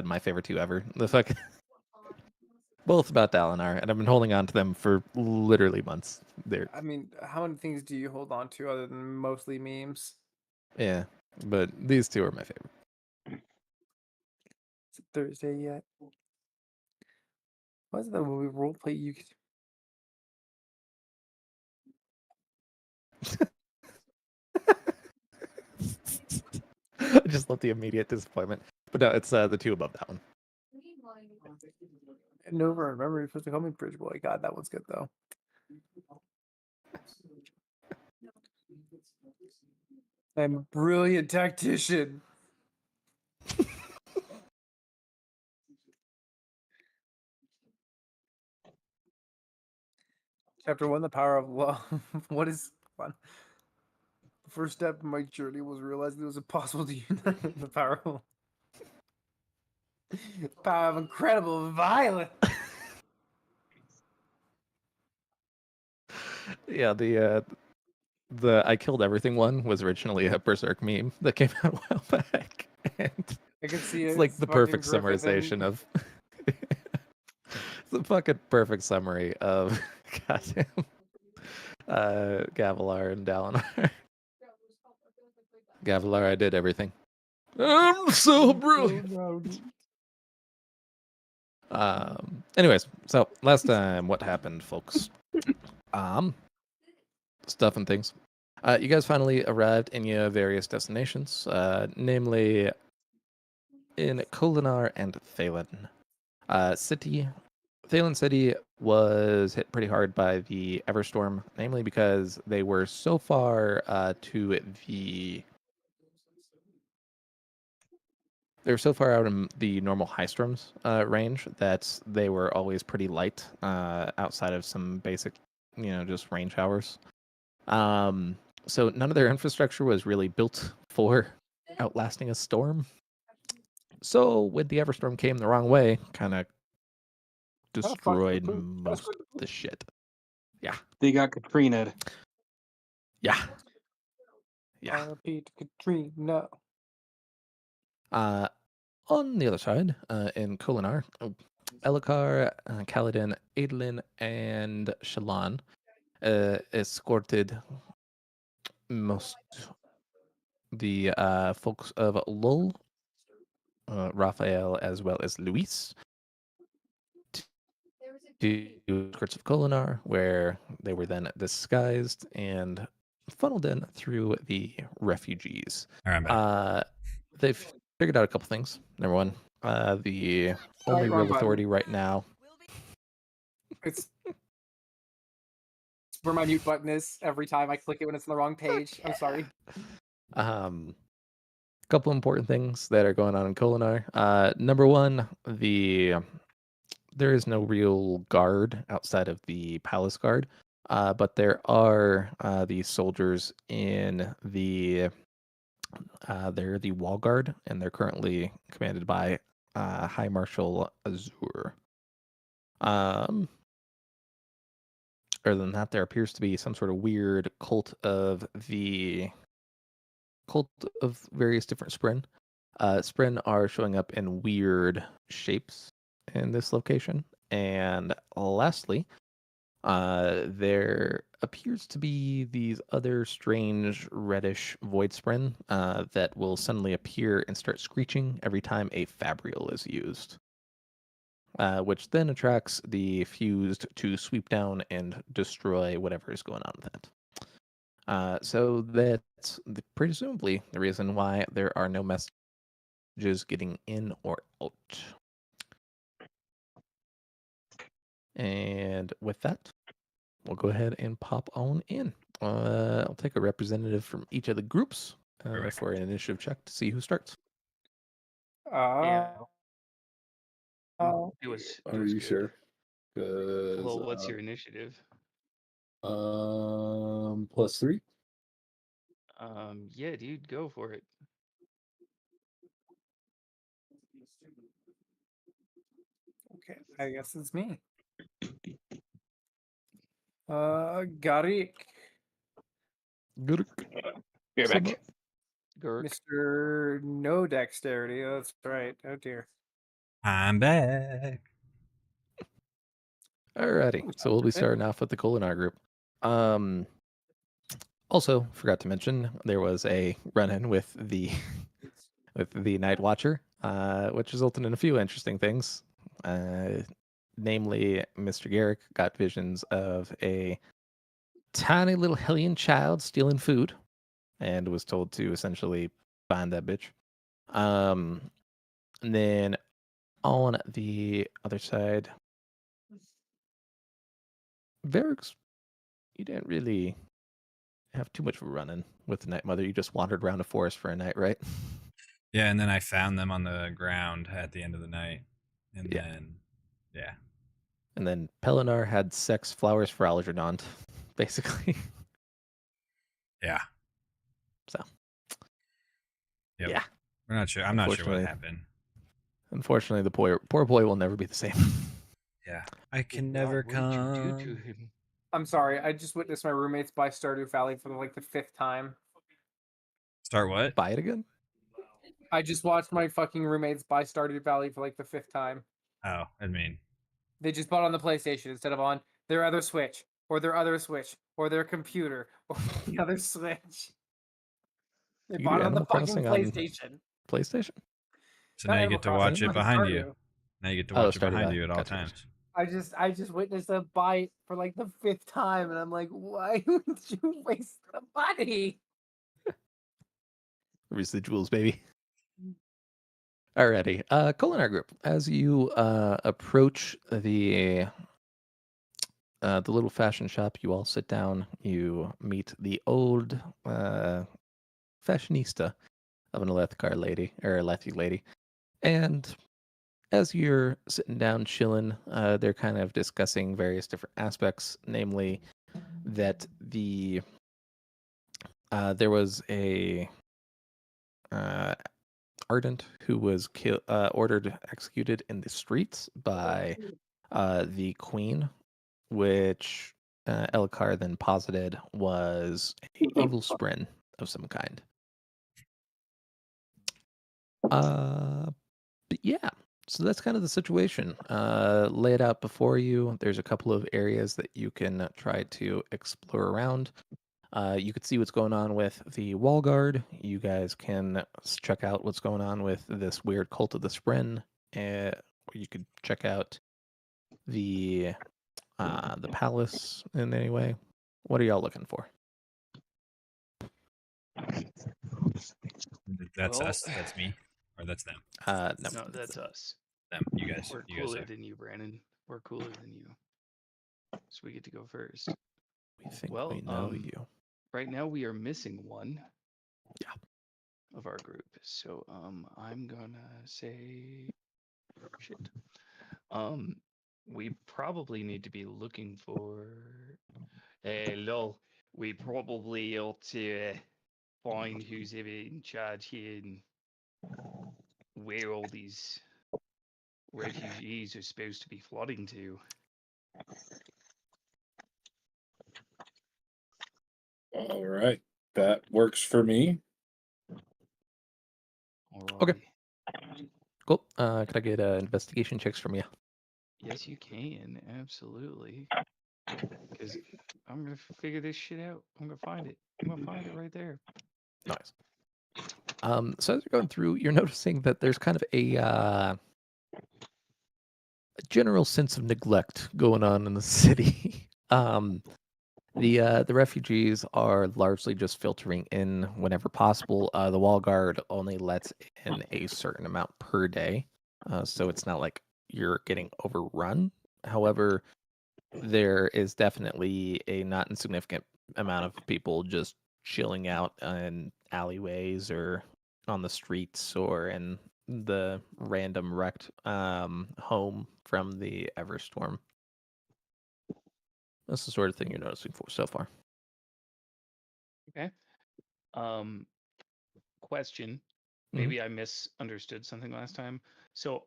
my favorite two ever. The fuck, both about Dalinar, and I've been holding on to them for literally months. They're I mean, how many things do you hold on to other than mostly memes? yeah, but these two are my favorite. Is it Thursday yet? What's the movie roleplay you could... I just love the immediate disappointment. But no, it's the two above that one. Never remember you're supposed to call me Bridge Boy. God, that one's good though. I'm a brilliant tactician. Chapter 1, The Power of Love. What is fun? The first step in my journey was realizing it was impossible to unite the power of power of incredible violence. Yeah, the I killed everything one was originally a Berserk meme that came out a while back, and I can see it's it. like It's the fucking perfect Griffith summarization and of it's the fucking perfect summary of goddamn Gavilar and Dalinar. Gavilar, I did everything. I'm so brilliant. Anyways, so last time, what happened, folks? Stuff and things. You guys finally arrived in your various destinations, namely in Kolinar and Thalen. City. Thalen City was hit pretty hard by the Everstorm, namely because they were so far to the they were so far out in the normal high storms range that they were always pretty light outside of some basic, just rain showers. So none of their infrastructure was really built for outlasting a storm. So when the Everstorm came the wrong way, kind of destroyed most of the shit. Yeah. They got Katrina. Yeah. Yeah. RP to Katrina. On the other side, in Kolinar, Elokar, Kaladin, Adlin, and Shallan escorted most the folks of Lul, Raphael, as well as Luis, to skirts of Kolinar, where they were then disguised and funneled in through the refugees. All right, I'm back. They've figured out a couple things. Number one, the only wrong real button. authority right now. It's where my mute button is every time I click it when it's on the wrong page. I'm sorry. Couple important things that are going on in Kolinar. Number one, there is no real guard outside of the palace guard, but there are these soldiers in the they're the wall guard, and they're currently commanded by High Marshal Azur. Other than that, there appears to be some sort of weird cult of various different Spren. Spren are showing up in weird shapes in this location. And lastly, there appears to be these other strange reddish void Spren that will suddenly appear and start screeching every time a Fabrial is used. Which then attracts the fused to sweep down and destroy whatever is going on with it. So that's presumably the reason why there are no messages getting in or out. And with that, we'll go ahead and pop on in. I'll take a representative from each of the groups for an initiative check to see who starts. Yeah. Oh. It was Are you good. sure? 'Cause, Well, what's your initiative? +3. Yeah, dude, go for it. Okay, I guess it's me. Garik. Good. You're back. Gurk. Mr. No Dexterity. That's right. Oh dear. I'm back. Alrighty, so we'll be starting off with the Kolinar group. Also, forgot to mention there was a run-in with the Night Watcher, which resulted in a few interesting things. Namely, Mr. Garrick got visions of a tiny little Hellion child stealing food, and was told to essentially find that bitch. And then on the other side, Varix, you didn't really have too much running with the Night Mother. You just wandered around the forest for a night, right? Yeah, and then I found them on the ground at the end of the night. And Yeah. then, yeah. And then Pelinar had sex flowers for Algernon, basically. Yeah. So, Yep. yeah. We're not sure. I'm not sure what Unfortunately- happened. Unfortunately, the poor boy will never be the same. Yeah. I can Wow, never what did you do to come. him? I'm sorry. I just witnessed my roommates buy Stardew Valley for like the 5th time. Start what? Buy it again? I just watched my fucking roommates buy Stardew Valley for like the 5th time. Oh, I mean, They just bought it on the PlayStation instead of on their other Switch or their other Switch or their computer or the other Switch. They You bought do it on the Animal fucking Crossing on PlayStation. PlayStation? so Not now you Animal get to Crossing, watch it but behind you. Stardew. Now you get to Oh, watch it Stardew behind Valley. you at all Gotcha. times. I just witnessed them buy it for like the 5th time, and I'm like, why would you waste the money? Residuals, baby. Alrighty. Kolinar group. As you approach the little fashion shop, you all sit down. You meet the old fashionista of an Alethkar lady, or Alethi lady. And as you're sitting down chilling, they're kind of discussing various different aspects, namely that there was a ardent who was ordered executed in the streets by the queen, which Elkar then posited was a evil spren of some kind. But yeah, so that's kind of the situation. Lay it out before you. There's a couple of areas that you can try to explore around. You could see what's going on with the wall guard. You guys can check out what's going on with this weird cult of the Spren. Or you could check out the palace in any way. What are y'all looking for? That's Well- us. That's me. Or that's them. No, No, that's us. Them. You guys. We're You guys cooler are. than you, Brandon. We're cooler than you. So we get to go first. we think Well, we know you. Right now we are missing one. Yeah. Of our group. So I'm gonna say shit. We probably need to be looking for lol. We probably ought to find who's ever in charge here and where all these refugees are supposed to be flooding to. All right. That works for me. Okay. Alrighty. Cool. Could I get investigation checks from you? Yes, you can. Absolutely. Because I'm going to figure this shit out. I'm going to find it. I'm going to find it right there. Nice. So as you're going through, you're noticing that there's kind of a general sense of neglect going on in the city. The refugees are largely just filtering in whenever possible. The wall guard only lets in a certain amount per day, so it's not like you're getting overrun. However, there is definitely a not insignificant amount of people just chilling out in alleyways or on the streets or in the random wrecked home from the Everstorm. That's the sort of thing you're noticing for so far. Okay. Question. Mhm. Maybe I misunderstood something last time. So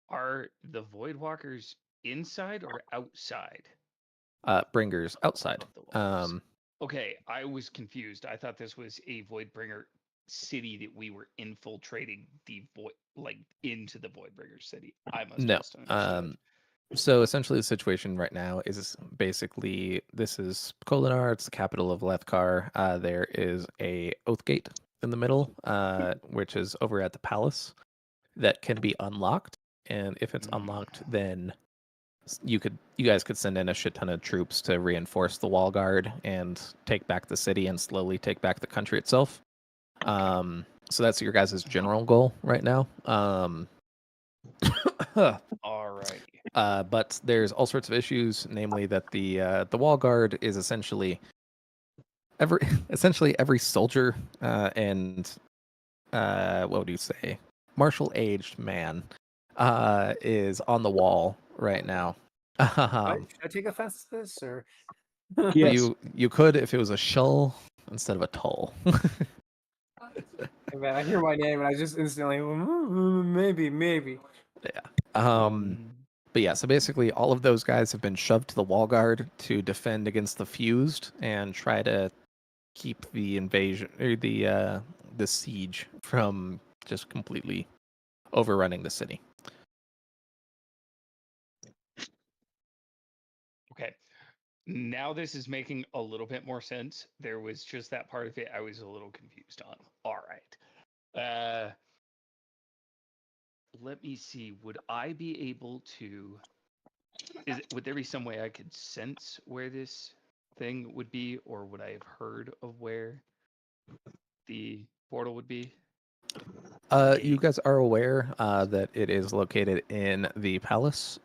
are the Void Walkers inside or outside Bringers outside. of the walls? Okay, I was confused. I thought this was a Void Bringer city that we were infiltrating the void, like into the Voidbringer city. I must No. misunderstood. So essentially, the situation right now is basically this is Kolinar. It's the capital of Lethkar. There is a oath gate in the middle, which is over at the palace that can be unlocked. And if it's unlocked, then you guys could send in a shit ton of troops to reinforce the wall guard and take back the city and slowly take back the country itself. So that's your guys' general goal right now. Alrighty. But there's all sorts of issues, namely that the wall guard is essentially every soldier and what would you say, martial aged man is on the wall right now. Should I take offense to this, or Yes. You could if it was a shull instead of a tull. Hey, man, I hear my name and I just instantly maybe. But yeah, so basically all of those guys have been shoved to the wall guard to defend against the fused and try to keep the invasion or the siege from just completely overrunning the city. Okay. Now this is making a little bit more sense. There was just that part of it I was a little confused on. All right. Let me see. Would I be able to would there be some way I could sense where this thing would be, or would I have heard of where the portal would be? You Gate. guys are aware that it is located in the palace.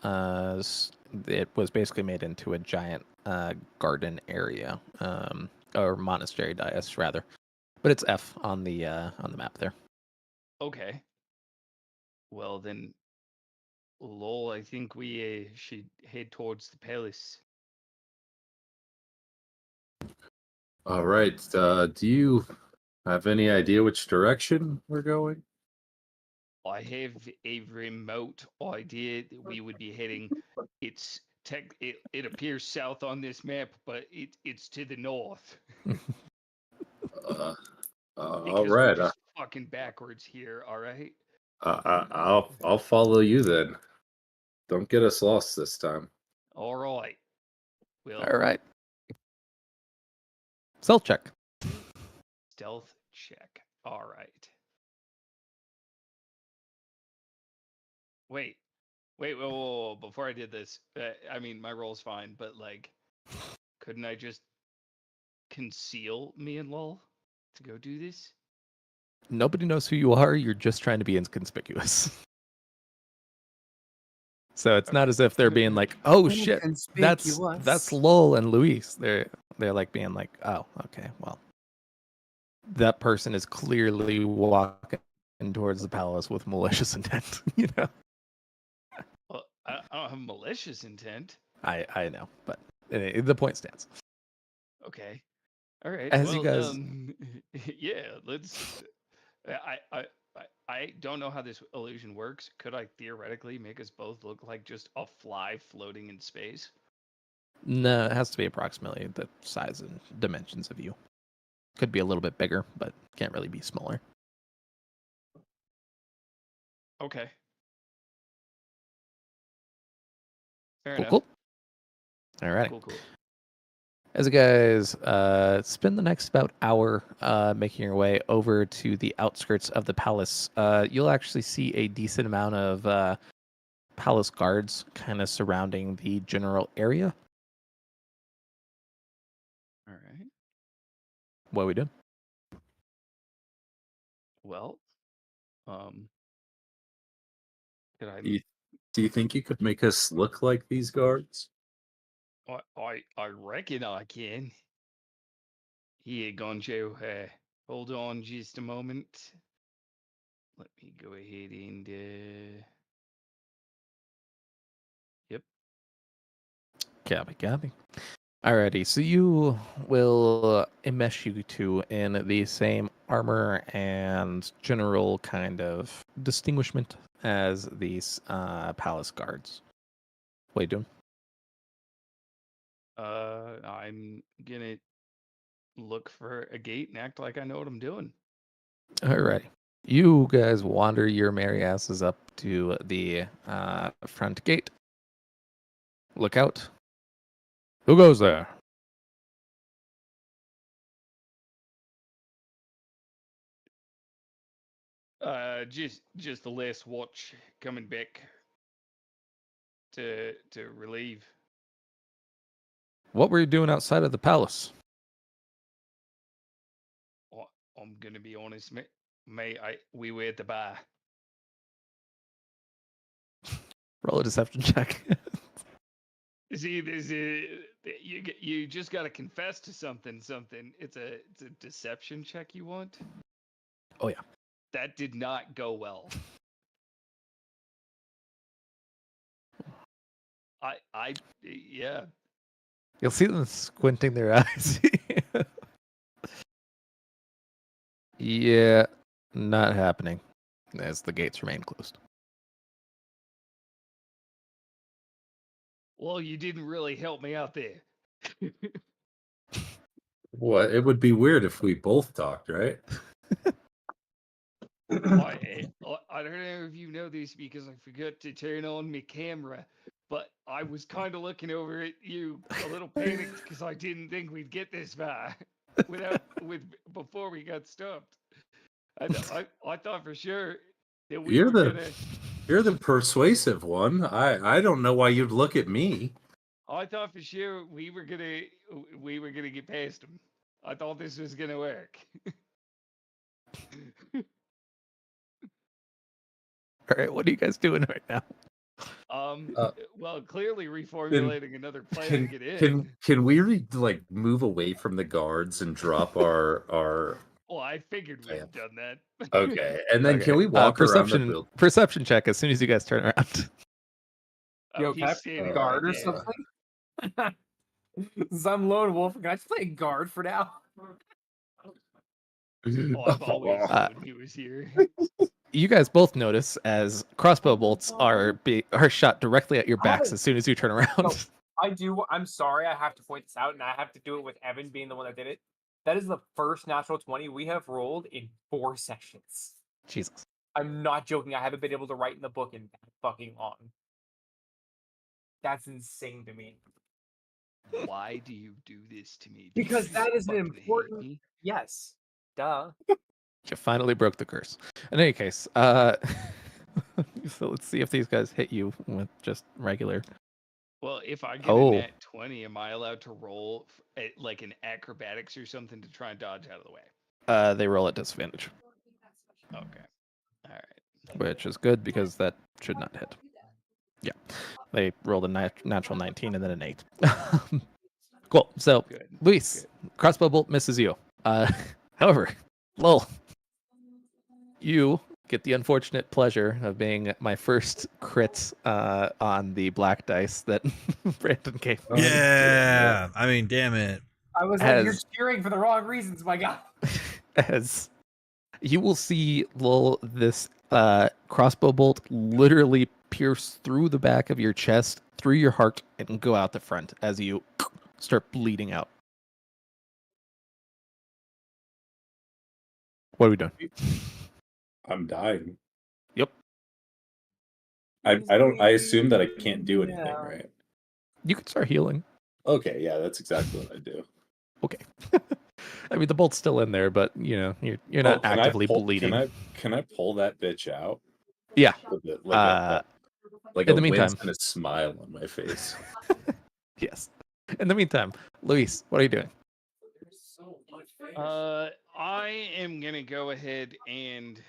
It was basically made into a giant garden area, or monastery dais rather. But it's F on the map there. Okay. Well then, lol, I think we should head towards the palace. All right. Do you have any idea which direction we're going? I have a remote idea that we would be heading. It's it appears south on this map, but it's to the north. Uh, all Because we're right. just fucking backwards here, all right? I'll follow you then. Don't get us lost this time. All right. Well, All right. Stealth check. stealth check. All right. Wait, whoa. Before I did this, I mean, my roll's fine, but like, couldn't I just conceal me and Lol to go do this? Nobody knows who you are. You're just trying to be inconspicuous. So it's not Okay. as if they're being like, "Oh shit, that's Inconspicuous. Lowell and Luis." They're like being like, "Oh, okay, well, that person is clearly walking towards the palace with malicious intent." You know, Well, I don't have malicious intent. I know, but the point stands. Okay. All right. As Well, you guys, yeah. Let's. I don't know how this illusion works. Could I theoretically make us both look like just a fly floating in space? no, it has to be approximately the size and dimensions of you. Could be a little bit bigger, but can't really be smaller. Okay. Fair Cool, enough. cool. All right. Cool. As you guys spend the next about hour making your way over to the outskirts of the palace, you'll actually see a decent amount of palace guards kind of surrounding the general area. All right. What are we doing? Well, could I? Do you think you could make us look like these guards? I reckon I can. Here, Gonjo. Hold on just a moment. Let me go ahead and. Yep. Copy. Alrighty, so you will enmesh you two in the same armor and general kind of distinguishment as these palace guards. What are you doing? I'm gonna look for a gate and act like I know what I'm doing. Alrighty. You guys wander your merry asses up to the front gate. Look out. Who goes there? Just the last watch coming back to relieve. What were you doing outside of the palace? I'm gonna be honest, mate. We were at the bar. Roll a deception check. See, you just gotta confess to something. It's a deception check you want. Oh, yeah. That did not go well. Yeah. You'll see them squinting their eyes. Yeah, not happening as the gates remain closed. Well, you didn't really help me out there. What? It would be weird if we both talked, right? I don't know if you know this because I forgot to turn on my camera, but I was kind of looking over at you a little panicked because I didn't think we'd get this far before we got stopped. I thought for sure that we You're were the gonna. you're the persuasive one. I don't know why you'd look at me. I thought for sure we were gonna get past them. I thought this was gonna work. All right, what are you guys doing right now? Well, clearly reformulating another plan to get in. Can we move away from the guards and drop our Well, I figured we'd Yeah. done that. Okay, and then Okay, can we walk around the building? perception check as soon as you guys turn around. Yo, He's can I standing play right guard or there. something? Since I'm lone wolf, can I just play guard for now? Oh, I've always Uh, known he was here. You guys both notice as crossbow bolts are shot directly at your backs as soon as you turn around. I do. I'm sorry. I have to point this out, and I have to do it with Evan being the one that did it. That is the first natural 20 we have rolled in 4 sessions. Jesus. I'm not joking. I haven't been able to write in the book in that fucking long. That's insane to me. Why do you do this to me? Because you that is an fucking hate important. me? Yes. Duh. You finally broke the curse. In any case, so let's see if these guys hit you with just regular. Well, if I get Oh. a nat 20, am I allowed to roll like an acrobatics or something to try and dodge out of the way? They roll at disadvantage, Okay. All right. which is good because that should not hit. Yeah, they rolled a natural 19 and then an 8. Cool. So, Good. Luis, crossbow bolt misses you. However, lol, you get the unfortunate pleasure of being my first crit on the black dice that Brandon gave me. Yeah. I mean, damn it. I was like, you're Has- cheering for the wrong reasons, my god. As you will see, lol, this crossbow bolt literally pierce through the back of your chest, through your heart, and go out the front as you start bleeding out. What are we doing? I'm dying. Yep. I assume that I can't do anything, right? You can start healing. Okay, yeah, that's exactly what I do. Okay. I mean, the bolt's still in there, but you're not can actively I pull, bleeding. Can I pull that bitch out? Yeah. With it, In the meantime- and a smile on my face. Yes. In the meantime, Luis, what are you doing? I am gonna go ahead and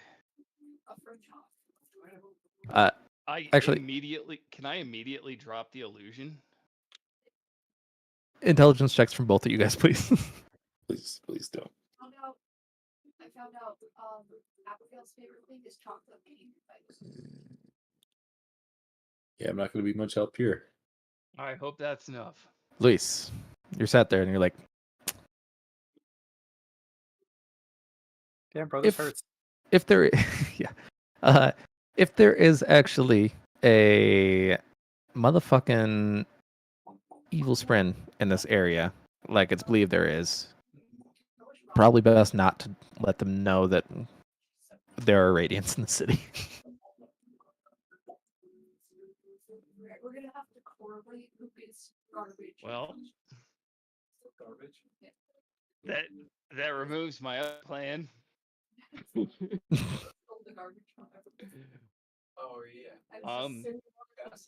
Actually- can I immediately drop the illusion? Intelligence checks from both of you guys, please. Please don't. I found out Abigail's favorite thing is chocolate cake. Yeah, I'm not going to be much help here. I hope that's enough. Luis, you're sat there and you're like, Damn, bro, this If- hurts. if there, yeah, if there is actually a motherfucking evil spren in this area, like it's believed there is, probably best not to let them know that there are radiants in the city. Right, we're gonna have to correlate who gets garbage. Well, Garbage. that removes my other plan. Stole the garbage from everyone. Oh yeah. I was Um, just sitting Yes.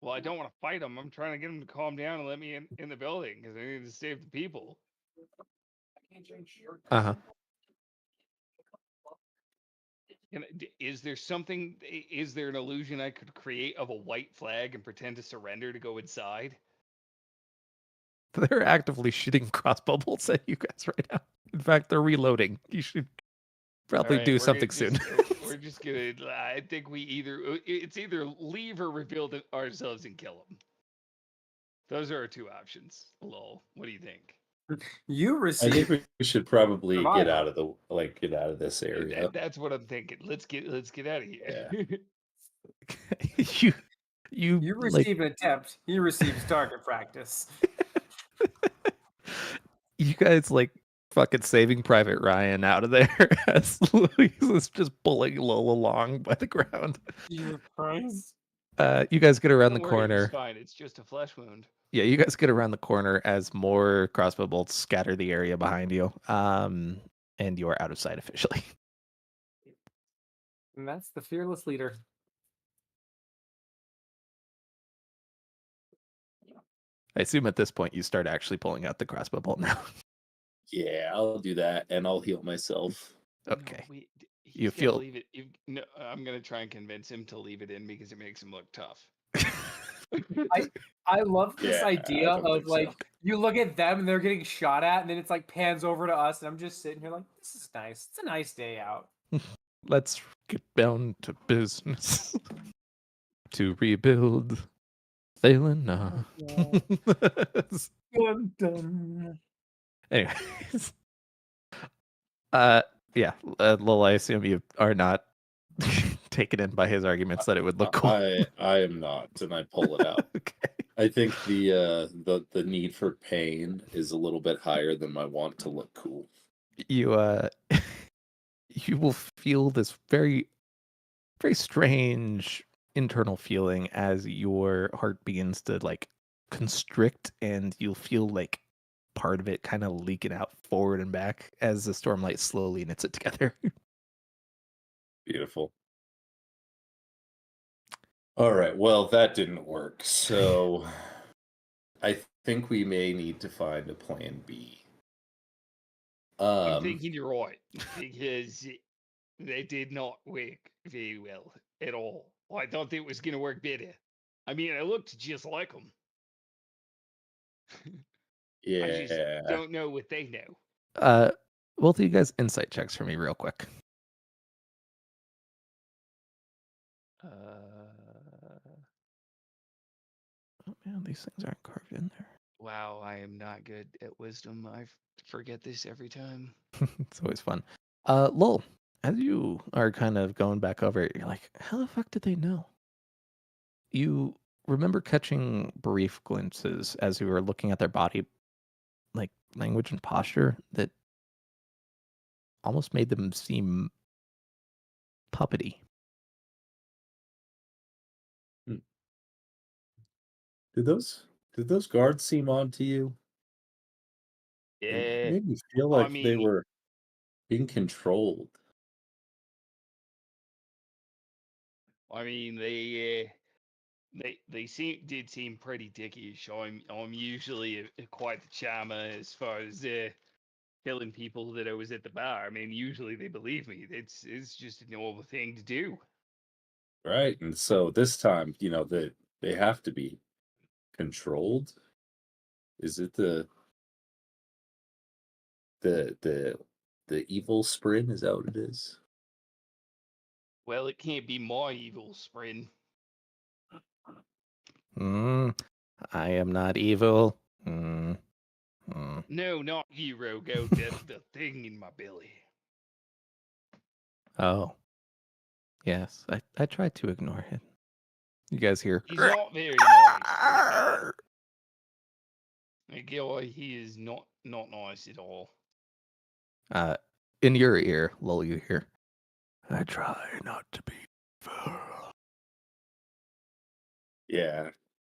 Well, I don't want to fight them. I'm trying to get them to calm down and let me in the building because I need to save the people. I can't change shirts. Uh-huh. Is there something? Is there an illusion I could create of a white flag and pretend to surrender to go inside? They're actively shooting crossbow bolts at you guys right now. In fact, they're reloading. You should probably Alright, do we're something gonna soon. We're just gonna. I think we it's either leave or rebuild ourselves and kill them. Those are our two options. Lol. What do you think? You I receive. think we should probably get Survival. out of the get out of this area. That's what I'm thinking. Let's get out of here. you You like receive an attempt. He receives target practice. you guys like fucking Saving Private Ryan out of there as Louise is just pulling Lowell along by the ground. Jesus Christ. You guys get around Don't the worry, he's corner. fine. It's just a flesh wound. Yeah, you guys get around the corner as more crossbow bolts scatter the area behind you. And you are out of sight officially. And that's the fearless leader. I assume at this point you start actually pulling out the crossbow bolt now. Yeah, I'll do that, and I'll heal myself. Okay. No, he's You gotta feel- leave it. No, I'm gonna try and convince him to leave it in because it makes him look tough. I love this Yeah, I idea don't of think so. like you look at them and they're getting shot at, and then it's like pans over to us, and I'm just sitting here like, this is nice. It's a nice day out. Let's get down to business. To rebuild Thalena. Dun, dun. Anyways. Yeah, Lil, I assume you are not taken in by his arguments that it would look cool. I am not, and I pull it out. Okay. I think the need for pain is a little bit higher than my want to look cool. You you will feel this very, very strange internal feeling as your heart begins to like constrict, and you'll feel like part of it kind of leaking out forward and back as the Stormlight slowly knits it together. Beautiful. All right, well, that didn't work. So I think we may need to find a plan B. I'm thinking you're right because they did not work very well at all. I thought it was gonna work better. I mean, I looked just like them. I just Yeah. don't know what they know. Both of you guys insight checks for me real quick. Oh man, these things aren't carved in there. Wow, I am not good at wisdom. I forget this every time. It's always fun. Lowell, as you are kind of going back over it, you're like, how the fuck did they know? You remember catching brief glimpses as you were looking at their body, like language and posture, that almost made them seem puppety. Did those guards seem odd to you? It Yeah, made me feel I like they mean- were being controlled. I mean they did seem pretty dickish. I'm usually quite the charmer as far as telling people that I was at the bar. I mean, usually they believe me. It's just a normal thing to do. Right. And so this time, they have to be controlled. Is it the evil Sprin? Is that what it is? Well, it can't be my evil Sprin. I am not evil. No, not you, Rogo. That's the thing in my belly. Oh. Yes, I tried to ignore it. You guys hear? He's not very nice. Gilly, he is not nice at all. In your ear, Lol, you hear. I try not to be. Yeah,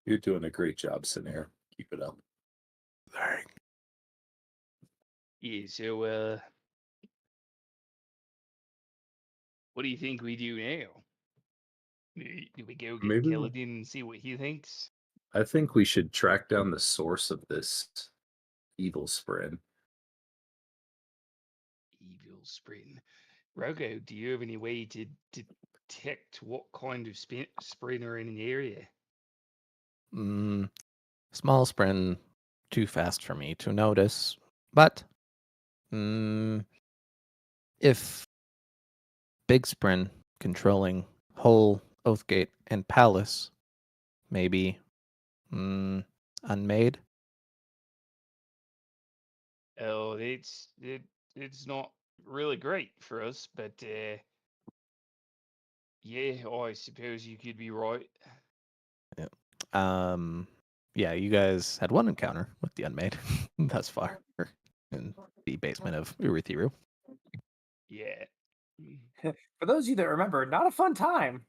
you're doing a great job, Scenario. Keep it up. Thanks. Yeah, so what do you think we do now? Do we go get Maybe Kaladin and see what he thinks? I think we should track down the source of this evil spread. Evil spring. Rogo, do you have any way to detect what kind of spring are in an area? Small sprint, too fast for me to notice. But if big sprint controlling whole Oathgate and Palace, maybe unmade. Oh, it's not really great for us, but yeah, I suppose you could be right. Yeah, you guys had one encounter with the unmade thus far in the basement of Urithiru. Yeah. For those of you that remember, not a fun time.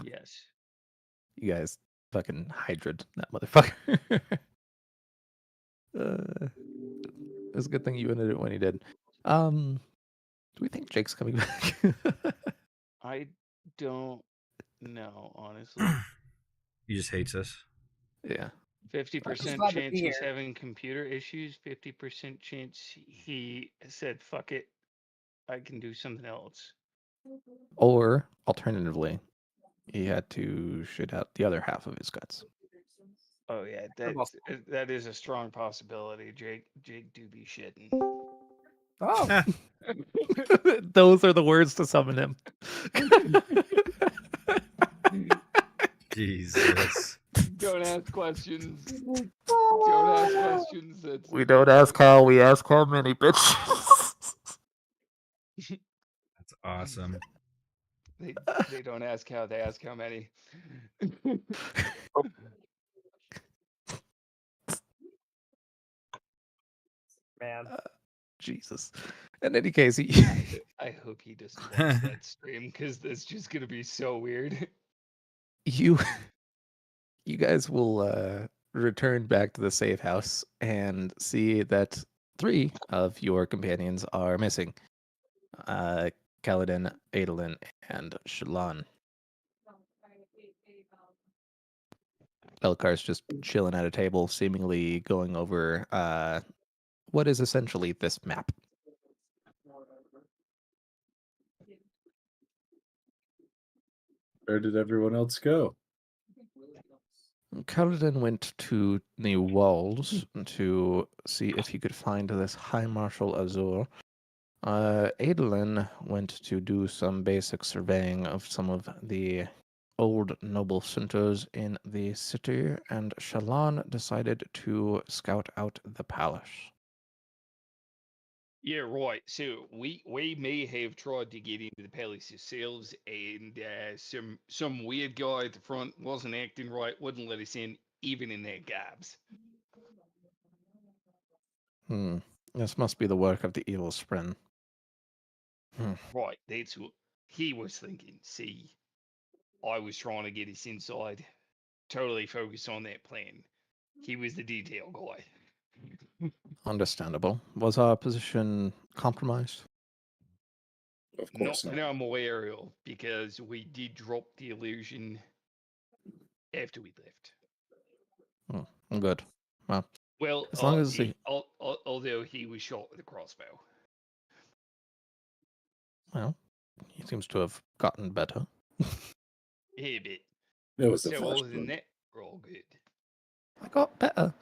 Yes. You guys fucking hydrad that motherfucker. It's a good thing you ended it when you did. Do we think Jake's coming back? I don't know, honestly. He just hates us. Yeah. 50% glad to chance be he's here. having computer issues, 50% chance he said, fuck it, I can do something else. Or alternatively, he had to shit out the other half of his guts. Oh yeah, that is a strong possibility. Jake do be shitting. Oh, Those are the words to summon him. Jesus. Don't ask questions. Don't ask questions. That's We don't ask how, we ask how many, bitches. That's awesome. They don't ask how, they ask how many. man. Jesus. In any case, I hope he doesn't watch that stream because that's just gonna be so weird. you guys will return back to the safe house and see that 3 of your companions are missing. Kaladin, Adolin, and Shallan. Elkar's just chilling at a table, seemingly going over what is essentially this map. Where did everyone else go? Kaladin went to the walls to see if he could find this High Marshal Azur. Adolin went to do some basic surveying of some of the old noble centers in the city, and Shallan decided to scout out the palace. Yeah, right. So we may have tried to get into the palace ourselves, and some weird guy at the front wasn't acting right, wouldn't let us in, even in their gabs. This must be the work of the evil Spren. Right, that's what he was thinking. See, I was trying to get us inside, totally focused on that plan. He was the detail guy. Understandable. Was our position compromised? Of Not course that not. I'm aware of, because we did drop the illusion after we left. Good. Well, As long as he, although he was shot with a crossbow. he seems to have gotten better. Hey, bit. It was the So flesh other than wound. that, we're all good. I got better.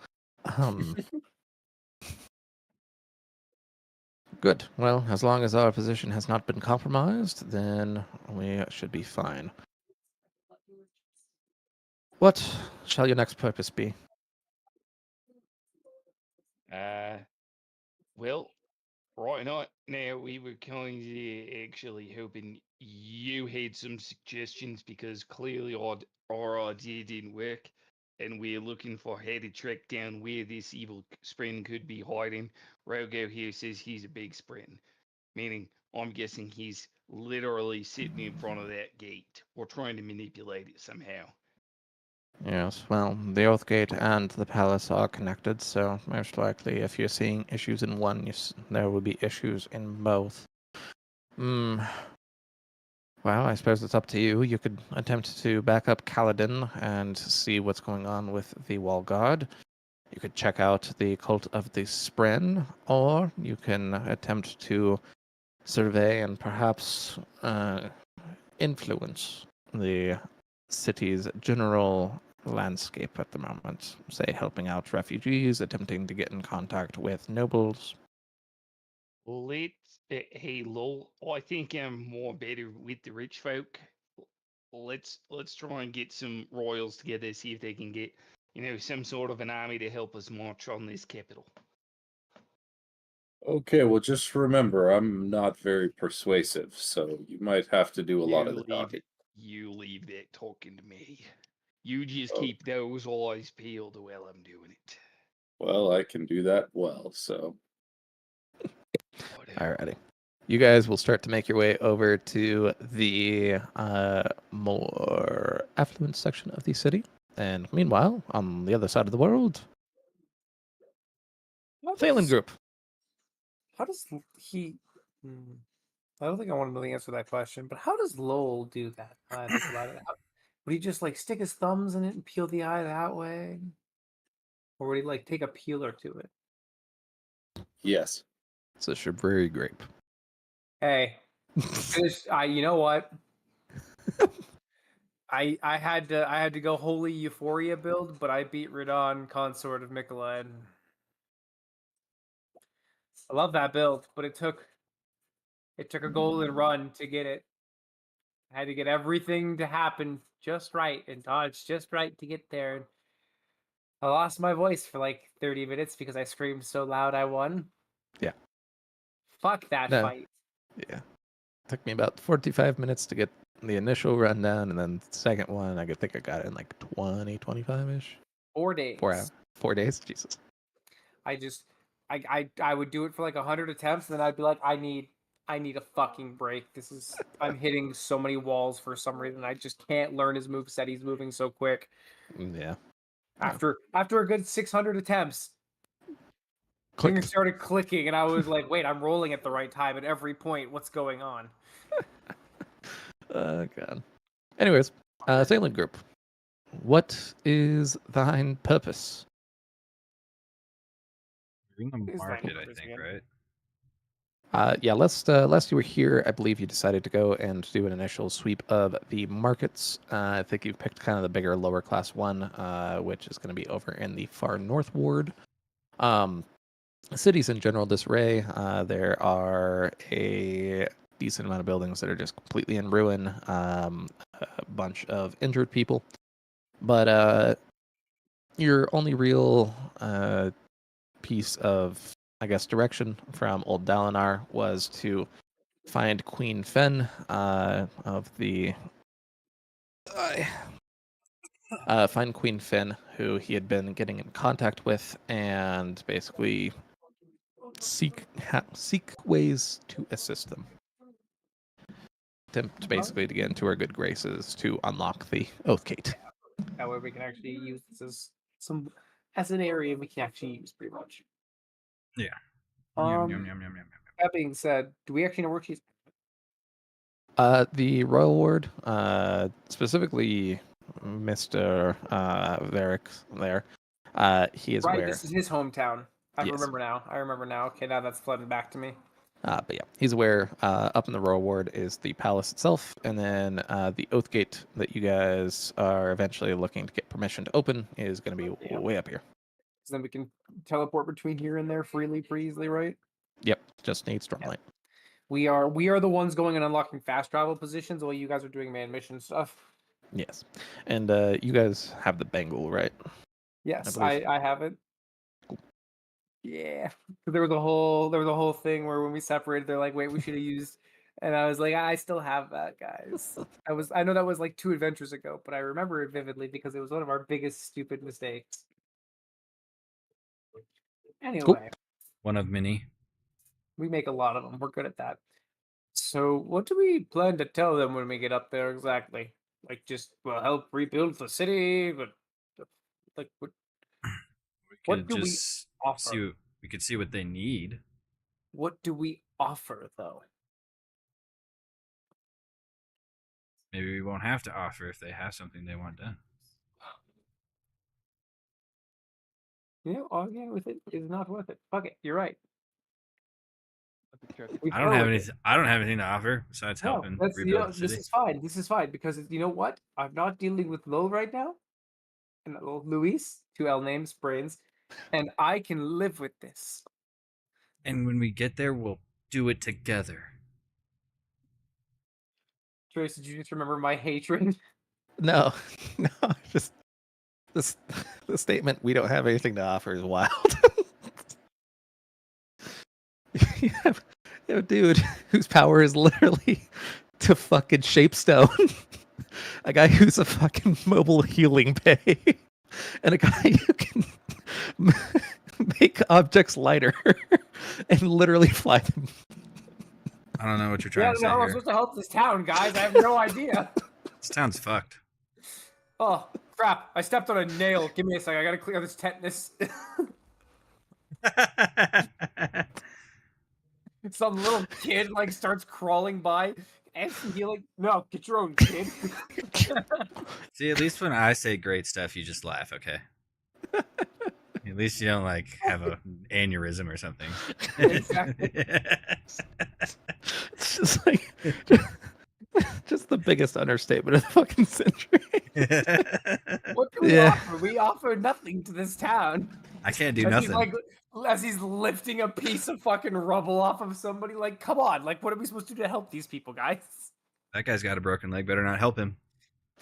Good. Well, as long as our position has not been compromised, then we should be fine. What shall your next purpose be? Well, right now we were kind of actually hoping you had some suggestions because clearly our idea didn't work, and we're looking for how to track down where this evil spren could be hiding. Rogo here says he's a big spren, meaning I'm guessing he's literally sitting in front of that gate or trying to manipulate it somehow. Yes, well, the Oath Gate and the palace are connected, so most likely if you're seeing issues in one, there will be issues in both. Hmm. Well, I suppose it's up to you. You could attempt to back up Kaladin and see what's going on with the Wall Guard. You could check out the Cult of the Spren, or you can attempt to survey and perhaps influence the city's general landscape at the moment. Say, helping out refugees, attempting to get in contact with nobles. Let's, hey, lol, I think I'm more better with the rich folk. Let's try and get some royals together, see if they can get, some sort of an army to help us march on this capital. Okay, well, just remember, I'm not very persuasive, so you might have to do a lot of the talking. You leave that talking to me. You just Oh. keep those eyes peeled while I'm doing it. Well, I can do that well, so. Whatever. Alrighty. You guys will start to make your way over to the more affluent section of the city. And meanwhile, on the other side of the world, Thalen Group. How does he? I don't think I want to know the answer to that question. But how does Lowell do that? Now I think about it. Would he just like stick his thumbs in it and peel the eye that way, or would he like take a peeler to it? Yes. It's a Shabriri grape. Hey, you know what? I had to go holy euphoria build, but I beat Radon, consort of Miquelad. I love that build, but it took a golden run to get it. I had to get everything to happen just right and dodge just right to get there. I lost my voice for like 30 minutes because I screamed so loud I won. Yeah. Fuck that No. fight. Yeah. Took me about 45 minutes to get the initial rundown, and then the second one, I think I got it in like 20, 25-ish. 4 days. 4 hours. 4 days? Jesus. I would do it for like 100 attempts, and then I'd be like, I need a fucking break. I'm hitting so many walls for some reason. I just can't learn his moveset. He's moving so quick. Yeah. After a good 600 attempts, Click. things started clicking, and I was like, wait, I'm rolling at the right time at every point. What's going on? Oh, God. Anyways, Thalen Group. What is thine purpose? We're in the Is that market, I numbers think, again? right? Yeah, last you were here, I believe you decided to go and do an initial sweep of the markets. I think you've picked kind of the bigger, lower class one, which is going to be over in the far north ward. Cities in general disarray. There are a decent amount of buildings that are just completely in ruin. A bunch of injured people. But your only real piece of, I guess, direction from Old Dalinar was to find Queen Fen of the. Find Queen Fen, who he had been getting in contact with, and basically seek ways to assist them. Attempt basically to get into her good graces to unlock the Oath Gate. That way we can actually use this as an area we can actually use pretty much. Yeah. Um, Yum, yum, yum. That being said, do we actually know where she's? The Royal Ward, specifically Mr. Varric there, he is Right, where. this is his hometown. I Yes. remember now. Okay, now that's flooding back to me. But yeah, he's aware. Up in the Royal Ward is the palace itself, and then the Oath Gate that you guys are eventually looking to get permission to open is going to be way up here. So then we can teleport between here and there pretty easily, right? Yep, just need Stormlight. We are the ones going and unlocking fast travel positions while you guys are doing man mission stuff. Yes, and you guys have the Bengal, right? Yes, believe. I have it. Yeah, there was a whole thing where when we separated, they're like, "Wait, we should have used," and I was like, "I still have that, guys." I know that was like 2 adventures ago, but I remember it vividly because it was one of our biggest stupid mistakes. Anyway, One of many. we make a lot of them. We're good at that. So, what do we plan to tell them when we get up there exactly? Like, just we'll help rebuild the city, but like, We what could do we just offer? see. We could see what they need. What do we offer, though? Maybe we won't have to offer if they have something they want done. Arguing with it is not worth it. Fuck it, you're right. We I don't go have with it. anything. I don't have anything to offer besides No, helping that's rebuild the this city. is fine. This is fine because you know what? I'm not dealing with Lil right now, and Luis, 2L names, brains, and I can live with this. And when we get there, we'll do it together. Trace, did you just remember my hatred? No, no, just this the statement we don't have anything to offer is wild. you have a dude whose power is literally to fucking shape stone. A guy who's a fucking mobile healing bay. And a guy who can make objects lighter and literally fly them. I don't know what you're Yeah, trying to no, say I'm here. supposed to help this town, guys. I have no idea. This town's fucked. Oh crap! I stepped on a nail. Give me a second. I gotta clear this tetanus. Some little kid like starts crawling by, and he like, no, get your own kid. See, at least when I say great stuff, you just laugh, okay? At least you don't like have a aneurysm or something. Exactly. It's just like just the biggest understatement of the fucking century. What do we Yeah. offer? We offer nothing to this town. I can't do As nothing. he's like, as he's lifting a piece of fucking rubble off of somebody, like, come on, like, what are we supposed to do to help these people, guys? That guy's got a broken leg. Better not help him.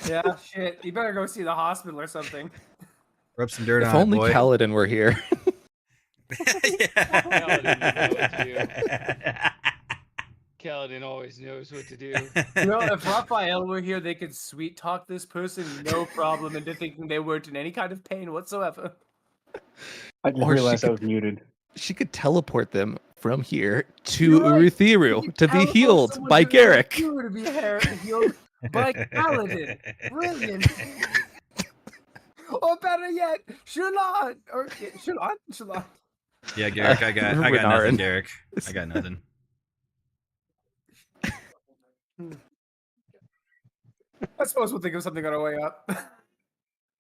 Yeah, shit. You better go see the hospital or something. Rub some dirt If on only it, boy. Kaladin were here. Kaladin always knows what to do. You know, if Raphael were here, they could sweet talk this person, no problem, into thinking they weren't in any kind of pain whatsoever. I didn't Or she realize I could- was muted. She could teleport them from here to You're right. Urutheru You to be teleport healed someone by to Garrick. You to be healed by Kaladin. Brilliant. Or better yet, Shalon. Or Shalon. Yeah, Garrick, I got nothing, Renarin. Garrick. I got nothing. I suppose we'll think of something on our way up.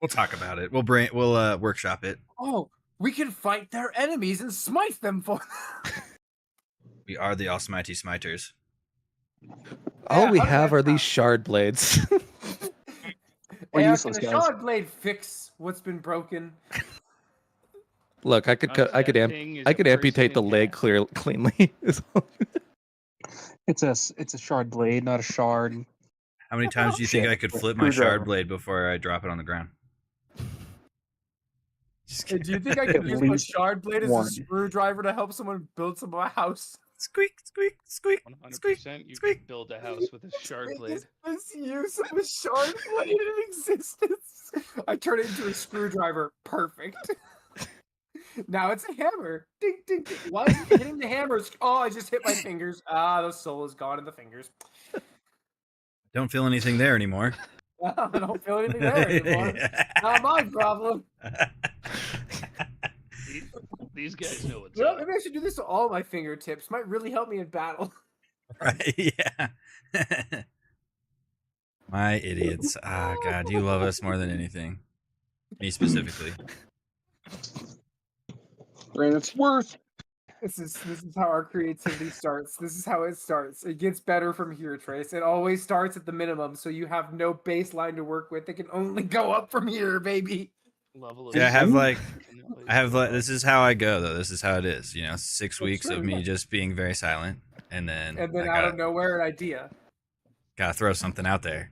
We'll talk about it. We'll workshop it. Oh, we can fight their enemies and smite them for them. We are the Almighty Smiters. All Yeah, we how did have that are these shard blades. We're Yeah, useless, can a guys. shard blade fix what's been broken? Look, I could That thing is a amputate the person in leg half. cleanly. It's a shard blade, not a shard. How many times do you think Shit. I could flip my Screwdriver. shard blade before I drop it on the ground? Just Hey, do you think I could At use my least shard blade as one. a screwdriver to help someone build some house? squeak, squeak, squeak, 100% you squeak. could build a house with a shard blade. This use of a shard blade in existence. I turn it into a screwdriver. Perfect. Now it's a hammer. Ding, ding, ding. Why is it hitting the hammers? Oh, I just hit my fingers. Ah, the soul is gone in the fingers. Don't feel anything there anymore. I don't feel anything there anymore. Not my problem. These guys know what's You know, up. maybe I should do this to all my fingertips. Might really help me in battle. Right? Yeah. My idiots. Ah, God, you love us more than anything. Me specifically. And it's worth. This is how our creativity starts. This is how it starts. It gets better from here, Trace. It always starts at the minimum, so you have no baseline to work with. It can only go up from here, baby. Level of Yeah, I have like skill. this is how I go though. This is how it is. You know, 6 That's weeks true, of me yeah. just being very silent, and then And then I out of nowhere, an idea. gotta throw something out there.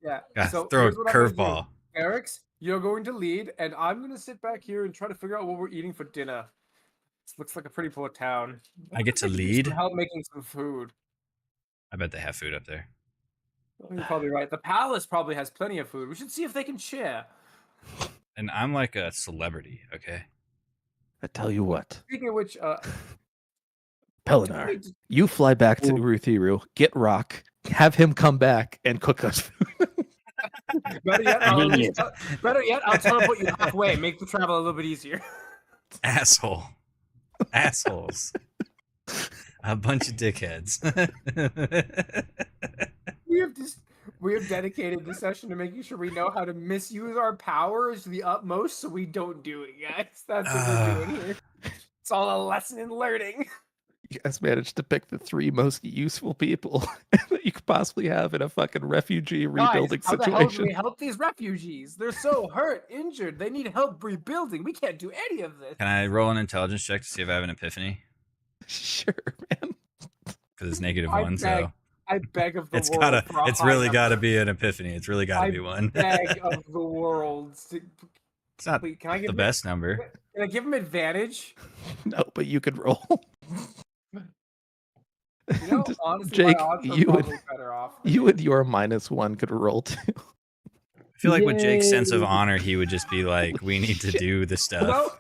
Yeah. Gotta so throw a here's what I'm gonna do. curveball. Eric's, you're going to lead, and I'm going to sit back here and try to figure out what we're eating for dinner. This looks like a pretty poor town. I get to Maybe do lead? some help making some food. I bet they have food up there. You're probably right. The palace probably has plenty of food. We should see if they can share. And I'm like a celebrity, okay? I tell you what. Speaking of which, Pelinar, you fly back to Uruthiru, get Rock, have him come back and cook us food. Better yet, I'll, Idiot. I'll teleport you halfway, make the travel a little bit easier. Asshole. Assholes. A bunch of dickheads. We have dedicated this session to making sure we know how to misuse our powers to the utmost, so we don't do it, guys. That's what we're doing here. It's all a lesson in learning. You guys managed to pick the 3 most useful people that you could possibly have in a fucking refugee rebuilding Guys, how the hell do we situation. help these refugees? They're so hurt, injured. They need help rebuilding. We can't do any of this. Can I roll an intelligence check to see if I have an epiphany? Sure, man. Because it's negative I 1, beg, so I beg of the it's world. gotta. for a It's high really number. gotta be an epiphany. It's really gotta I be one. beg of the world. It's not Wait, can I give the him, best number. Can I give him advantage? No, but you could roll. You know, Just- honestly, Jake, my odds are you would- probably better off. You and your -1 could roll too. I feel like with Jake's sense of Yay. honor, he would just be like, "We need to Shit. do the stuff." No,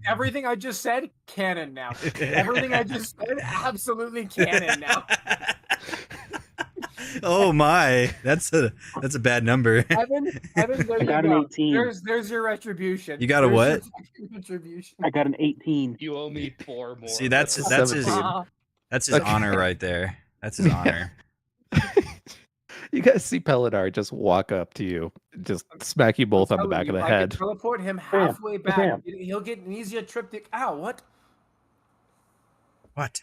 everything I just said, canon now. Everything I just said, absolutely canon now. Oh my, that's a bad number. Evan, there I you got an go. 18. There's your retribution. You got a There's what? your fucking retribution. I got an 18. You owe me 4 more. See, that's his 17. that's his Okay. honor right there. That's his Yeah. honor. You guys see Pelinar just walk up to you, just smack you both on the Telling back you, of the if I can head. teleport him halfway back. bam. He'll get an easier trip to. Ow! What? What?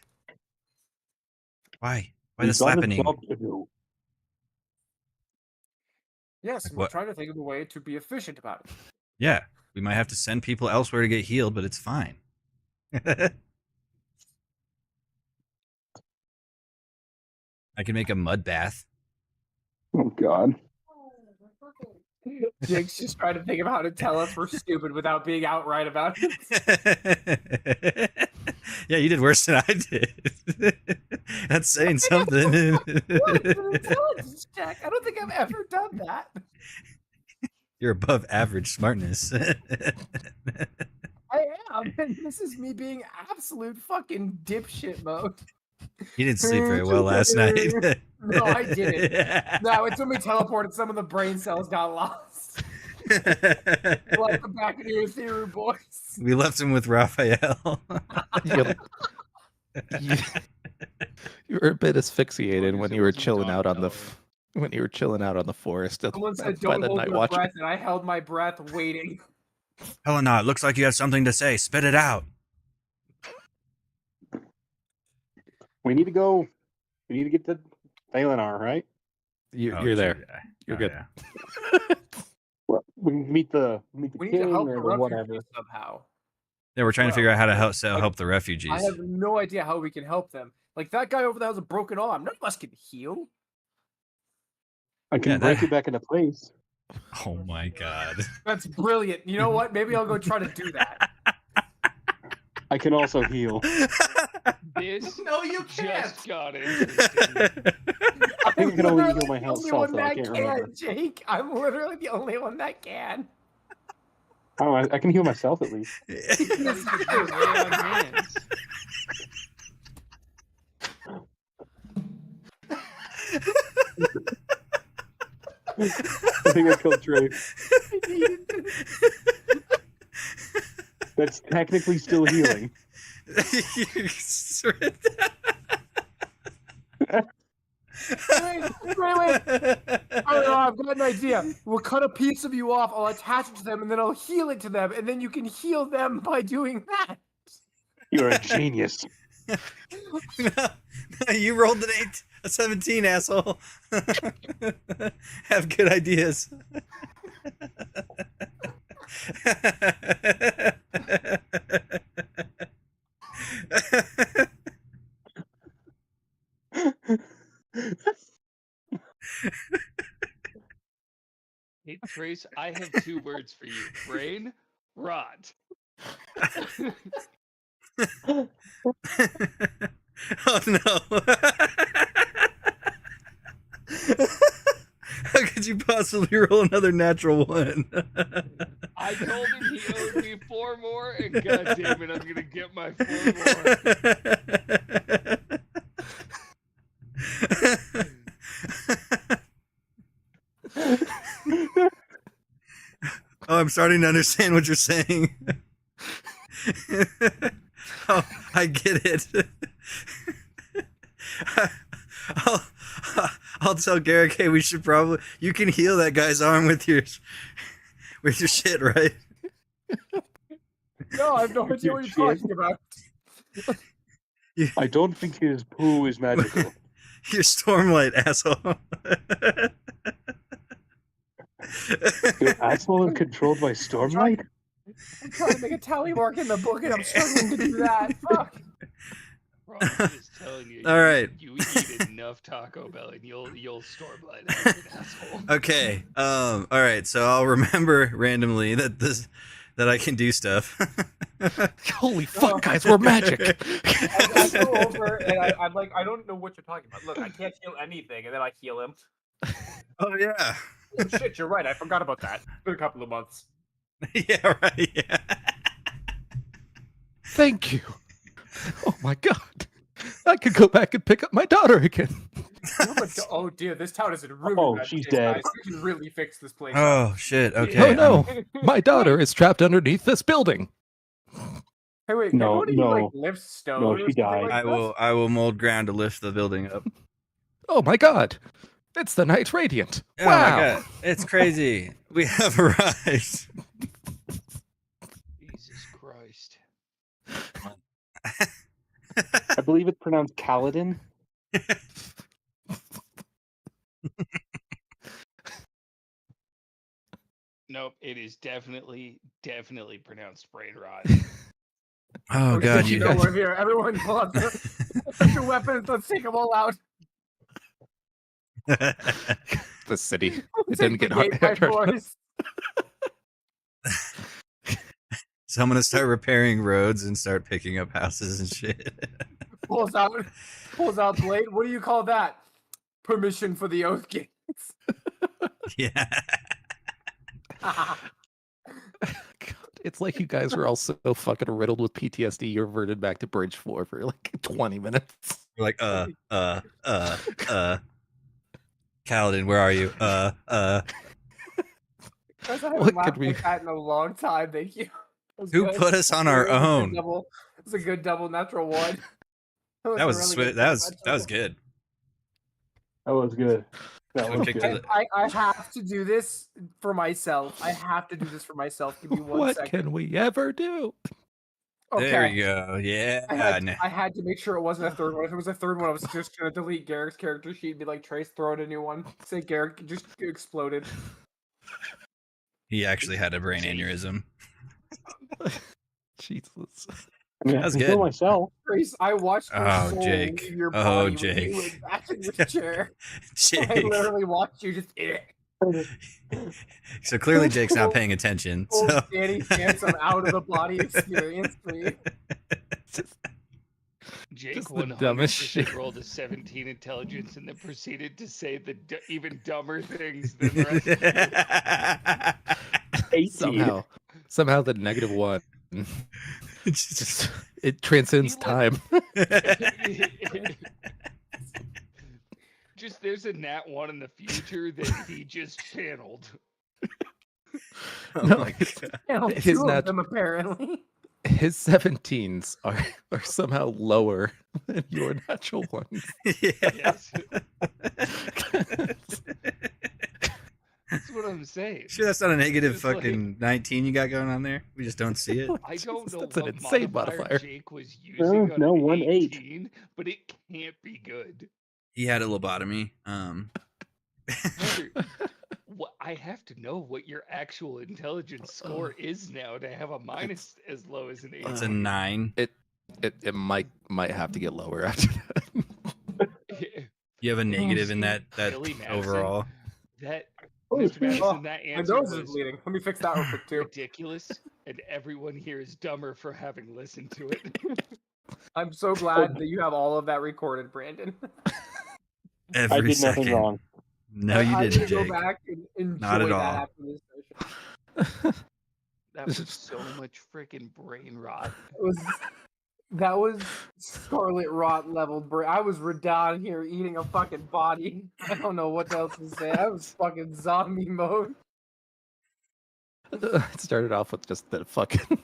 Why? Why We've the got a slapping? job to do. Yes, Like I'm what? trying to think of a way to be efficient about it. Yeah, we might have to send people elsewhere to get healed, but it's fine. I can make a mud bath. Oh, God. Jake's just trying to think of how to tell us we're stupid without being outright about it. Yeah, you did worse than I did. That's saying something. What? It's an intelligence check. I don't think I've ever done that. You're above average smartness. I am, and this is me being absolute fucking dipshit mode. You didn't sleep very well last night. No, I didn't. No, it's when we teleported, some of the brain cells got lost. Like the back of your theory, boys. We left him with Raphael. you, you were a bit asphyxiated Well, when it you were wasn't chilling out on the Donatello. when you were chilling out on the forest Someone said, by "Don't the hold night your watching. breath," and I held my breath, waiting. Helena, it looks like you have something to say. Spit it out. We need to go. We need to get to Thalinar, right? You're there. Yeah. You're Oh, good. Yeah. Well, we can meet the We need king to help the or whatever. refugees somehow. Yeah, we're trying to Well, figure out how to help the refugees. I have no idea how we can help them. Like that guy over there has a broken arm. None of us can heal. I can Yeah, break that- it back into place. Oh my god. That's brilliant. You know what? Maybe I'll go try to do that. I can also heal. This No, you just got interesting. I think I can only literally heal my the health only self, one though. I that can't can, remember. Jake. I'm literally the only one that can. Oh, I can heal myself at least. Yes, you Lay do. on hands. I think I killed Trey. That's technically still healing. Wait. Oh, I've got an idea. We'll cut a piece of you off. I'll attach it to them, and then I'll heal it to them, and then you can heal them by doing that. You're a genius. No, you rolled a 17, asshole. Have good ideas. Hey, Trace, I have 2 words for you. Brain rot. Oh no. How could you possibly roll another natural 1? I told him he owed me 4 more, and god damn it, I'm gonna get my 4 more. I'm starting to understand what you're saying. Oh, I get it. I'll, I'll tell Garrick, hey, we should probably. You can heal that guy's arm with your shit, right? No, I have no idea what you're talking about. I don't think his poo is magical. Your Stormlight, asshole. Your asshole is controlled by Stormlight? I'm trying to make a tally mark in the book and I'm struggling to do that. Fuck. Bro, I'm just telling you. All right. You eat enough Taco Bell and you'll Stormlight out, an asshole. Okay. All right. So I'll remember randomly that I can do stuff. Holy fuck, guys, we're magic. I go over and I'm like, I don't know what you're talking about. Look, I can't heal anything, and then I heal him. Oh yeah. Oh, shit, you're right. I forgot about that. It's been a couple of months. Yeah. Right. Yeah. Thank you. Oh my god. I could go back and pick up my daughter again. Oh dear, this town is in really Oh, bad she's shape, dead. guys. We can really fix this place. Oh shit. Okay. Oh no, my daughter is trapped underneath this building. Hey, wait, No, can anybody, no. lift stone? No, or she something died. like I will mold ground to lift the building up. Oh my god. It's the Night Radiant. Oh Wow. my god. It's crazy. We have arrived. Jesus Christ. I believe it's pronounced Kaladin. Nope, it is definitely pronounced brain rot. Oh Okay, god, you you know guys. we're here. Everyone pull out your weapons. Let's take them all out. The city. It Let's didn't take get the gate by hard. force. So I'm gonna start repairing roads and start picking up houses and shit. Pulls out blade. What do you call that? Permission for the oath gates. Yeah. God, it's like you guys were all so fucking riddled with PTSD. You reverted back to bridge 4 for like 20 minutes. We're like, Kaladin, where are you? Guys, I haven't What laughed could we- like that in a long time. Thank you. Who put us on our own? It was a good double natural one. That was a really sweet. good That was natural. good. That was good. That Should've was picked good. it. I have to do this for myself. I have to do this for myself. Give me one What second. can we ever do? Okay. There you go. Yeah. I had to make sure it wasn't a third one. If it was a third one, I was just gonna delete Garrick's character sheet and be like, Trace, throw in a new one. Say Garrick just exploded. He actually had a brain aneurysm. Jesus. I mean, I That's can kill good. myself. Trace, I watched your Oh, soul Jake. leave your Oh, body when Jake. you went back in the chair. I Jake. literally watched you just So clearly Jake's not paying attention. full So Danny Phantom out of the body experience for you. Jake Just the 100% dumbest shit. rolled a 17 intelligence and then proceeded to say the even dumber things than the rest. 18. Somehow the -1 just it transcends He time. Just there's a nat 1 in the future that he just channeled. No, And His two nat- of them apparently. his 17s are somehow lower than your natural ones. Yeah. Yes. That's what I'm saying. Sure, that's not a negative It's like- fucking 19 you got going on there. We just don't see it. I don't Jesus, know that's an what insane modifier modifier. Jake was using on no, an 1-8. 18, but it can't be good. He had a lobotomy. What I have to know what your actual intelligence score is now to have a minus as low as an 18. It's a 9. It might have to get lower after that. You have a negative in that Billy Madison. overall. That Oh, Mr. Madison, Oh, that My answer nose is was bleeding. Let me fix that real quick too. ridiculous, and everyone here is dumber for having listened to it. I'm so glad that you have all of that recorded, Brandon. Every I did second. nothing wrong. No, you I didn't, need to go Jake. back and enjoy Not at that all. after this session. That was so much freaking brain rot. That was Scarlet Rot leveled brain. I was down here eating a fucking body. I don't know what else to say. I was fucking zombie mode. It started off with just the fucking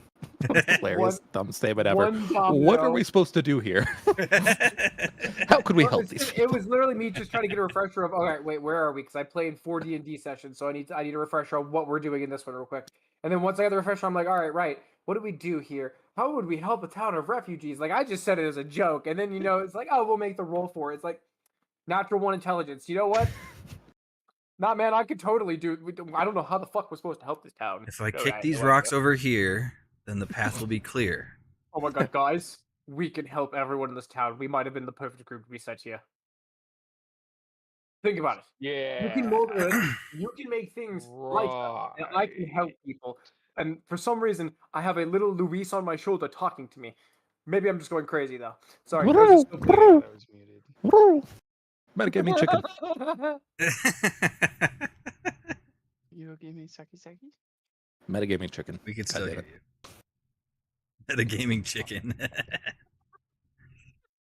hilarious dumb statement ever. One What are domino. we supposed to do here? How could we Well, help these it people? was literally me just trying to get a refresher of. All right, wait, where are we? Because I played 4 D&D sessions, so I need a refresher on what we're doing in this one real quick. And then once I got the refresher, I'm like, all right, right. What do we do here? How would we help a town of refugees? Like I just said it as a joke, and then it's like, oh, we'll make the roll for it. It's like natural 1 intelligence. You know what? Nah, man, I could totally do. I don't know how the fuck we're supposed to help this town. If I No, kick have these no rocks idea. over here, then the path will be clear. Oh my god, guys, we can help everyone in this town. We might have been the perfect group to be sent here. Think about it. You can Yeah. mold it. You can make things like that, and I can help people. And for some reason, I have a little Luis on my shoulder talking to me. Maybe I'm just going crazy though. Sorry, that was just so Yeah, that was muted. Metagaming chicken. You give me sucky sucky? Metagaming chicken. We could God still damn hear it. you. The gaming chicken.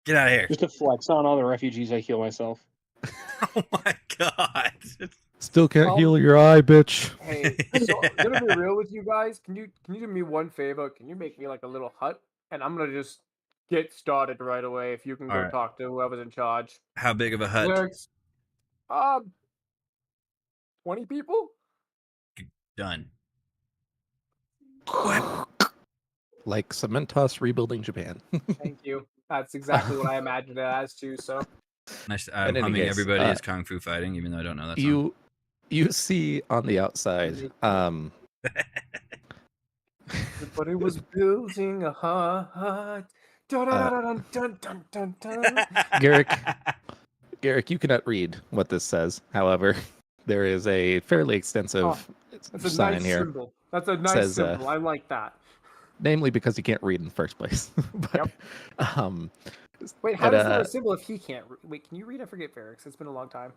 Get out of here. Just to flex on all the refugees, I heal myself. Oh my god. Still can't Um, heal your eye, bitch. Hey, so I'm gonna be real with you guys. Can you do me one favor? Can you make me like a little hut? And I'm gonna just get started right away. If you can go Alright. talk to whoever's in charge. How big of a hut? Lyrics. 20 people? Done. Like Cementos rebuilding Japan. Thank you. That's exactly what I imagined it as too. So Nice. In I'm any humming case, Everybody is Kung Fu Fighting, even though I don't know that song. You see on the outside, everybody was building a hut. Dun, dun, dun, dun, dun, dun. Garrick, you cannot read what this says. However, there is a fairly extensive That's a sign nice here. symbol. That's a nice Says, symbol. I like that. Namely because he can't read in the first place. But, Wait, how but, does there a symbol if he can't? Wait, can you read? I forget, Ferrix. It's been a long time.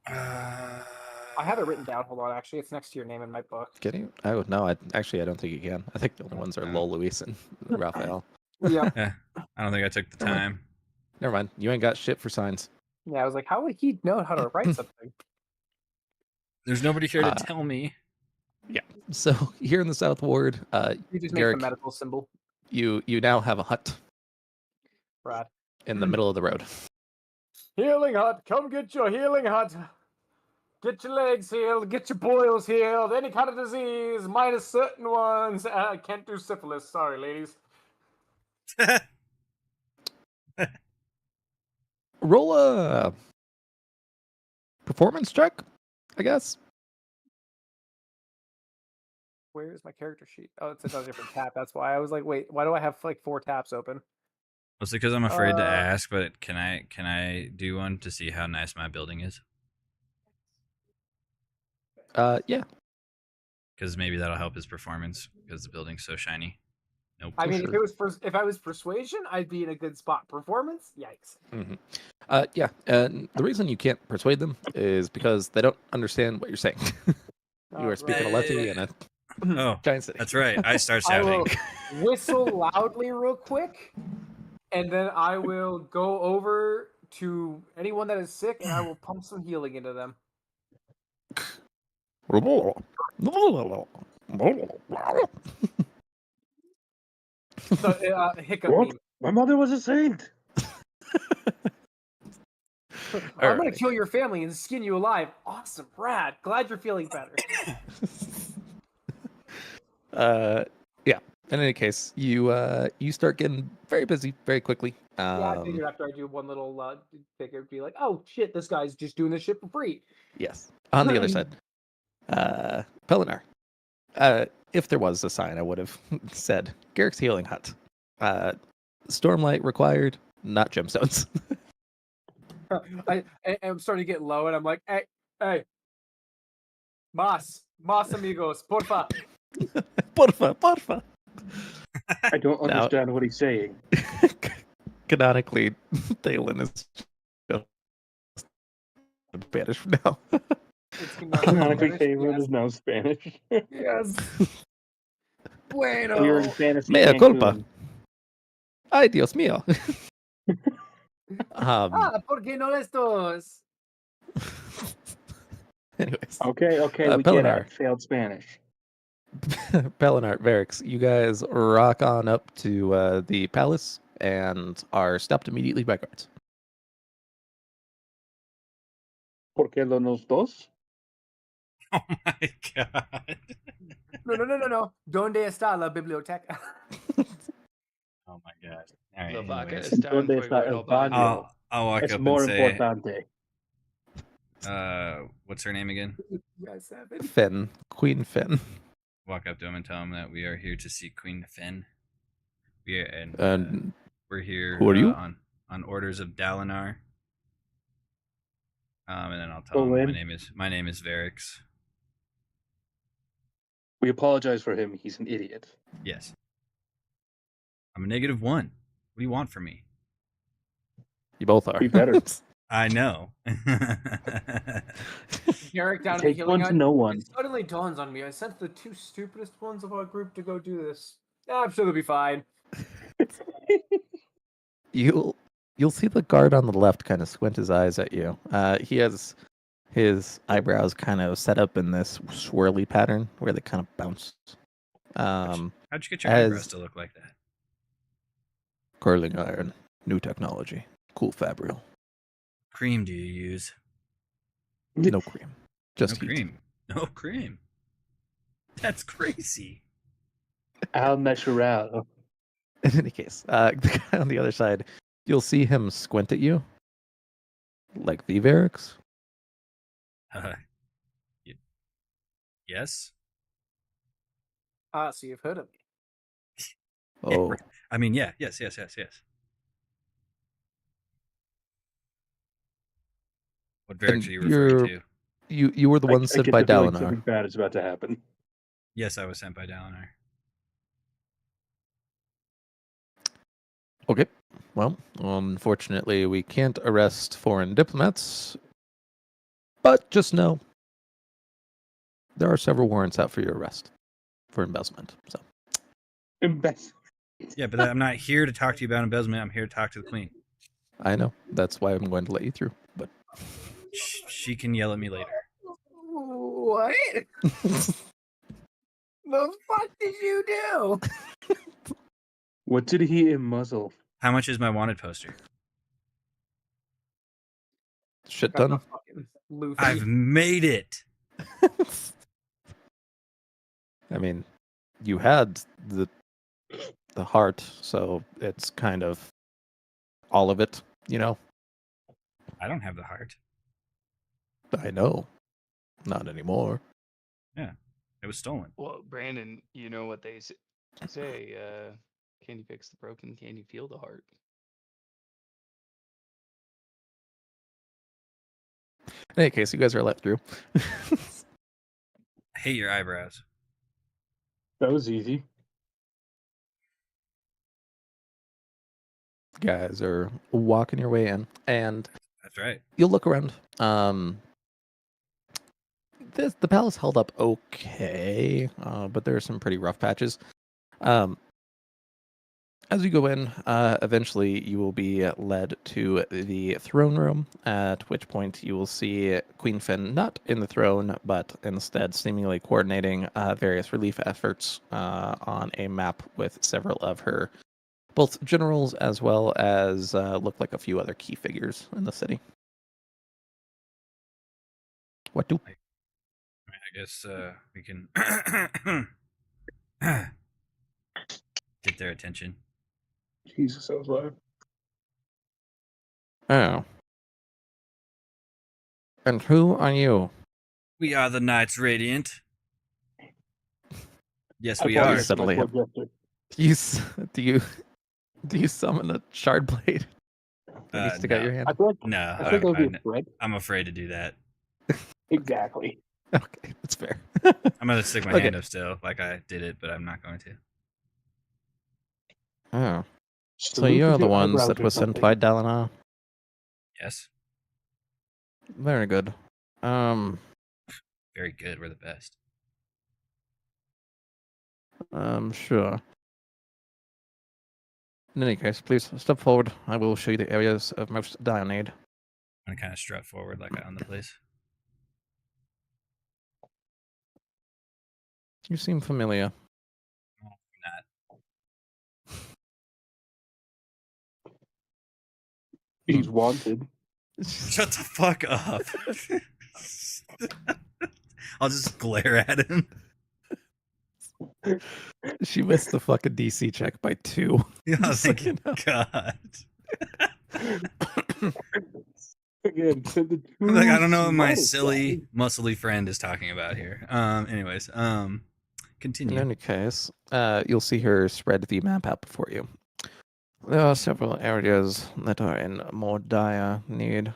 I have it written down. Hold on, actually, it's next to your name in my book. Can you? Oh no, I don't think you can. I think the only ones are Lol, Luis, and Raphael. Yeah. I don't think I took the time. Never mind. You ain't got shit for signs. Yeah, I was like, how would he know how to write something? There's nobody here to tell me. Yeah. So here in the South Ward, You just make Garrick, the medical symbol. you now have a hut Brad. in the middle of the road. Healing hut. Come get your healing hut. Get your legs healed. Get your boils healed. Any kind of disease, minus certain ones. Can't do syphilis. Sorry, ladies. Roll a performance check, I guess. Where is my character sheet? Oh, it's a different tab. That's why I was like, wait, why do I have like 4 tabs open? Mostly because I'm afraid to ask, but can I do one to see how nice my building is? Yeah. Because maybe that'll help his performance because the building's so shiny. Nope. I mean, sure. if I was persuasion, I'd be in a good spot. Performance, yikes. Mm-hmm. Yeah. And the reason you can't persuade them is because they don't understand what you're saying. You are speaking a Letty in a giant city. That's right. I start I shouting. will whistle loudly real quick, and then I will go over to anyone that is sick, and I will pump some healing into them. The hiccup What? meme. My mother was a saint. I'm gonna kill your family and skin you alive. Awesome, Brad. Glad you're feeling better. Yeah. In any case, you start getting very busy very quickly. Yeah, I figured after I do one little thing, it'd be like, oh shit, this guy's just doing this shit for free. Yes. On the other side, Pelinar. If there was a sign, I would have said Garrick's healing hut. Stormlight required, not gemstones. I'm starting to get low, and I'm like, hey, mas amigos, porfa. Porfa. I don't Now- understand what he's saying. Canonically, Thalen is just Spanish now. It's Canonically, Spanish, Taylor yes. is now Spanish. Yes. We were in Bueno. fantasy. Mea Cancun. culpa. Ay, Dios mío. ¿Por qué no estos? Anyways, Okay, we get Pelinar. it. Failed Spanish. Pellinart, Varix, you guys rock on up to the palace and are stopped immediately by guards. ¿Por qué los dos? Oh my god. No. ¿Dónde está la biblioteca? Oh my god. All right. La vaca anyways. está en ¿Dónde está fuego el no baño. baño? I'll walk Es up and more say, importante. what's her name again? Yes, Evan. Finn, Queen Finn. Walk up to him and tell him that we are here to see Queen Finn. We are, and And we're here who are you? On orders of Dalinar. And then I'll tell Go him in. my name is Varix. We apologize for him. He's an idiot. Yes. I'm a -1. What do you want from me? You both are. Be better. I know. Derek down in the Take healing one to hut. know one. It suddenly dawns on me. I sent the two stupidest ones of our group to go do this. I'm sure they'll be fine. You'll see the guard on the left kind of squint his eyes at you. He has his eyebrows kind of set up in this swirly pattern where they kind of bounce. How'd you get your eyebrows as- to look like that? Curling iron, new technology, cool fabrial, Cream do you use? no cream, just No heat. cream. No cream. That's crazy. Al natural. In any case, the guy on the other side, you'll see him squint at you, like the Varix. Yes. So you've heard of me. Oh, I mean, yeah. Yes. What And Varix are you referring to? you were the one I sent get by the feeling Dalinar. something bad is about to happen. Yes, I was sent by Dalinar. Okay. Well, unfortunately, we can't arrest foreign diplomats, but just know there are several warrants out for your arrest for embezzlement. So Invest. Yeah, but I'm not here to talk to you about embezzlement. I'm here to talk to the queen. I know that's why I'm going to let you through. But She can yell at me later. What? The fuck did you do? What did he muzzle? How much is my wanted poster? shit Got done. the fucking Luffy. I've made it. I mean, you had the heart, so it's kind of all of it, you know. I don't have the heart. I know, not anymore. It was stolen. Well, Brandon, you know what they say, can you fix the broken? Can you feel the heart? In any case, you guys are let through. I hate your eyebrows. That was easy. Guys are walking your way in, and That's right. you'll look around. The palace held up okay, but there are some pretty rough patches. As you go in, eventually you will be led to the throne room, at which point you will see Queen Finn not in the throne, but instead seemingly coordinating various relief efforts on a map with several of her both generals as well as look like a few other key figures in the city. What do? I guess we can get their attention. Jesus, I was lying. Oh. And who are you? We are the Knights Radiant. Yes, I we thought are. you said my Suddenly have- blood gesture. Do you summon a shard blade? When you stick out no. your hand? I feel like No, I think I'll be afraid. I'm afraid to do that. Exactly. Okay, that's fair. I'm gonna stick my Okay. hand up still, like I did it, but I'm not going to. Oh. So Salute you're with the your ones eyebrows that or were sent something. by Dalinar? Yes, Very good. very good. We're the best. Sure. In any case, please step forward. I will show you the areas of most dire need. I'm gonna kind of strut forward like I own the place. You seem familiar. He's wanted. Shut the fuck up. I'll just glare at him. She missed the fucking DC check by 2. Yeah, Just so thank you know. God. Again, said the I'm like, I two don't know what my smartest silly, guys. muscly friend is talking about here. Anyways, In continue. any case, you'll see her spread the map out before you. There are several areas that are in more dire need.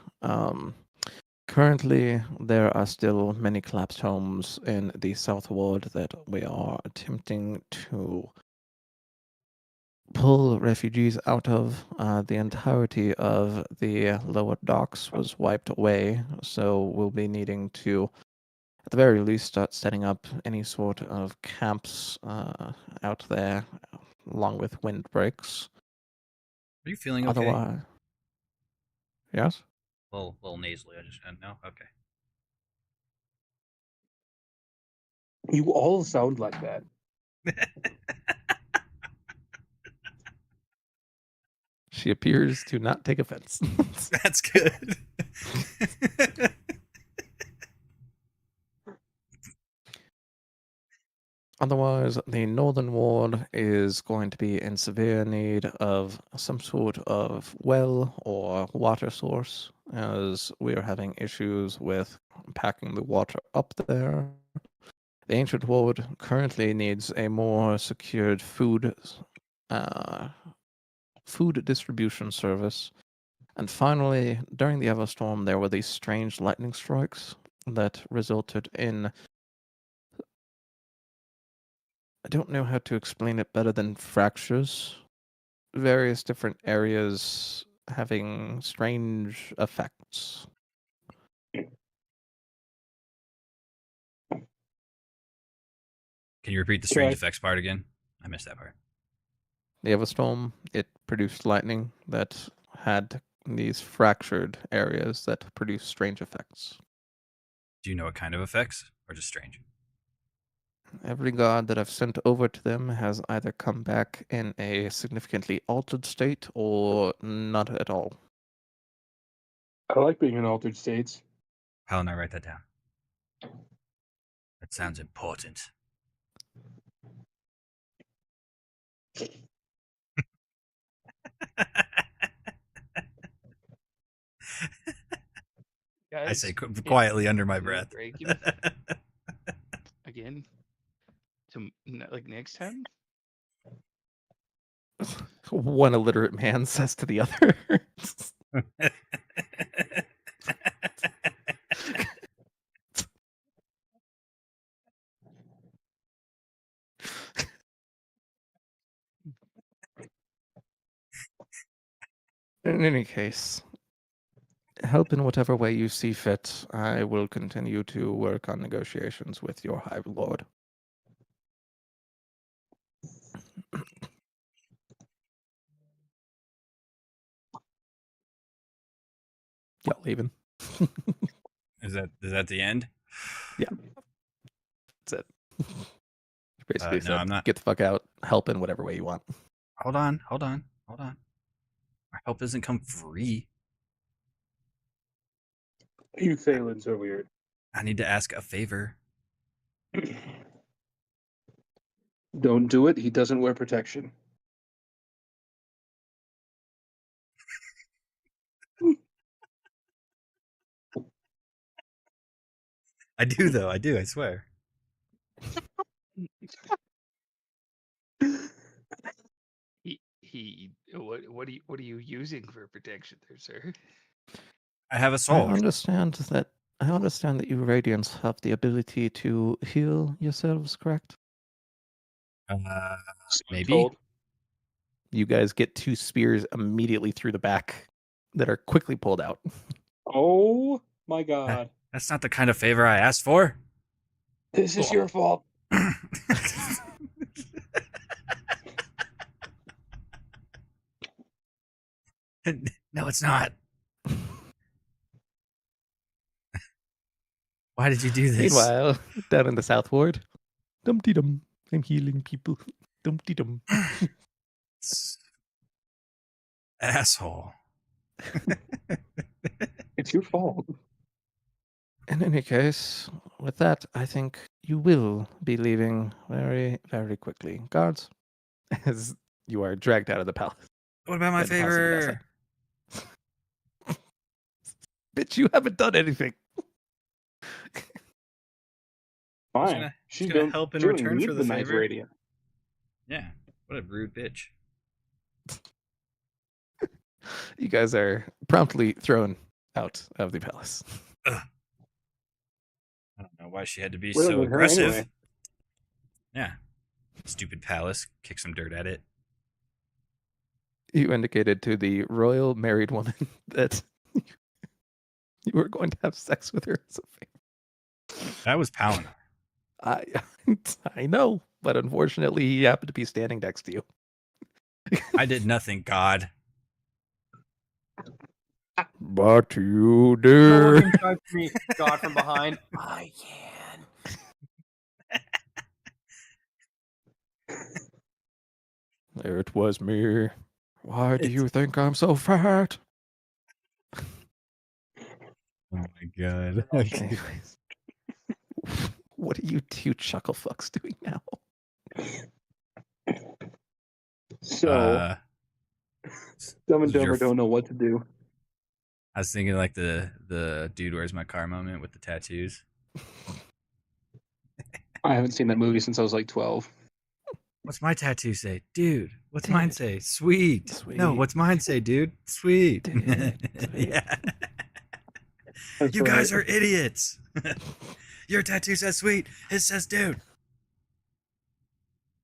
Currently, there are still many collapsed homes in the South Ward that we are attempting to pull refugees out of. The entirety of the lower docks was wiped away, so we'll be needing to, at the very least, start setting up any sort of camps out there, along with windbreaks. Are you feeling okay? Otherwise, yes. A little nasally. I just no. Okay. You all sound like that. She appears to not take offense. That's good. Otherwise, the Northern Ward is going to be in severe need of some sort of well or water source, as we are having issues with packing the water up there. The Ancient Ward currently needs a more secured food distribution service. And finally, during the Everstorm, there were these strange lightning strikes that resulted in, I don't know how to explain it better than fractures. Various different areas having strange effects. Can you repeat the strange effects part again? I missed that part. The Everstorm, it produced lightning that had these fractured areas that produce strange effects. Do you know what kind of effects, or just strange? Every god that I've sent over to them has either come back in a significantly altered state or not at all. I like being in altered states. How will I write that down? That sounds important. Guys, I say quietly under my can we breath. break him again. Like next time. One illiterate man says to the other. In any case, help in whatever way you see fit. I will continue to work on negotiations with your High Lord. Y'all leaving? Is that the end? Yeah. That's it. Basically No, said, I'm not. get the fuck out, help in whatever way you want. Hold on. Our help doesn't come free. You Thalens are weird. I need to ask a favor. Don't do it. He doesn't wear protection. I do though. I do. I swear. What are you using for protection there, sir? I have a I sword. understand that you Radiants have the ability to heal yourselves, correct? Maybe. Told. You guys get 2 spears immediately through the back that are quickly pulled out. Oh my god. That's not the kind of favor I asked for. This is your fault. No, it's not. Why did you do this? Meanwhile, down in the South Ward, Dumpty dum. I'm healing people. Dumpty dum. Asshole. It's your fault. In any case, with that, I think you will be leaving very, very quickly. Guards, as you are dragged out of the palace. What about my And passing it favor? outside. Bitch, you haven't done anything. Fine. She's gonna help in she only return for needs the Knights favor. Radiant. Yeah. What a rude bitch. You guys are promptly thrown out of the palace. Ugh. I don't know why she had to be Well, so with her aggressive. anyway. Yeah. Stupid palace. Kick some dirt at it. You indicated to the royal married woman that you were going to have sex with her as a favor. That was Palinor. I know, but unfortunately, he happened to be standing next to you. I did nothing, God. But you No one did. can touch me, God from behind. I can. It was me. Why do you think I'm so fat? Oh my God. Anyways, what are you two chuckle fucks doing now? So, Dumb and this was your Dumber don't know what to do. I was thinking like the dude where's my car moment with the tattoos. I haven't seen that movie since I was like 12. What's my tattoo say? Dude, what's mine Dude. say? Sweet. No, Sweet. what's mine say, dude? Sweet. Dude, sweet. Yeah. That's You guys right. are idiots. Your tattoo says sweet. His says dude.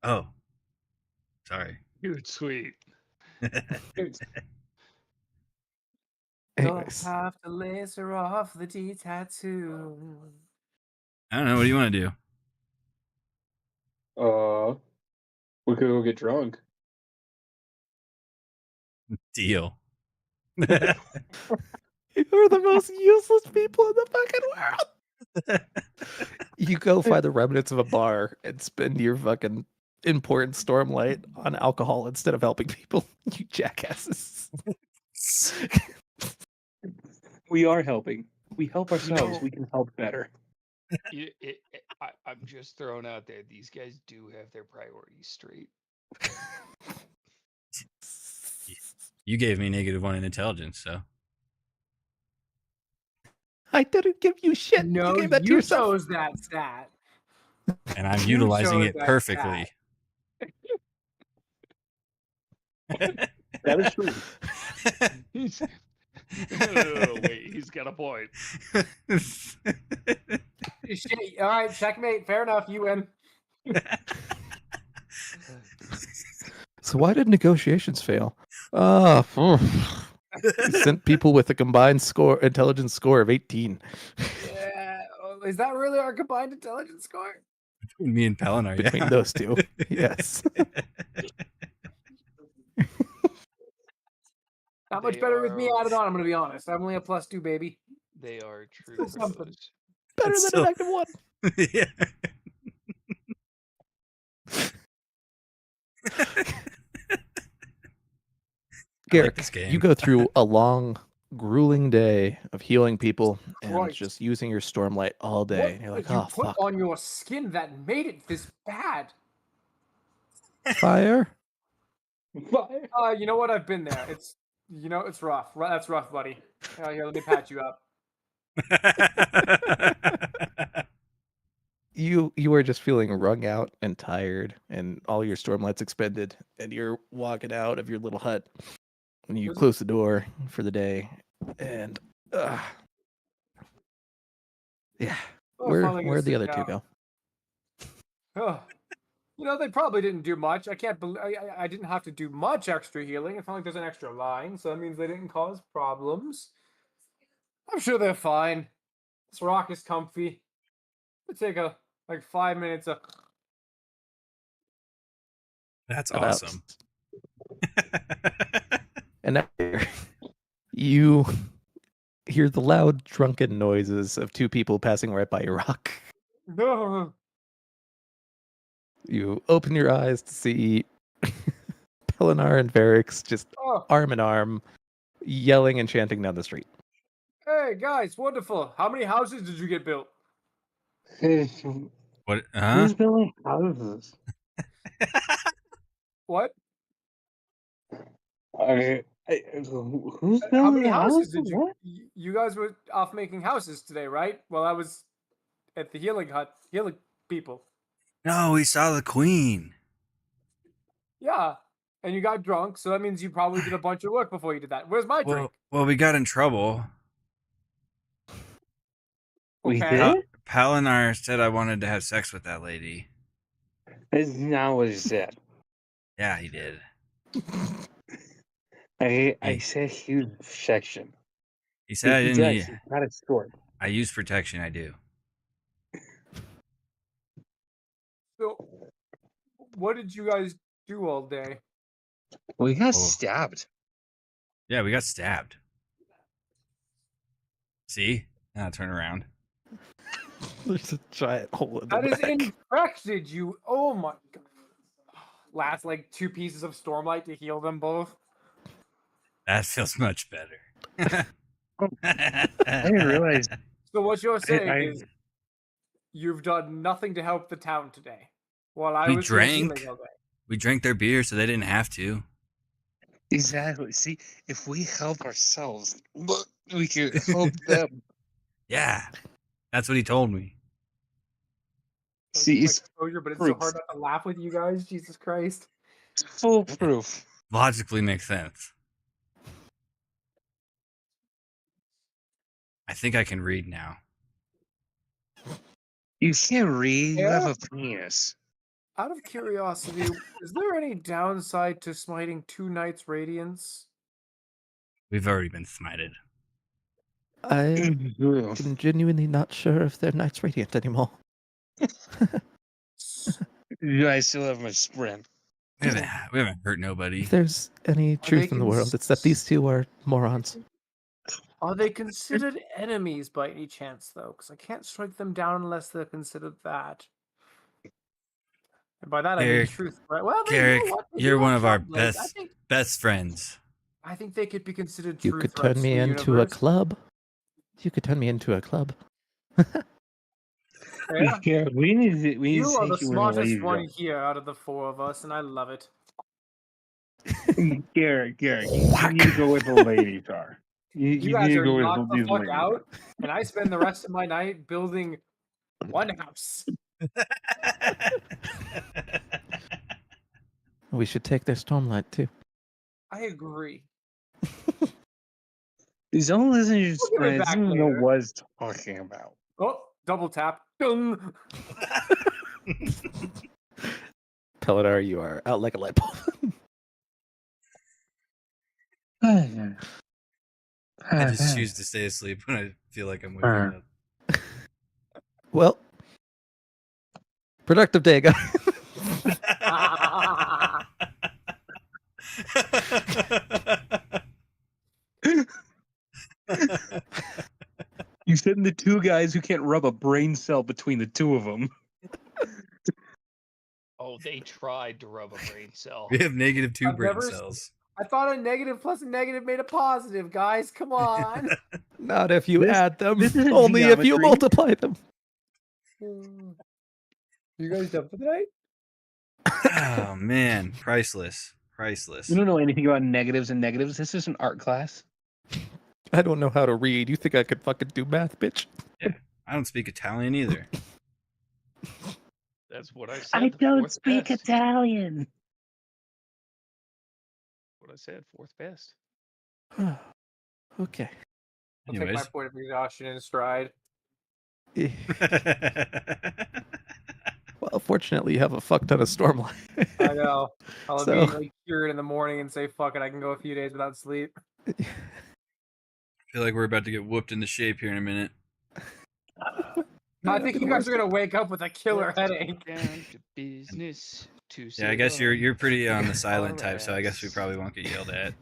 Oh. Sorry. Dude, sweet. Anyways, Don't have to laser off the D tattoo. I don't know. What do you want to do? We could go get drunk. Deal. you're the most useless people in the fucking world. You go find the remnants of a bar and spend your fucking important Stormlight on alcohol instead of helping people. You jackasses. We are helping. We help ourselves. know- We can help better. I'm just throwing out there. These guys do have their priorities straight. You gave me -1 in intelligence, so I didn't give you shit. No, you gave that to you yourself. chose that stat. and I'm You utilizing chose it that perfectly. That is true. He's... no, wait, he's got a point. Shit. All right, checkmate. Fair enough. You win. So why did negotiations fail? Sent people with a combined intelligence score of 18. Yeah. Is that really our combined intelligence score? Between me and Palinor, Between yeah. those two, yes. Not much They better with me are- added on. I'm gonna be honest. I'm only a +2, baby. They are true Still something. pros. Better That's than still- a -1. Yeah. Garrick, this you game. go through a long, grueling day of healing people and Christ. just using your Stormlight all day. What And you're like, did you oh, put fuck. on your skin that made it this bad? Fire? You know what? I've been there. It's it's rough. That's rough, buddy. Here, let me patch you up. You are just feeling wrung out and tired, and all your Stormlight's expended, and you're walking out of your little hut, and you Was it- close the door for the day, and yeah, Oh, where'd finally gonna the sit other two down. go? Oh. They probably didn't do much. I can't believe I didn't have to do much extra healing. It's not like there's an extra line, so that means they didn't cause problems. I'm sure they're fine. This rock is comfy. It'll take like 5 minutes of That's About- awesome. And now you hear the loud, drunken noises of two people passing right by your rock. no. You open your eyes to see Pelinar and Varix just Oh, arm in arm, yelling and chanting down the street. hey guys, wonderful. How many houses did you get built? What? Huh? Who's building houses? What? Who's How building many houses houses? did you? What? You guys were off making houses today, right? Well, I was at the healing hut, healing people. No, we saw the queen. Yeah, and you got drunk, so that means you probably did a bunch of work before you did that. Where's my drink? Well, we got in trouble. We Okay. did? Palinar said I wanted to have sex with that lady. That's not what he said. Yeah, he did. I said huge section. He said I He didn't does. need. He's got a sword. I use protection. I do. So, what did you guys do all day? We got Oh. stabbed. Yeah, we got stabbed. See? Now turn around. There's a giant hole in the That is back. infected, you. Oh my god. Last like 2 pieces of Stormlight to heal them both. That feels much better. I didn't realize. So what you're saying I- is you've done nothing to help the town today. While I We was here healing drank. all day. We drank their beer, so they didn't have to. Exactly. See, if we help ourselves, we can help them. Yeah, that's what he told me. See, Like it's exposure, but it's so proof. hard not to laugh with you guys. Jesus Christ. foolproof. Logically makes sense. I think I can read now. You can't read. You Yeah. have a penis. Out of curiosity, is there any downside to smiting 2 Knights Radiance? We've already been smited. I'm genuinely not sure if they're Knights Radiant anymore. You guys still have my sprint. We haven't hurt nobody. If there's any truth in the world, it's that these two are morons. Are they considered enemies by any chance, though? Because I can't strike them down unless they're considered that. And by that I mean Garrick, truth, right? Well, Garrick, you know what? They you're do one have of our some blades. best friends. I think they could be considered You true could threats turn me to the into universe. a club. You could turn me into a club. Yeah. Yeah, we need to You are the take you in a smartest lady one zone. here out of the 4 of us, and I love it. Garrett, you need to go with the ladies are. You You need guys to are go knocked with the these fuck ladies. out, and I spend the rest of my night building one house. We should take their Stormlight too. I agree. Don't listen to your We'll give it sprint. back Doesn't know later. what it's talking about. Oh, double tap. Dung. Pelidar, you are out like a light bulb. I just choose to stay asleep when I feel like I'm waking up. Well, productive day, guys. You said the 2 guys who can't rub a brain cell between the 2 of them. Oh, they tried to rub a brain cell. We have -2 I've brain never cells. I thought a negative plus a negative made a positive, guys. Come on. Not if you This- add them. this isn't Only if you geometry. multiply them. You guys done for the night? Oh man, priceless. You don't know anything about negatives and negatives. This is an art class. I don't know how to read. You think I could fucking do math, bitch? I don't speak Italian either. That's what I said. the fourth best. Italian. What I said, 4th best. Okay. I'll take my Anyways. point of exhaustion in stride. Eh, Well, fortunately, you have a fuck ton of Stormlight. I know. I'll So- immediately cure it in the morning and say, fuck it, I can go a few days without sleep. I feel like we're about to get whooped into shape here in a minute. I think you guys are going to wake up with a killer Let's headache. get down to business to Yeah, I guess you're save pretty on the our silent type, so I guess we ass. probably won't get yelled at.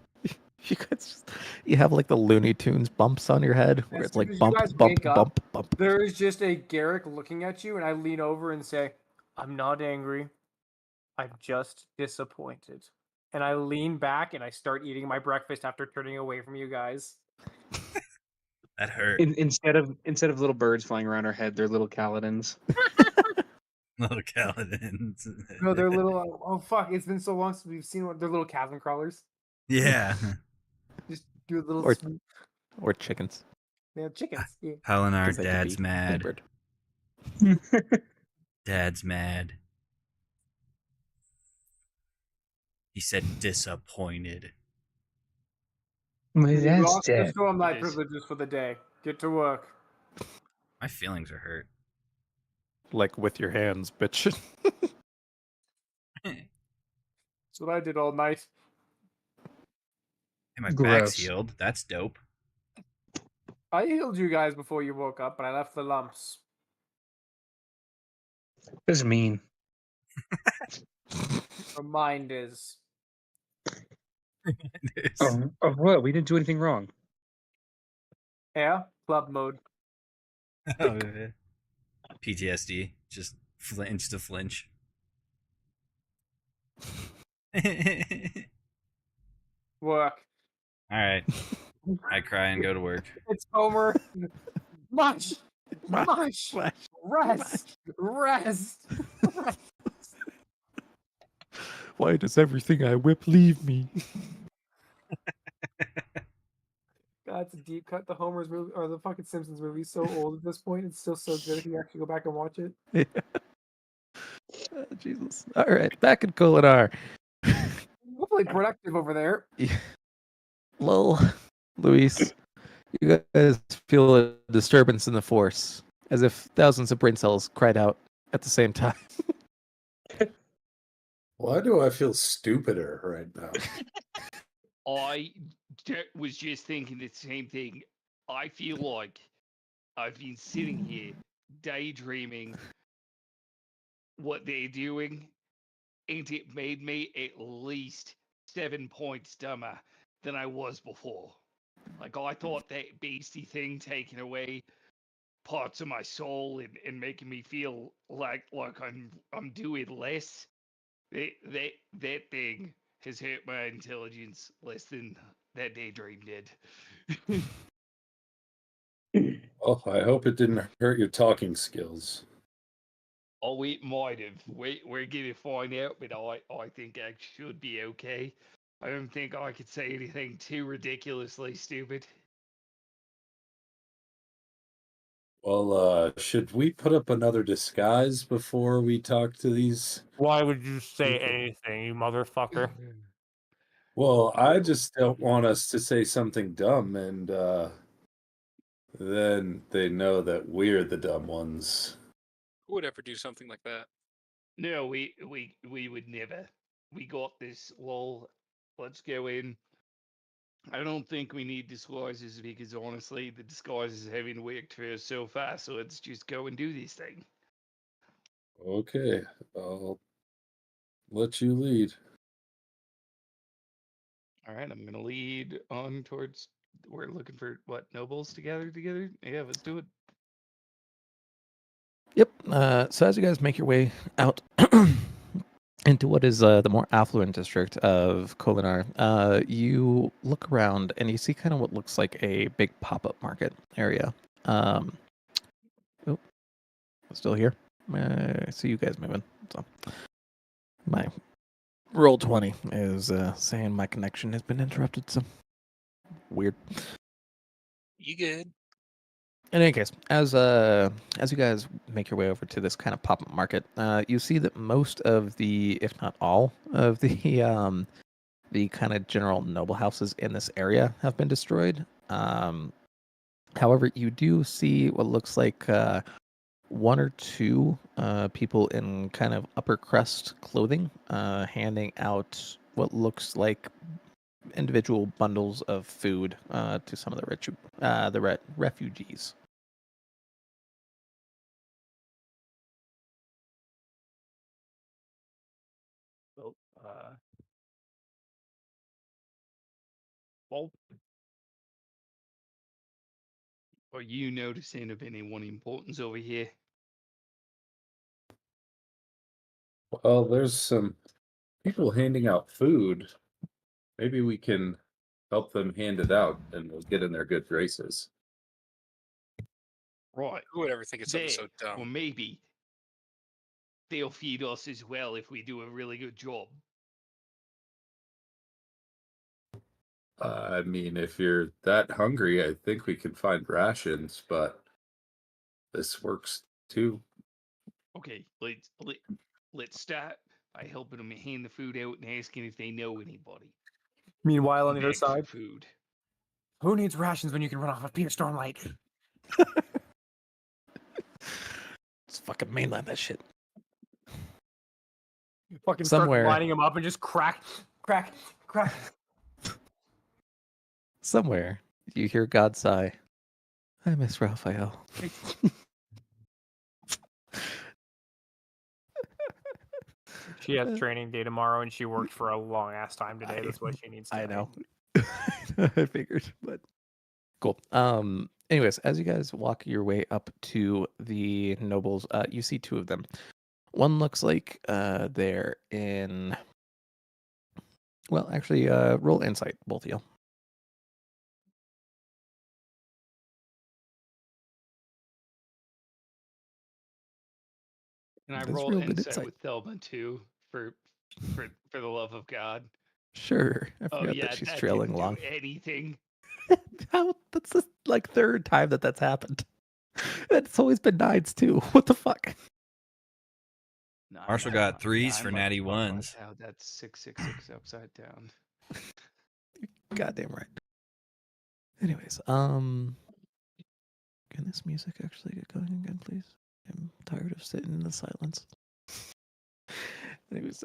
You guys just, you have like the Looney Tunes bumps on your head where As it's soon like as you bump, guys bump, wake up, bump, bump. There is just a Garrick looking at you, and I lean over and say, I'm not angry. I'm just disappointed. And I lean back and I start eating my breakfast after turning away from you guys. That hurt. Instead of little birds flying around our head, they're little Kaladins. Little Kaladins. No, they're little. Oh fuck! It's been so long since we've seen one. They're little chasm crawlers. Yeah. Just do a little Or- swoop. Or chickens. They have chickens. Yeah. Helenar, 'cause they could dad's be mad. bird. Dad's mad. He said disappointed. My You dad's lost your dead. Stormlight It is. privileges for the day. Get to work. My feelings are hurt. Like with your hands, bitch. That's what I did all night. Hey, my back's Gross. healed. That's dope. I healed you guys before you woke up, but I left the lumps. That's mean. Reminders. Of what? We didn't do anything wrong. Yeah, club mode. Oh, yeah. PTSD. Just flinch to flinch. Work. Alright. I cry and go to work. It's Homer. Mush. Mush. Rest. Rest. Why does everything I whip leave me? God, it's a deep cut. The Homer's movie or the fucking Simpsons movie is so old at this point. It's still so good if you actually go back and watch it. Yeah. Jesus. All right, back in Kolinar. Hopefully productive over there. Lol. Luis, you guys feel a disturbance in the force, as if thousands of brain cells cried out at the same time. Why do I feel stupider right now? Was just thinking the same thing. I feel like I've been sitting here daydreaming what they're doing, and it made me at least 7 points dumber than I was before. Like, I thought that beastie thing taking away parts of my soul and making me feel like I'm doing less. That thing has hurt my intelligence less than that daydream did. Oh, I hope it didn't hurt your talking skills. Oh, it might have. We're gonna find out, but I think I should be okay. I don't think I could say anything too ridiculously stupid. Well, should we put up another disguise before we talk to these? Why would you say People. anything, you motherfucker? Well, I just don't want us to say something dumb and then they know that we're the dumb ones. Who would ever do something like that? No, we would never. We got this. Lol. Let's go in. I don't think we need disguises because honestly, the disguises haven't worked for us so far. So let's just go and do this thing. Okay, I'll let you lead. All right, I'm gonna lead on towards. We're looking for what, nobles together. Yeah, let's do it. Yep. So as you guys make your way out into what is the more affluent district of Kolinar, you look around and you see kind of what looks like a big pop-up market area. Still here? I see you guys moving. So my roll 20 is saying my connection has been interrupted. So weird. You good? In any case, as you guys make your way over to this kind of pop-up market, you see that most of the, if not all of the kind of general noble houses in this area have been destroyed. However, you do see what looks like one or two people in kind of upper crust clothing handing out what looks like individual bundles of food to some of the refugees. Well, well, are you noticing of anyone importance over here? Well, there's some people handing out food. Maybe we can help them hand it out and we'll get in their good graces. Right. Who would ever think of something so There. Or dumb? maybe they'll feed us as well if we do a really good job. I mean, if you're that hungry, I think we can find rations, but this works too. Okay, let's start by helping them hand the food out and asking if they know anybody. Meanwhile, on Come the other back for side, food. who needs rations when you can run off a Peter Stormlight? It's fucking mainline that shit. You fucking start Somewhere. lining them up and just crack, crack, crack. Somewhere you hear God sigh. I miss Raphael. She has training day tomorrow, and she worked for a long ass time today. That's why she needs. I tonight. know. I figured, but cool. Anyways, as you guys walk your way up to the nobles, you see two of them. One looks like they're in. Well, actually, roll insight, both of you. And I That's roll real good insight insight. with Thelma too for the love of God. Sure, I Oh forgot yeah, that she's that trailing didn't along. do anything. How? That's the like third time that's happened. It's always been nines too. What the fuck? Nah, Marshall nah, got nah, threes nah, for I'm natty fuck right ones. now. That's 666 upside down. Goddamn right. Anyways, can this music actually get going again, please? I'm tired of sitting in the silence. Anyways,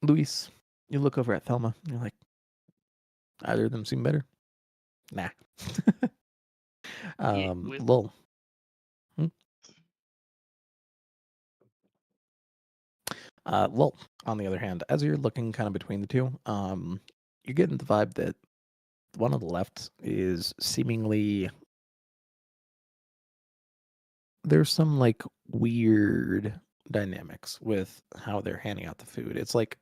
Luis, you look over at Thelma. And you're like, either of them seem better. Nah. Yeah, well- Lol. Lol, on the other hand, as you're looking kind of between the two, you're getting the vibe that the one on the left is seemingly there's some like weird dynamics with how they're handing out the food. It's like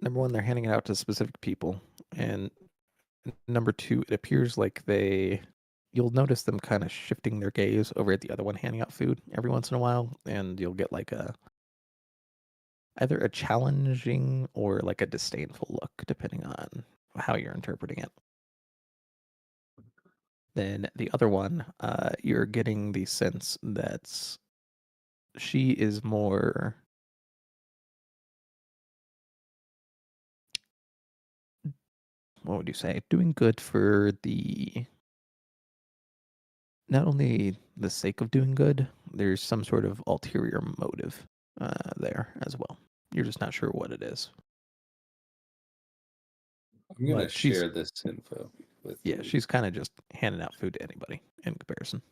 number one, they're handing it out to specific people, and number two, it appears like you'll notice them kind of shifting their gaze over at the other one handing out food every once in a while, and you'll get like either a challenging or like a disdainful look, depending on how you're interpreting it. Then the other one, you're getting the sense that she is more what would you say? Doing good for the not only the sake of doing good, there's some sort of ulterior motive there as well. You're just not sure what it is. I'm gonna But she's share this info with yeah, you. she's kind of just handing out food to anybody in comparison.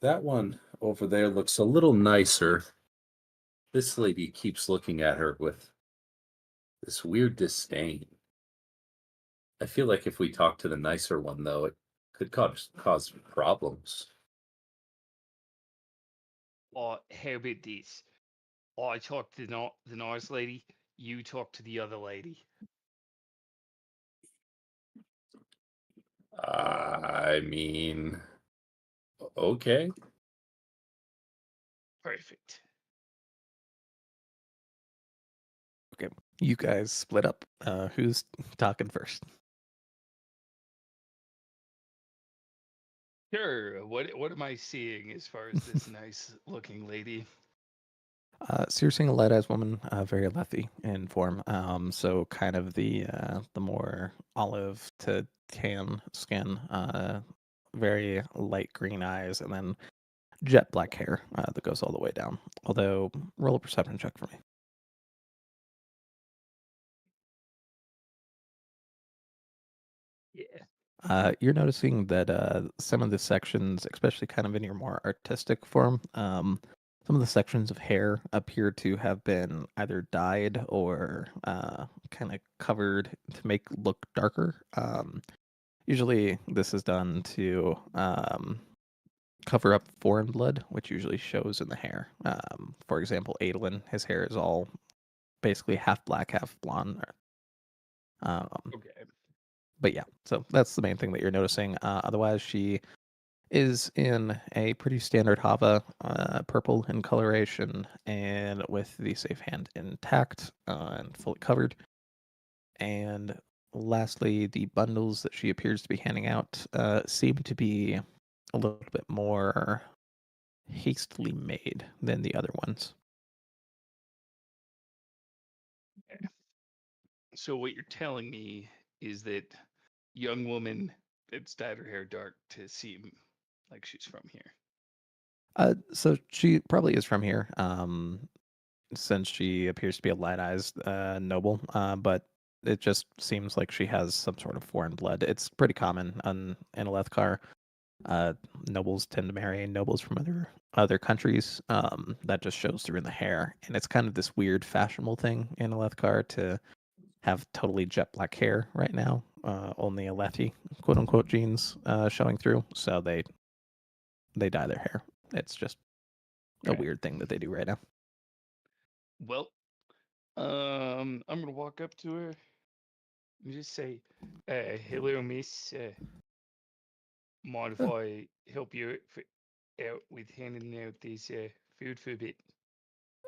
That one over there looks a little nicer. This lady keeps looking at her with this weird disdain. I feel like if we talk to the nicer one, though, it could cause problems. Or how about this? I talk to the nice lady, you talk to the other lady. I mean, okay. Perfect. Okay, you guys split up. Who's talking first? Sure. What am I seeing as far as this nice looking lady? So you're seeing a light-eyed woman, very Lethy in form. So kind of the more olive to tan skin, very light green eyes, and then jet black hair that goes all the way down. Although, roll a perception check for me. Yeah. You're noticing that some of the sections, especially kind of in your more artistic form, Some of the sections of hair appear to have been either dyed or kind of covered to make look darker. Usually, this is done to cover up foreign blood, which usually shows in the hair. For example, Adolin, his hair is all basically half black, half blonde. Okay. But yeah, so that's the main thing that you're noticing. Otherwise, she is in a pretty standard Hava, purple in coloration, and with the safe hand intact and fully covered. And lastly, the bundles that she appears to be handing out seem to be a little bit more hastily made than the other ones. So what you're telling me is that young woman that's dyed her hair dark to seem like she's from here. So she probably is from here, since she appears to be a light-eyed noble. But it just seems like she has some sort of foreign blood. It's pretty common in Alethkar. Nobles tend to marry nobles from other countries. That just shows through in the hair, and it's kind of this weird fashionable thing in Alethkar to have totally jet black hair right now. Only Alethi, quote unquote, genes showing through, so they dye their hair. It's just a Right. weird thing that they do right now. Well, I'm gonna walk up to her and just say, "Hello, miss. Mind if Oh. I help you out with handing out this food for a bit?"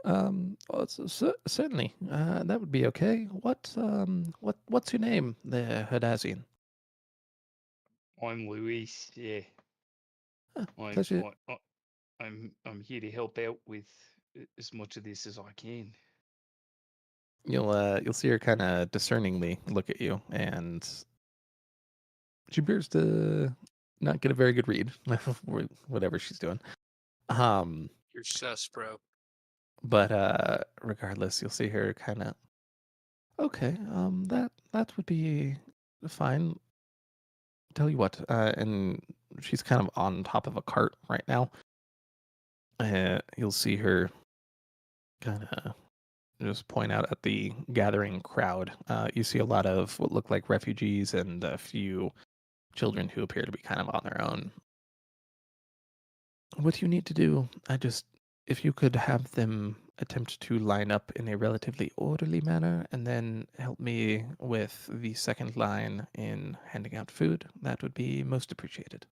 Well, certainly, that would be okay. What's your name there, Herdazian? I'm Luis. Yeah, I'm Pleasure. I'm here to help out with as much of this as I can. You'll see her kind of discerningly look at you, and she appears to not get a very good read, whatever she's doing. You're sus, bro. But regardless, you'll see her kind of okay. That would be fine. Tell you what, and she's kind of on top of a cart right now. You'll see her kind of just point out at the gathering crowd. You see a lot of what look like refugees and a few children who appear to be kind of on their own. What you need to do, if you could have them attempt to line up in a relatively orderly manner and then help me with the second line in handing out food, that would be most appreciated.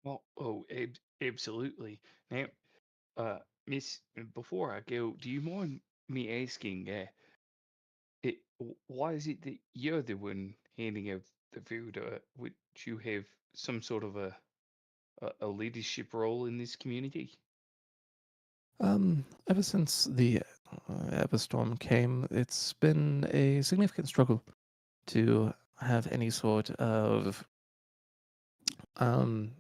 Well, absolutely. Now, Miss, before I go, do you mind me asking, why is it that you're the one handing out the food? Would you have some sort of a leadership role in this community? Ever since the Everstorm came, it's been a significant struggle to have any sort of um,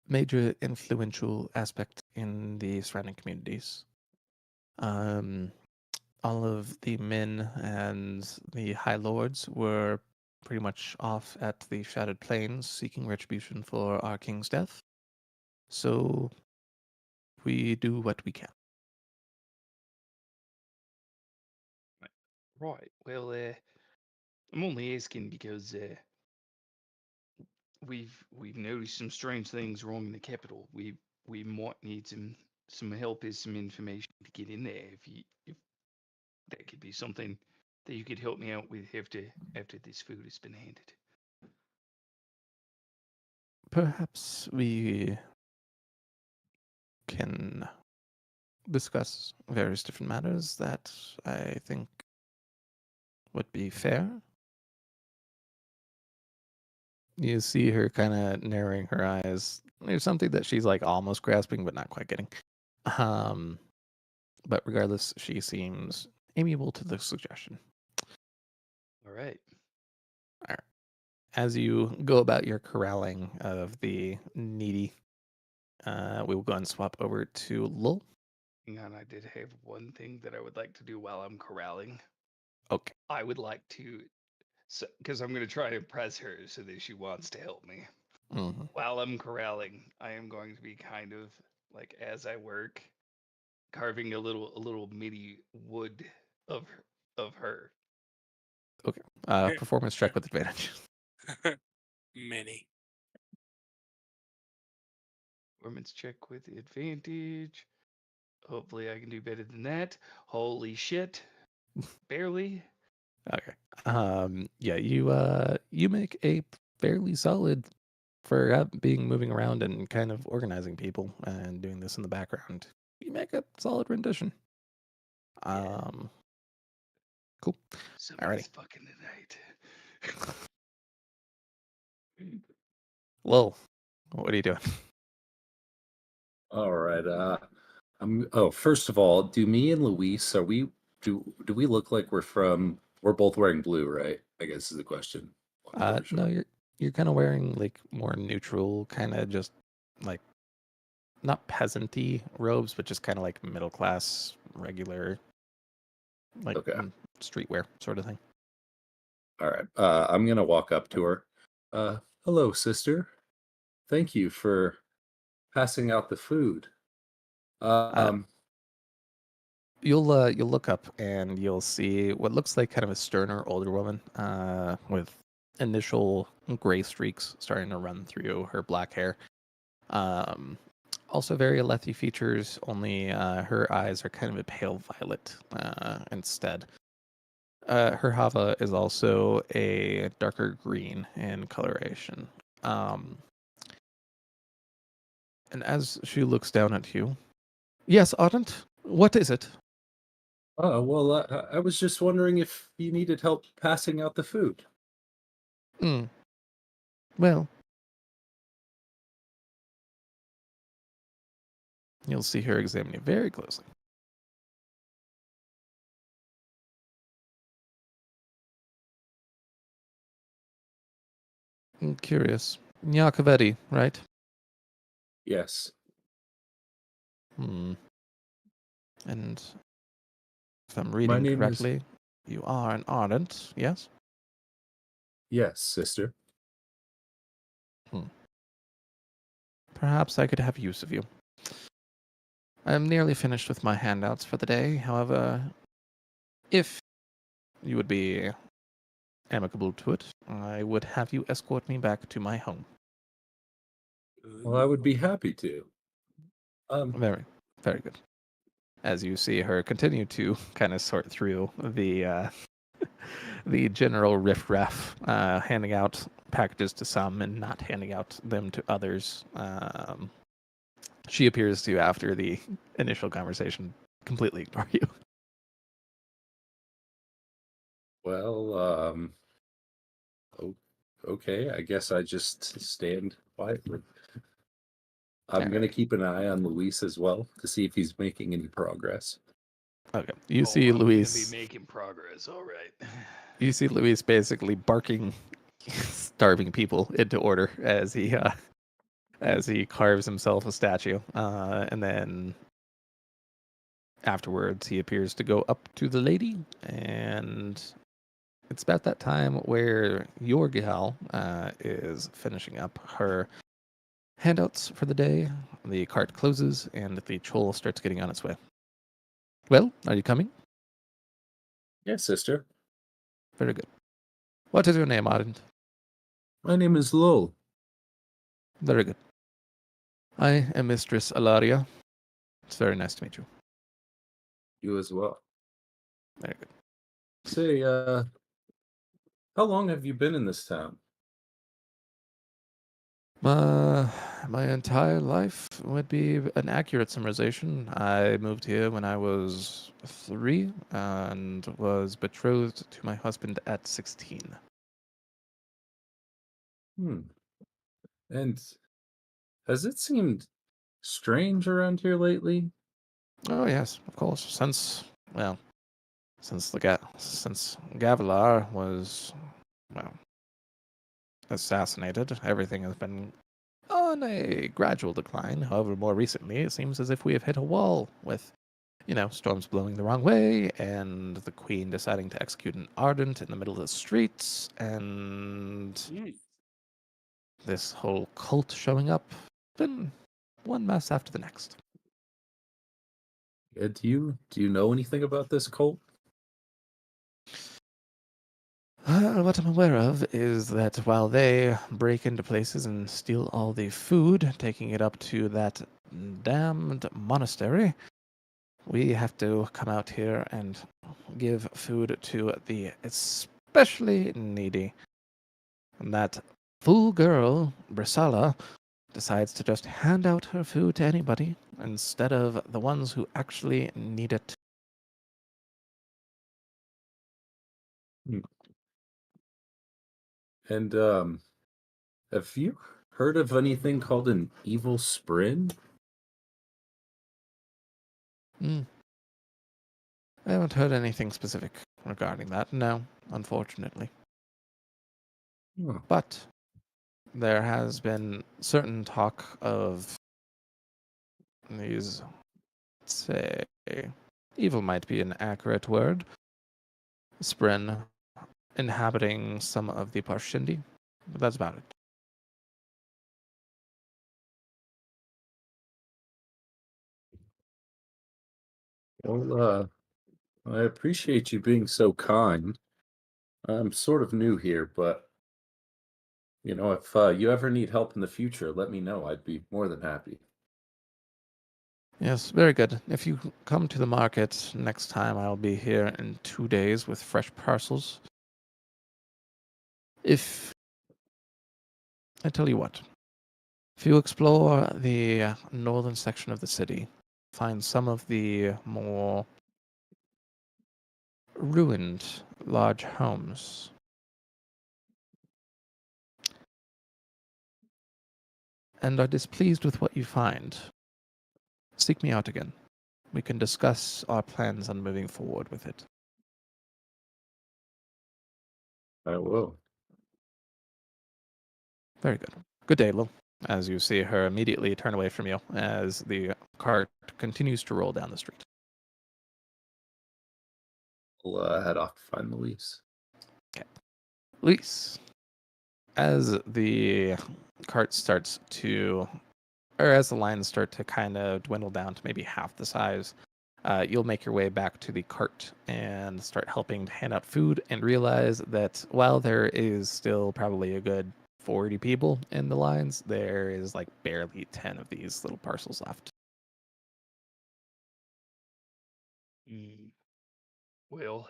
major influential aspect in the surrounding communities. Um, all of the men and the High Lords were pretty much off at the Shattered Plains seeking retribution for our king's death. So we do what we can. Right. Well, I'm only asking because we've noticed some strange things wrong in the capital. We might need some help as some information to get in there. If that could be something that you could help me out with after this food has been handed. Perhaps we can discuss various different matters that I think would be fair. You see her kind of narrowing her eyes. There's something that she's like almost grasping, but not quite getting. Um, but regardless, she seems amiable to the suggestion. All right. All right. As you go about your corralling of the needy, we will go and swap over to Lul. Hang on, I did have one thing that I would like to do while I'm corralling. Okay. I would like to, because I'm going to try to impress her so that she wants to help me. Mhm. While I'm corralling, I am going to be kind of like as I work, carving a little mini wood of her. Okay. Performance check with advantage. Many. Performance check with advantage. Hopefully, I can do better than that. Holy shit! Barely. Okay. Yeah, you make a fairly solid for being moving around and kind of organizing people and doing this in the background. You make a solid rendition. Um, cool. Somebody's Alrighty. fucking tonight. Lowell, what are you doing? All right. First of all, do me and Luis do we look like we're both wearing blue, right? I guess is the question. Long story No, short. you're kind of wearing like more neutral, kind of just like not peasanty robes, but just kind of like middle class, regular, like Okay. streetwear sort of thing. All right. I'm gonna walk up to her. Hello, sister. Thank you for passing out the food. Um, You'll look up and you'll see what looks like kind of a sterner older woman with initial gray streaks starting to run through her black hair. Um, Also very Alethi features, only her eyes are kind of a pale violet instead. Her hava is also a darker green in coloration. Um, and as she looks down at you, yes, Ardent, what is it? I was just wondering if you needed help passing out the food. Hmm. Well, you'll see her examine you very closely. Curious. Yakoveti, right? Yes. Hmm. And if I'm My reading name is correctly, you are an Ardent, yes? Yes, sister. Perhaps I could have use of you. I'm nearly finished with my handouts for the day. However, if you would be amicable to it, I would have you escort me back to my home. Well, I would be happy to. Very, very good. As you see her continue to kind of sort through the the general riffraff, handing out packages to some and not handing out them to others. She appears to, after the initial conversation, completely ignore you. Well, okay. I guess I just stand quietly. I'm gonna Alright. keep an eye on Luis as well to see if he's making any progress. Okay. You Oh, see I'm gonna be Luis. making progress. All right. You see Luis basically barking, starving people into order as he carves himself a statue, and then afterwards he appears to go up to the lady, and it's about that time where your gal is finishing up her handouts for the day. The cart closes, and the troll starts getting on its way. Well, are you coming? Yes, sister. Very good. What is your name, Ardent? My name is Lowell. Very good. I am Mistress Alaria. It's very nice to meet you. You as well. Very good. Say, how long have you been in this town? My entire life would be an accurate summarization. I moved here when I was 3 and was betrothed to my husband at 16. And has it seemed strange around here lately? Oh yes, of course. Since Gavilar was, well, assassinated, everything has been on a gradual decline. However, more recently, it seems as if we have hit a wall with, storms blowing the wrong way, and the Queen deciding to execute an Ardent in the middle of the streets, and this whole cult showing up, been one mess after the next. Yeah, do you know anything about this cult? What I'm aware of is that while they break into places and steal all the food, taking it up to that damned monastery, we have to come out here and give food to the especially needy. And that fool girl, Brisala, decides to just hand out her food to anybody instead of the ones who actually need it. And have you heard of anything called an evil sprin? I haven't heard anything specific regarding that, no, unfortunately. Oh, But there has been certain talk of these, say, evil might be an accurate word, Spren inhabiting some of the Parshindi, but that's about it. well, I appreciate you being so kind. I'm sort of new here, but if you ever need help in the future, let me know. I'd be more than happy. Yes, very good. If you come to the market next time, I'll be here in 2 days with fresh parcels. I tell you what, if you explore the northern section of the city, find some of the more ruined large homes, and are displeased with what you find, seek me out again. We can discuss our plans on moving forward with it. I will. Very good. Good day, Lil. As you see her immediately turn away from you as the cart continues to roll down the street. I'll head off to find Luis. Luis, as the cart starts to, or as the lines start to kind of dwindle down to maybe half the size, you'll make your way back to the cart and start helping to hand out food and realize that while there is still probably a good 40 people in the lines, there is like barely 10 of these little parcels left. Well,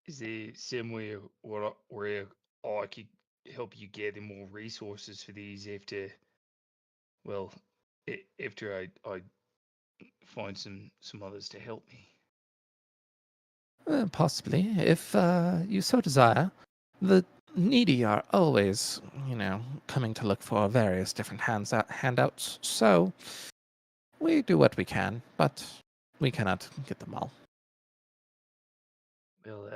is there some way where I could help you gather more resources for these after I find some others to help me? Possibly, if you so desire. The needy are always, coming to look for various different handouts. So we do what we can, but we cannot get them all. Well,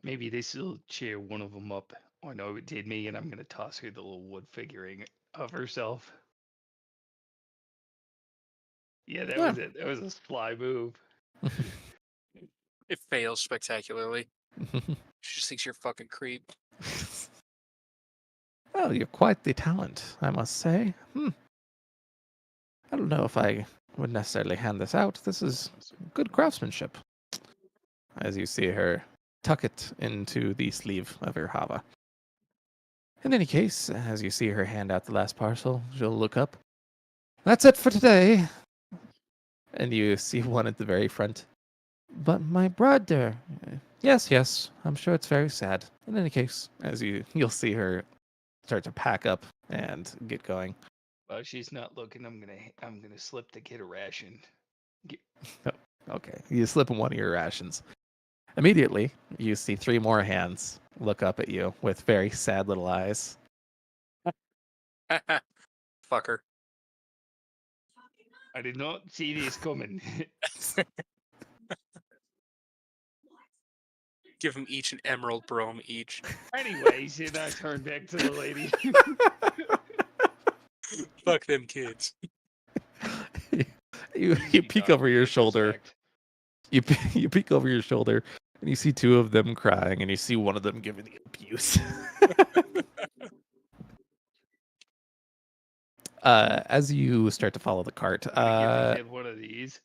maybe this will cheer one of them up. I know it did me, and I'm gonna toss her the little wood figuring of herself. Yeah, that was it. That was a sly move. It fails spectacularly. She just thinks you're a fucking creep. Well, you're quite the talent, I must say. I don't know if I would necessarily hand this out. This is good craftsmanship. As you see her tuck it into the sleeve of her hava. In any case, as you see her hand out the last parcel, she'll look up. That's it for today. And you see one at the very front. But my brother. Yes, I'm sure it's very sad. In any case, as you'll see her start to pack up and get going. While she's not looking, I'm gonna slip to get a ration. Okay, you slip in one of your rations. Immediately, you see 3 more hands look up at you with very sad little eyes. Fucker. I did not see this coming. Give them each an emerald brome each. Anyways, and I turn back to the lady. Fuck them kids. You peek over your shoulder. You peek over your shoulder And you see two of them crying, and you see one of them giving the abuse. As you start to follow the cart, I'm gonna give the kid one of these.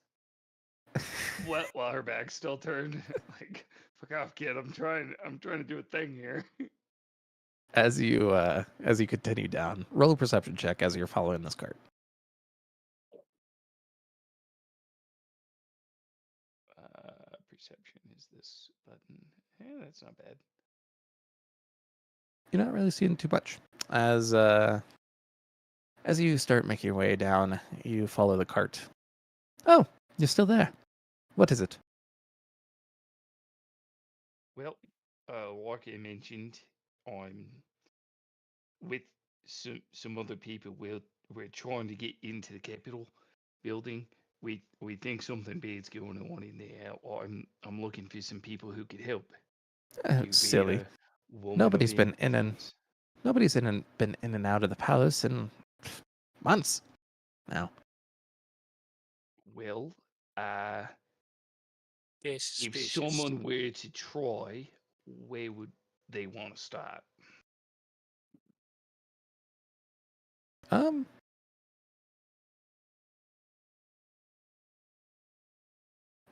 While her back's still turned, like, fuck off, kid. I'm trying to do a thing here. as you continue down, roll a perception check as you're following this cart. Perception is this button. That's not bad. You're not really seeing too much. As you start making your way down, you follow the cart. Oh, you're still there. What is it? Well, like I mentioned, I'm with some other people. We're trying to get into the Capitol building. We think something bad's going on in there. I'm looking for some people who could help. You Silly. be a woman Nobody's of been in and influence. been in and out of the palace in months now. Well, Yes, if spacious. someone were to try, where would they want to start? Um.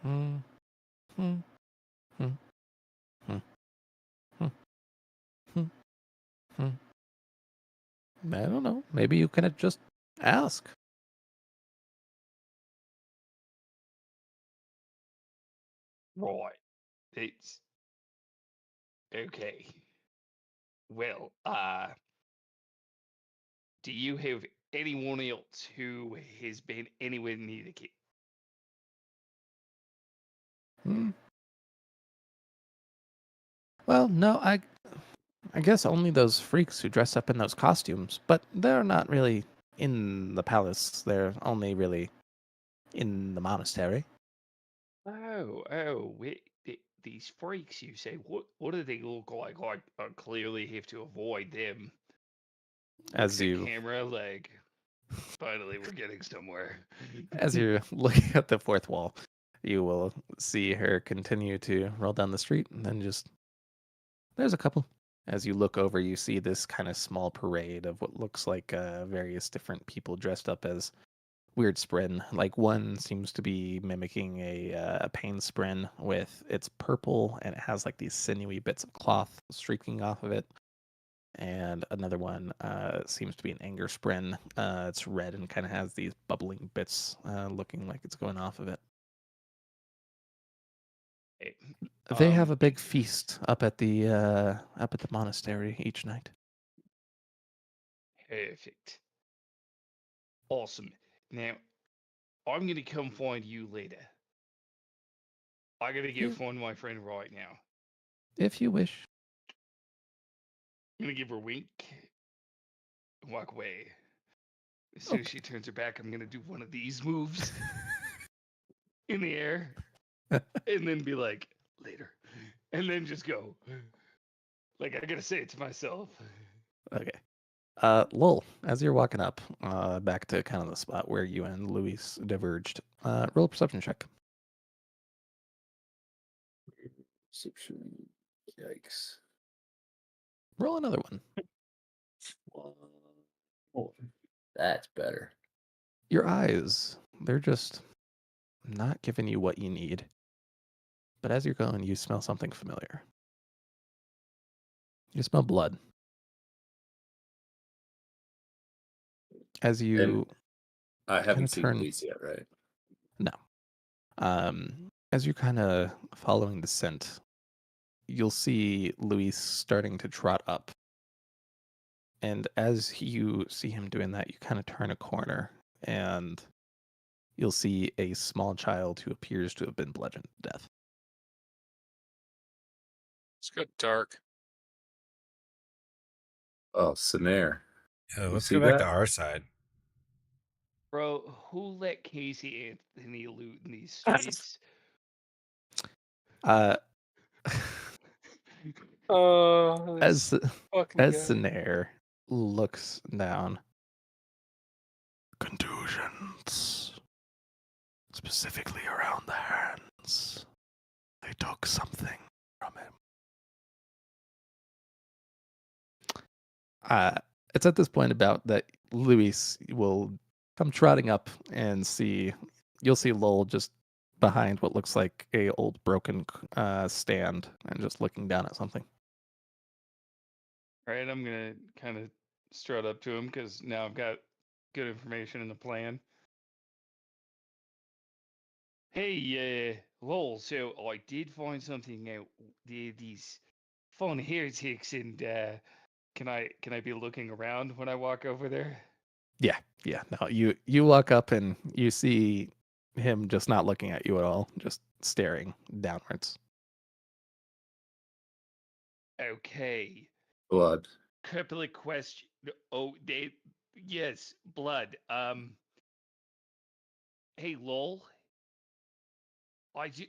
Hmm. Hmm. Hmm. Hmm. Hmm. Hmm. Hmm. I don't know. Maybe you can just ask. Right. It's okay. Well, do you have anyone else who has been anywhere near the kid? Hmm. Well, no, I guess only those freaks who dress up in those costumes, but they're not really in the palace. They're only really in the monastery. Oh, these freaks, you say? What do they look like? I clearly have to avoid them. Looks As at you camera, like, finally, we're getting somewhere. as you're looking at the fourth wall, you will see her continue to roll down the street, and then just there's a couple. As you look over, you see this kind of small parade of what looks like various different people dressed up as weird spren. Like one seems to be mimicking a pain spren with it's purple and it has like these sinewy bits of cloth streaking off of it. And another one seems to be an anger spren. It's red and kind of has these bubbling bits looking like it's going off of it. Hey, They have a big feast up at the monastery each night. Perfect. Awesome. Now, I'm gonna come find you later. I gotta go Yeah. find my friend right now. If you wish. I'm gonna give her a wink and walk away. As soon as she turns her back, I'm gonna do one of these moves in the air and then be like, later. And then just go. Like, I gotta say it to myself. Okay. Lowell, as you're walking up, back to kind of the spot where you and Luis diverged, roll a perception check. Perception. Yikes. Roll another one. Oh, that's better. Your eyes, they're just not giving you what you need. But as you're going, you smell something familiar. You smell blood. As you I haven't kinda seen turn- police yet, right? No. As you're kind of following the scent, you'll see Luis starting to trot up. And as you see him doing that, you kind of turn a corner and you'll see a small child who appears to have been bludgeoned to death. It's got dark. Oh, Snare. Oh, You let's see go back that? to our side. Bro, who let Casey Anthony loot in these streets? Uh, Oh, as fucking as guy. Snare looks down, contusions, specifically around the hands. They took something It's at this point about that Luis will come trotting up and see. You'll see Lowell just behind what looks like a old broken stand and just looking down at something. All right, I'm gonna kind of strut up to him because now I've got good information in the plan. Hey, lol. So I did find something out. These fun heretics, and can I be looking around when I walk over there? Yeah. No, you walk up and you see him just not looking at you at all, just staring downwards. Okay. Blood. Couple of questions. Oh, yes, blood. Hey, lol. I ju-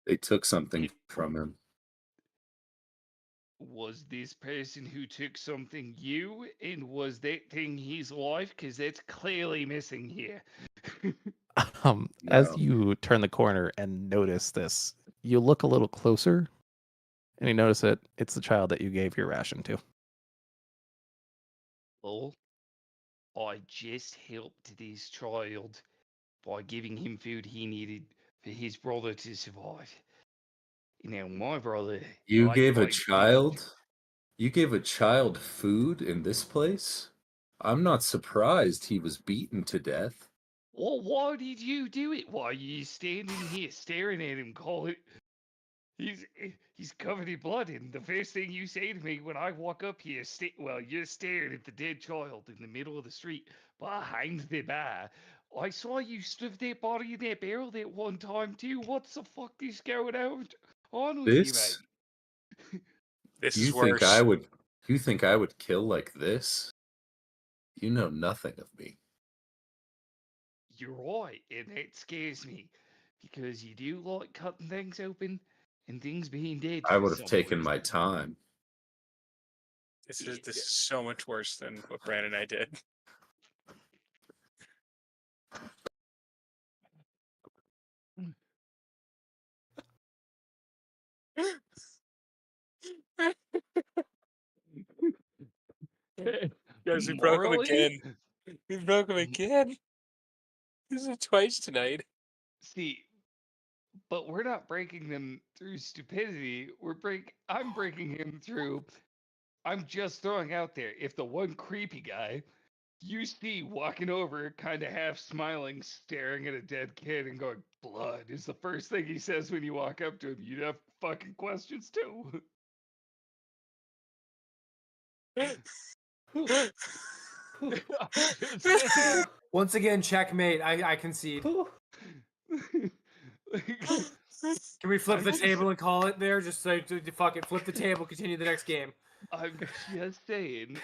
They took something from him. Was this person who took something you, and was that thing his life? Because that's clearly missing here. As No. you turn the corner and notice this, you look a little closer and you notice that it's the child that you gave your ration to. Lol. I just helped this child by giving him food he needed for his brother to survive. Now, my brother, You I gave a fight demons. child? You gave a child food in this place? I'm not surprised he was beaten to death. Well, why did you do it? Why are you standing here staring at him? Call it. He's covered in blood, and the first thing you say to me when I walk up here, you're staring at the dead child in the middle of the street behind the bar. I saw you stuff that body in that barrel that one time too. What the fuck is going on with you, This? mate? This You is think I worse. would you think I would kill like this? You know nothing of me. You're right, and that scares me because you do like cutting things open and things being dead I for would have some taken reason. my time. This is so much worse than what Brandon and I did. Guys, we broke him Morally? again. We broke him again. This is twice tonight. See, but we're not breaking them through stupidity. I'm breaking him through. I'm just throwing out there. If the one creepy guy you see walking over, kind of half smiling, staring at a dead kid and going, "Blood," is the first thing he says when you walk up to him. You'd have fucking questions too. I'm just saying. Once again, checkmate. I concede. Can we flip I'm the just- table and call it there? Just so fuck it. Flip the table. Continue the next game. I'm just saying.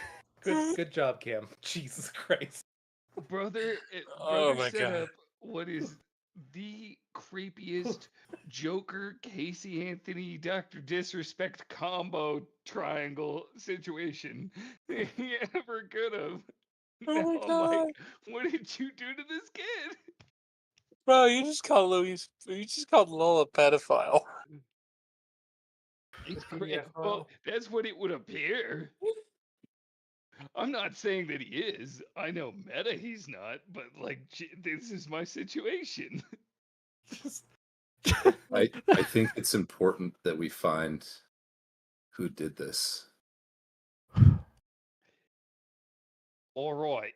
Good job, Cam. Jesus Christ. Brother, Oh brother my set God. up what is the creepiest Joker, Casey Anthony, Dr. Disrespect combo triangle situation he ever could have. Oh Now my I'm God. like, what did you do to this kid? Bro, you just called Lola a pedophile. It's PDF crazy. file. Well, that's what it would appear. I'm not saying that he is. I know meta he's not, but like, this is my situation. I think it's important that we find who did this. All right,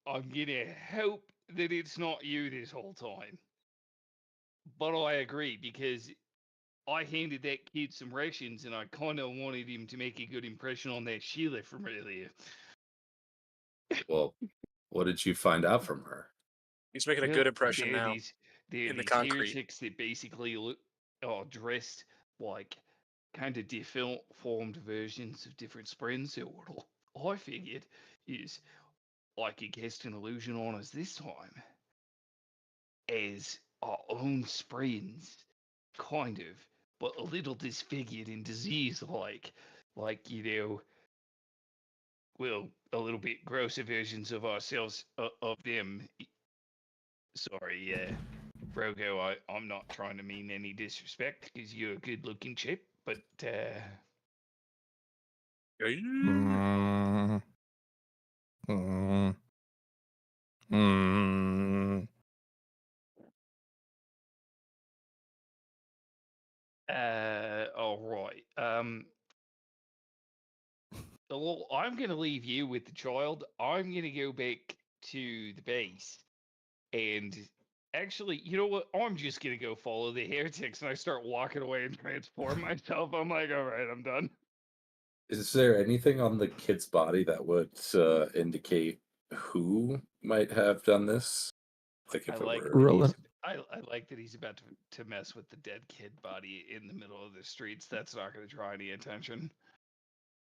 I'm gonna hope that it's not you this whole time. But I agree because I handed that kid some rations and I kind of wanted him to make a good impression on that Sheila from earlier. Well, what did you find out from her? He's making a Well, good impression now they're in the these concrete. heretics that basically look, are dressed like kind of deformed versions of different springs. So what I figured is I could cast an illusion on us this time as our own springs, kind of, but a little disfigured and disease-like, well, a little bit grosser versions of ourselves, of them. Sorry, Brogo, I'm not trying to mean any disrespect because you're a good-looking chip, but Mm. Mm. Mm. All right. Well, I'm gonna leave you with the child. I'm gonna go back to the base, and actually, you know what? I'm just gonna go follow the heretics, and I start walking away and transform myself. I'm like, all right, I'm done. Is there anything on the kid's body that would indicate who might have done this? Like I if it like were. that Roll he's. it. I like that he's about to mess with the dead kid body in the middle of the streets. That's not going to draw any attention.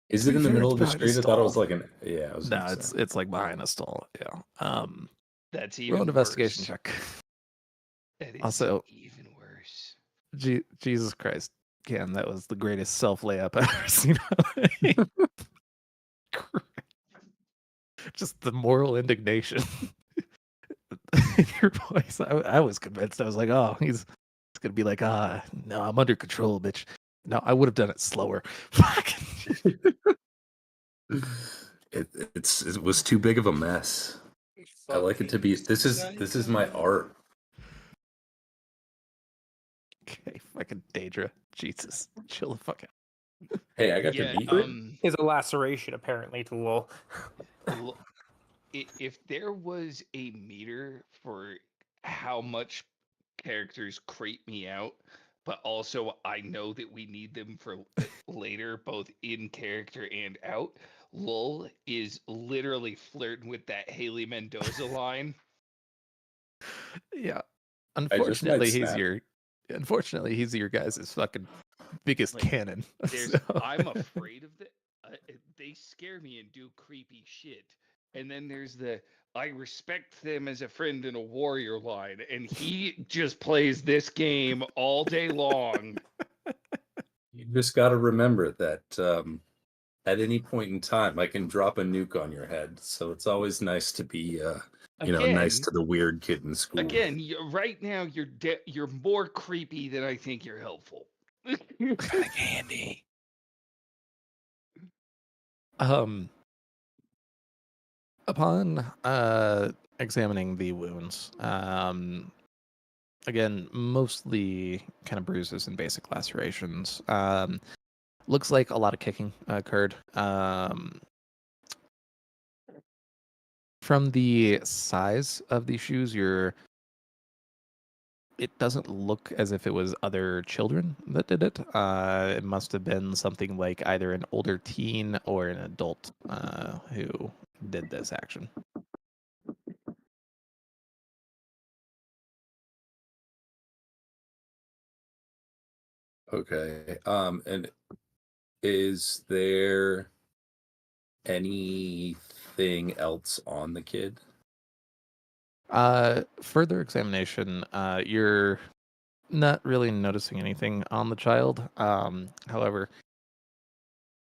Is To it be in the fair, middle it's of the behind a street? I thought it was stall. like an. Yeah, I was No, gonna say. it's like behind a stall. Yeah. That's Roll an even investigation worse. check. That is Also, even worse. Jesus Christ, Cam, that was the greatest self layup I've ever seen. Just the moral indignation in your voice. I was convinced. I was like, oh, he's gonna be like, no, I'm under control, bitch. No, I would have done it slower. Fuck. It was too big of a mess. I like it to be. This is my art. Okay, fucking Daedra. Jesus, chill the fuck out. Hey, I got Yeah. to meet her. Is a laceration apparently to Lowell. If there was a meter for how much characters creep me out, but also I know that we need them for later, both in character and out, Lul is literally flirting with that Haley Mendoza line. Yeah. I just might Unfortunately, snap. he's your guys' fucking biggest Like, cannon. There's, So- I'm afraid of the. They scare me and do creepy shit. And then there's the I respect them as a friend and a warrior line, and he just plays this game all day long. You just got to remember that at any point in time, I can drop a nuke on your head. So it's always nice to be, nice to the weird kid in school. Again, right now you're more creepy than I think you're helpful. Kind of handy. Upon examining the wounds, again, mostly kind of bruises and basic lacerations. Looks like a lot of kicking occurred. From the size of these shoes, it doesn't look as if it was other children that did it. It must have been something like either an older teen or an adult who did this action. Okay. And is there anything else on the kid? Further examination, you're not really noticing anything on the child. However,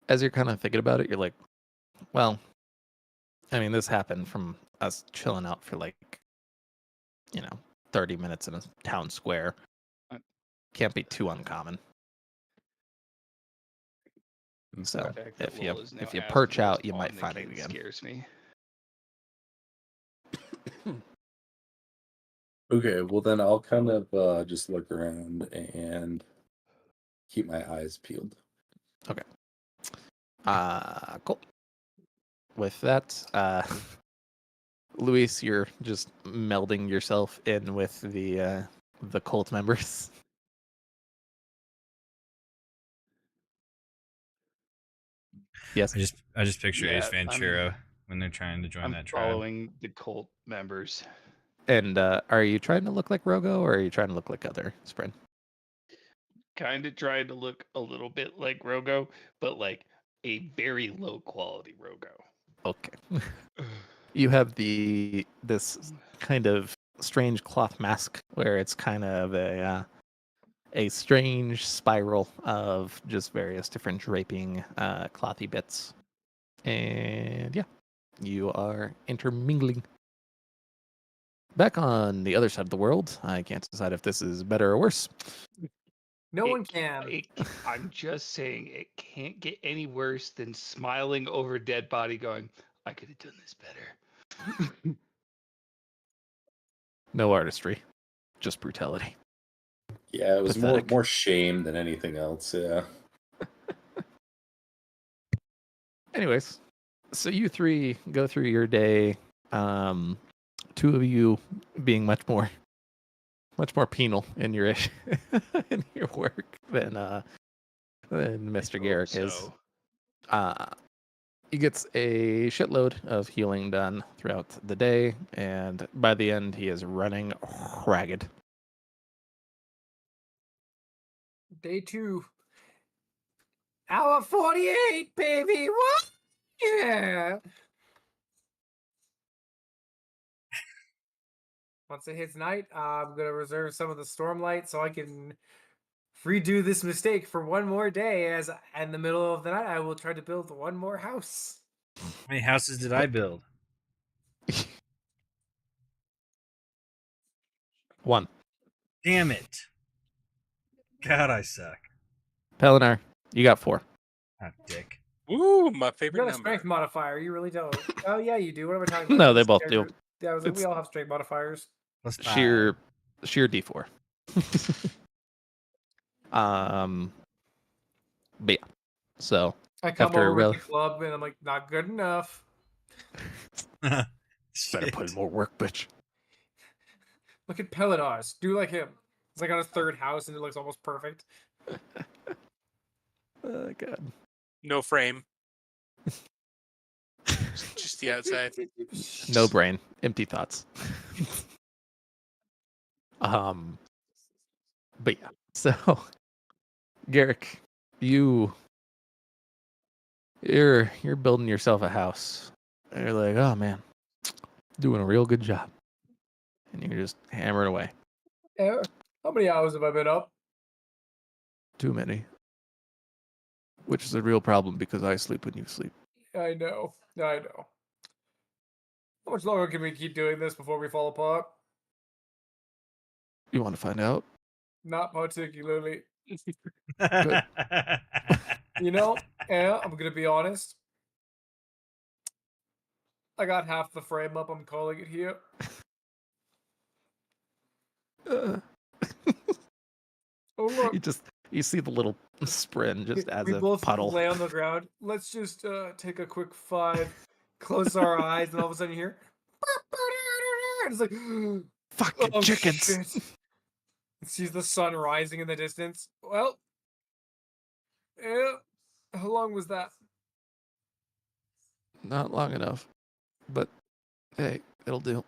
as you're kind of thinking about it, you're like, well, I mean, this happened from us chilling out for 30 minutes in a town square. Can't be too uncommon. So The fact that if you Lul is now if you asking perch what's out, you on might the find it kid again. Scares me. Okay, well then I'll kind of just look around and keep my eyes peeled. Okay. Cool. With that, Luis, you're just melding yourself in with the cult members. Yes. I just picture Ace Yeah, Ventura when they're trying to join I'm that tribe. following the cult members. And are you trying to look like Rogo, or are you trying to look like other Spren? Kind of trying to look a little bit like Rogo, but like a very low quality Rogo. Okay. You have this kind of strange cloth mask where it's kind of a strange spiral of just various different draping clothy bits. And yeah, you are intermingling. Back on the other side of the world, I can't decide if this is better or worse. No one can. I'm just saying it can't get any worse than smiling over a dead body going, I could have done this better. No artistry, just brutality. Yeah, it was Pathetic. more shame than anything else. Yeah. Anyways, so you three go through your day. Two of you being much more penal in your in your work than Mr. Garrick is. So, He gets a shitload of healing done throughout the day, and by the end, he is running ragged. Day 2. Hour 48, baby. What? Yeah. Once it hits night, I'm going to reserve some of the Stormlight so I can redo this mistake for one more day. As in the middle of the night, I will try to build one more house. How many houses did I build? One. Damn it. God, I suck. Pelinar, you got 4. Ah, dick. Ooh, my You favorite got a number. strength modifier. You really don't. Oh, yeah, you do. What am I talking about? No, they This both character- do. Yeah, I was like, we It's- all have strength modifiers. Plus 5. Sheer D4. But yeah. So I come after over with rel- the club and I'm like, not good enough. better Shit. put in more work, bitch. Look at Pelinars. Do like him. It's like on his 3rd house and it looks almost perfect. Oh god. No frame. Just the outside. No brain, empty thoughts. But yeah. So Garrick, you're building yourself a house. And you're like, oh man, doing a real good job. And you're just hammering away. Yeah. How many hours have I been up? Too many. Which is a real problem because I sleep when you sleep. I know. I know. How much longer can we keep doing this before we fall apart? You want to find out? Not particularly. Good. You know, yeah, I'm gonna be honest. I got half the frame up. I'm calling it here. Uh, Oh look, you see the little sprin just as we a both puddle. lay on the ground. Let's just take a quick 5, close our eyes, and all of a sudden you hear. It's like, Fucking oh chickens. shit! Sees the sun rising in the distance. Well, yeah. How long was that? Not long enough. But hey, it'll do.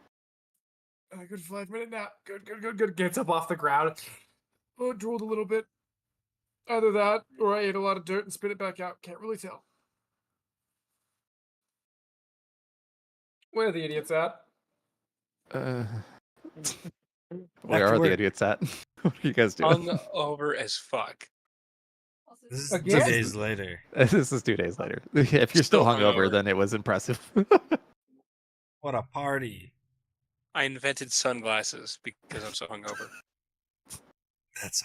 A good 5-minute nap. Good. Gets up off the ground. Oh, drooled a little bit. Either that, or I ate a lot of dirt and spit it back out. Can't really tell. Where are the idiots at? Where Back to are the work. idiots at? What are you guys doing? Hungover as fuck. This is Again? 2 days later. This is 2 days later. If you're still Still hungover, hungover. then it was impressive. What a party. I invented sunglasses because I'm so hungover. That's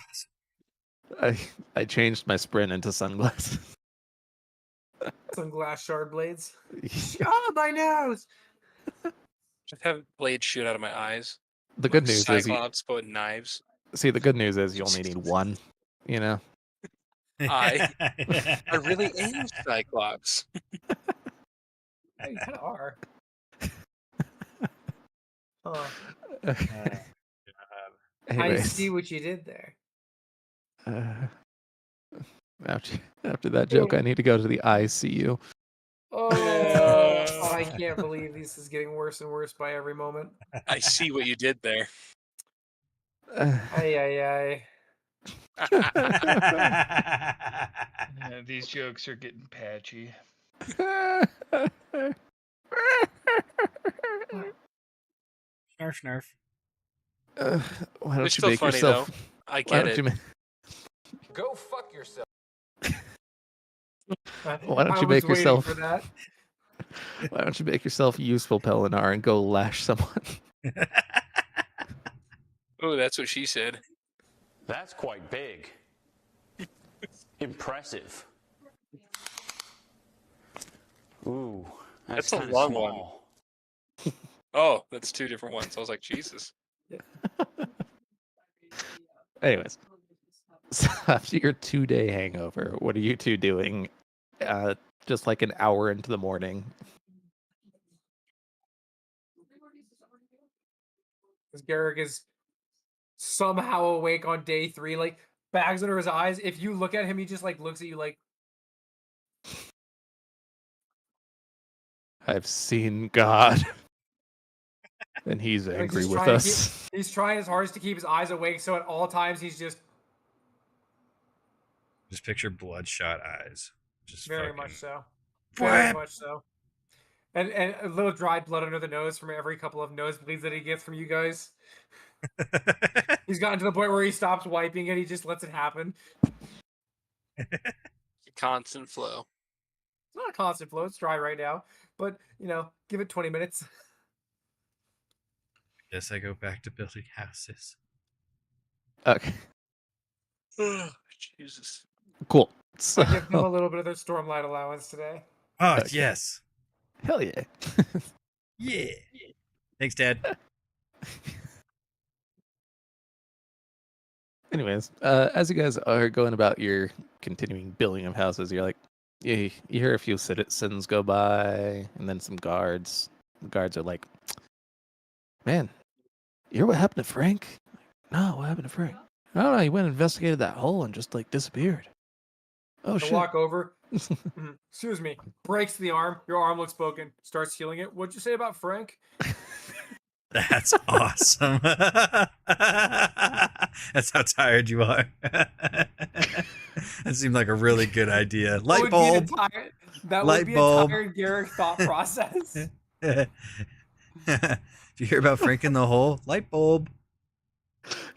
awesome. I changed my sprint into sunglasses. Some glass shard blades. Oh, my nose! Just have blades shoot out of my eyes. The good Like news is, Cyclops, but knives. the good news is you only need one. You know. I really am Cyclops. Yeah, you kind of are. Huh. I Anyways, see what you did there. after that joke, I need to go to the ICU. Oh, I can't believe this is getting worse and worse by every moment. I see what you did there. Ay. Yeah, these jokes are getting patchy. Snarf. Why don't It's you still make funny, yourself? though. I Why get don't it. you Go fuck yourself. Why don't I you was make waiting yourself? for that. Why don't you make yourself useful, Pelinar, and go lash someone? Oh, that's what she said. That's quite big. Impressive. Ooh, That's a kinda long one. small. Oh, that's two different ones. I was like, Jesus. Anyways, so after your 2-day hangover, what are you two doing? Just like an hour into the morning. Because Garrick is somehow awake on day 3, like bags under his eyes. If you look at him, he just like looks at you like, I've seen God, and he's like, angry just with trying to us. he's trying his hardest to keep his eyes awake. So at all times, he's just Just picture bloodshot eyes. Just very fucking... much so, very What? much so, and a little dried blood under the nose from every couple of nosebleeds that he gets from you guys. He's gotten to the point where he stops wiping and he just lets it happen. Constant flow. It's not a constant flow. It's dry right now, but give it 20 minutes. Guess I go back to building houses. Okay, Jesus. cool. I give them a So, little bit of their Stormlight allowance today. Oh, Okay. yes. hell yeah. Yeah. Thanks, Dad. Anyways, as you guys are going about your continuing building of houses, you're like, you hear a few citizens go by, and then some guards. The guards are like, "Man, you hear what happened to Frank?" No, what happened to Frank? I don't know. He went and investigated that hole and just like disappeared. Oh I shit! walk over. Excuse me. Breaks the arm. Your arm looks broken. Starts healing it. What'd you say about Frank? That's awesome. That's how tired you are. That seemed like a really good idea. Light bulb. That Light would be bulb. a tired Garrick thought process. If you hear about Frank in the hole, light bulb.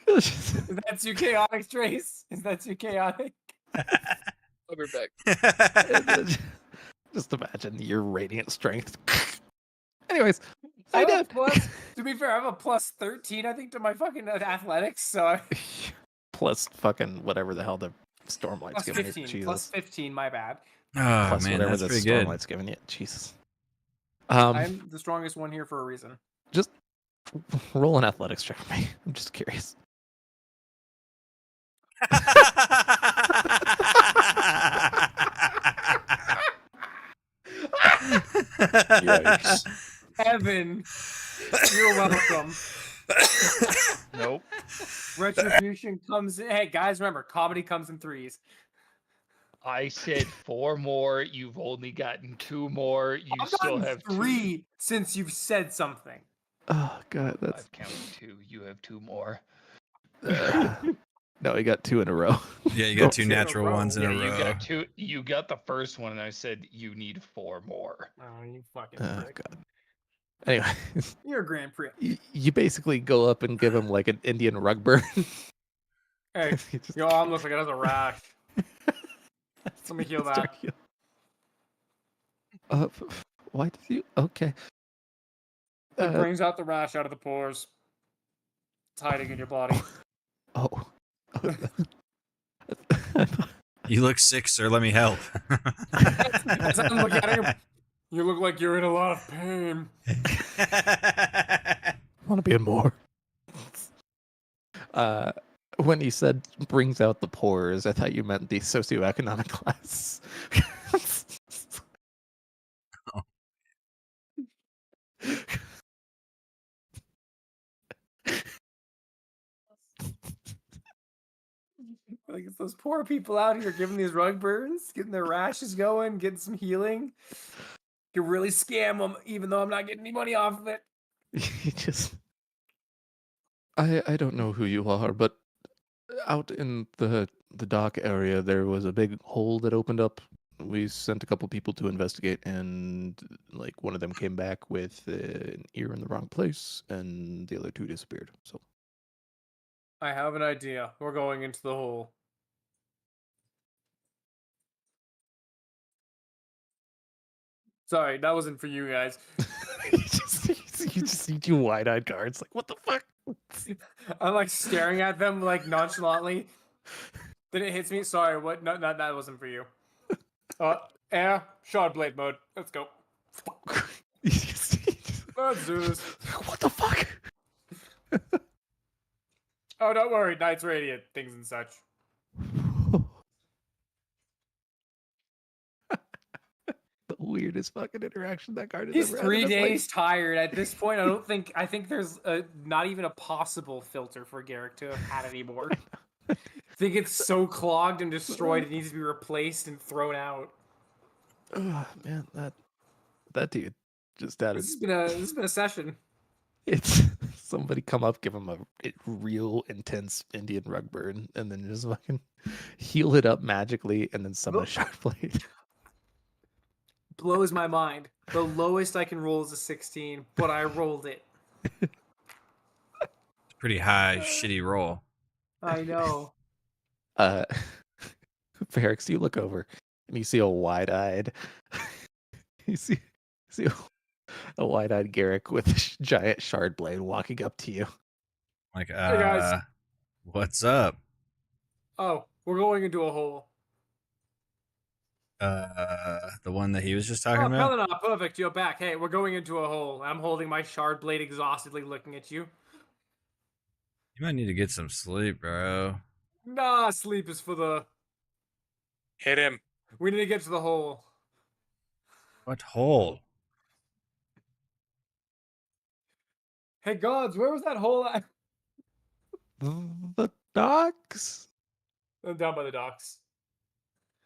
Is that too chaotic, Trace? Is that too chaotic? I'll be back. Just imagine your radiant strength. Anyways, I I have a did. plus. To be fair, I have a plus 13, I think, to my fucking athletics. So Plus fucking whatever the hell the Stormlight's plus giving 15. you. Jesus. Plus 15. My bad. Oh, Plus man, whatever that's the pretty good. Stormlight's giving you. Jesus. I'm the strongest one here for a reason. Just roll an athletics check for me. I'm just curious. Yikes. Evan, you're welcome. Nope. Retribution comes in. Hey, guys, remember, comedy comes in threes. I said 4 more. You've only gotten 2 more. You I've still gotten have 3 since you've said something. Oh god, 2. that's I've counted 2. You have 2 more. no, we got 2 in a row. Yeah, you got Two two in a natural row. ones in Yeah, a you row. got 2. You got the first one, and I said you need 4 more. Oh, you fucking Oh prick. god. Anyway, You're a Grand Prix. you basically go up and give him like an Indian rug burn. Hey, You just your arm looks like it has a rash. Let me heal start that. heal- why did you? Okay. It brings out the rash out of the pores. It's hiding in your body. Oh. You look sick, sir. Let me help. As I look at him, you look like you're in a lot of pain. I want to be in more. When he said brings out the pores, I thought you meant the socioeconomic class. Like, it's those poor people out here giving these rug burns, getting their rashes going, getting some healing. You can really scam them, even though I'm not getting any money off of it. You just I don't know who you are, but out in the dock area there was a big hole that opened up. We sent a couple people to investigate, and like one of them came back with an ear in the wrong place, and the other 2 disappeared. So I have an idea. We're going into the hole. Sorry, that wasn't for you guys. you just see 2 wide-eyed guards like, what the fuck? I'm like staring at them like nonchalantly. Then it hits me. Sorry, what? No, that wasn't for you. Air shard blade mode. Let's go. Let's do this. What the fuck? Oh, don't worry. Knight's radiant things and such. The weirdest fucking interaction that card has He's ever had. 3 in his life. days tired. At this point, I think there's not even a possible filter for Garrick to have had anymore. I think it's so clogged and destroyed it needs to be replaced and thrown out. Oh, man, that dude just added. This has been a session. It's somebody come up, give him a real intense Indian rug burn, and then just fucking heal it up magically, and then summon a sharp blade. Blows my mind. The lowest I can roll is a 16, but I rolled it. Pretty high, shitty roll. I know. Ferrix, you look over and you see a wide-eyed. You see a wide-eyed Garrick with a giant shard blade walking up to you. Like, guys. what's up? Oh, we're going into a hole. The one that he was just talking about? Pelena, perfect. You're back. Hey, we're going into a hole. I'm holding my shard blade exhaustedly looking at you. You might need to get some sleep, bro. Nah, sleep is for the... Hit him. We need to get to the hole. What hole? Hey, gods, where was that hole at? The docks? Down by the docks.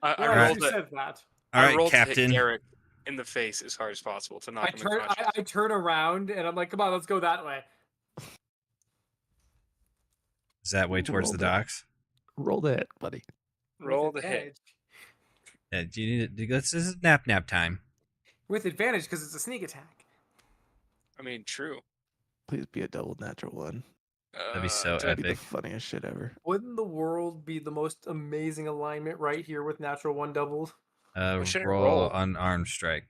I Yeah, rolled you it. said that. All I right, rolled to hit Captain. Garrick in the face as hard as possible to knock him unconscious. I turn around and I'm like, come on, let's go that way. Is that way towards Roll the it. docks? Roll the hit, buddy. Roll With the hit. advantage. Yeah, do you need it? This is nap time. With advantage because it's a sneak attack. I mean, true. Please be a double natural one. That'd be so That'd be the epic. funniest shit ever. Wouldn't the world be the most amazing alignment right here with natural one doubled? We shouldn't Roll roll. unarmed strike.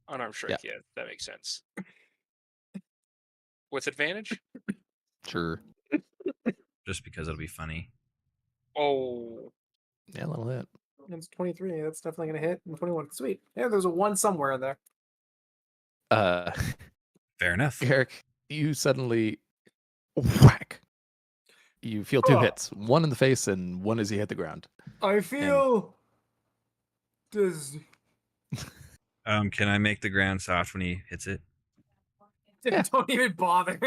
Unarmed strike, yeah, that makes sense. With advantage? Sure. Just because it'll be funny. Oh. Yeah, a little hit. It's 23. That's definitely going to hit. And 21. Sweet. Yeah, there's a 1 somewhere in there. Fair enough. Garrick, you suddenly whack. You feel 2 Oh. hits, one in the face and one as you hit the ground. I feel dizzy. Can I make the ground soft when he hits it? Don't even bother.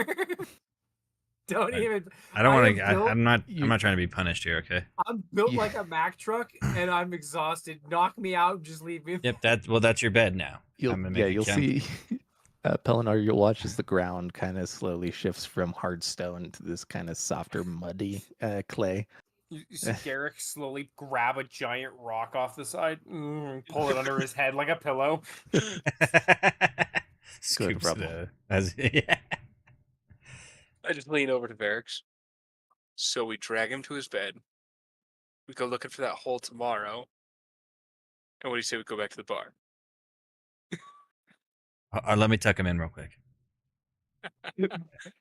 Don't even. I don't want to. built- I'm not trying to be punished here. Okay. I'm built You- like a Mack truck, and I'm exhausted. Knock me out. Just leave me. Yep. That's your bed now. You'll, I'm gonna yeah, make it you'll count. see. Pelinar, you'll watch as the ground kind of slowly shifts from hard stone to this kind of softer, muddy clay. You see Garrick slowly grab a giant rock off the side, pull it under his head like a pillow. Scoops rebel. it, yeah. I just lean over to Varix. So we drag him to his bed. We go looking for that hole tomorrow. And what do you say we go back to the bar? Let me tuck him in real quick.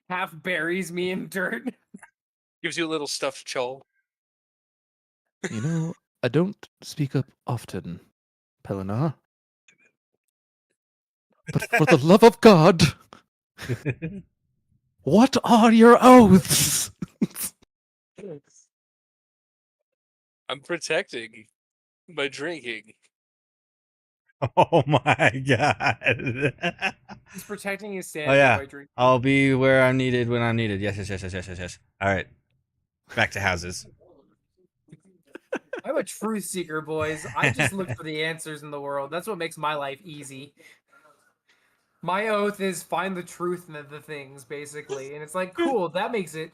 Half buries me in dirt. Gives you a little stuffed chol. You know, I don't speak up often, Pelinar. But for the love of God, what are your oaths? I'm protecting by drinking. Oh my god. He's protecting his Oh sanity yeah. by drinking. I'll be where I'm needed when I'm needed. Yes. All right. Back to houses. I'm a truth seeker, boys. I just look for the answers in the world. That's what makes my life easy. My oath is find the truth in the things, basically. And it's like, cool, that makes it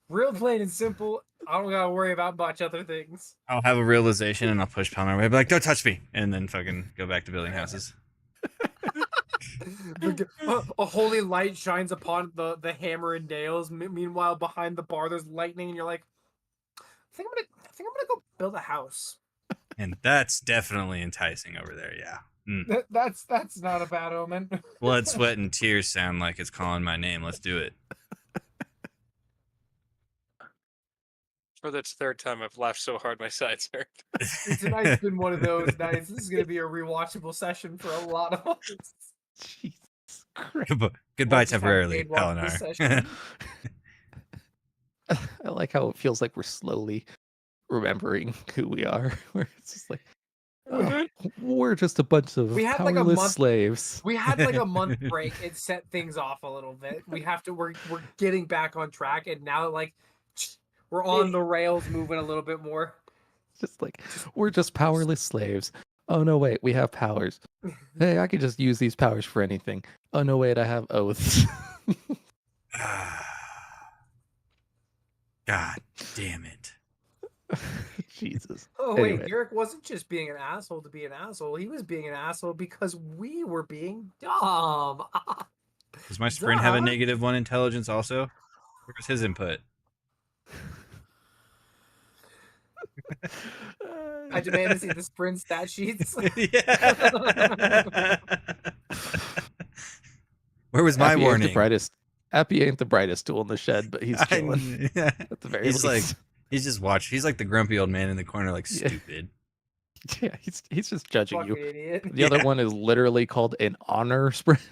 real plain and simple. I don't gotta worry about much other things. I'll have a realization and I'll push Palmer away. Be like, don't touch me. And then fucking go back to building houses. A holy light shines upon the hammer and nails. Meanwhile, behind the bar, there's lightning, and you're like, I think I'm gonna go build a house. And that's definitely enticing over there. Yeah. Mm. That's not a bad omen. Blood, sweat, and tears sound like it's calling my name. Let's do it. For the third time, I've laughed so hard my sides hurt. Tonight's been one of those nights. This is going to be a rewatchable session for a lot of us. Jesus Christ. Goodbye We'll just have temporarily, Cade watch this Palinar. session. I like how it feels like we're slowly remembering who we are. Where it's just like, oh, we're just a bunch of We had like a powerless month- slaves. We had like a month break. It set things off a little bit. We're getting back on track, and now like we're on the rails, moving a little bit more. Just like, we're just powerless slaves. Oh no, wait, we have powers. Hey, I could just use these powers for anything. Oh no, wait, I have oaths. God damn it. Jesus. Oh wait, Anyway. Garrick wasn't just being an asshole to be an asshole. He was being an asshole because we were being dumb. Does my sprint have a Duh. -1 intelligence also? Where's his input? I demand to see the sprint stat sheets. Yeah. Where was my Appy ain't warning? the brightest. Appy ain't the brightest tool in the shed, but he's chilling. At the very He's least. he's just watching. He's like the grumpy old man in the corner, like Yeah. stupid. Yeah, he's just judging Fucking you. idiot. The other one is literally called an honor sprint.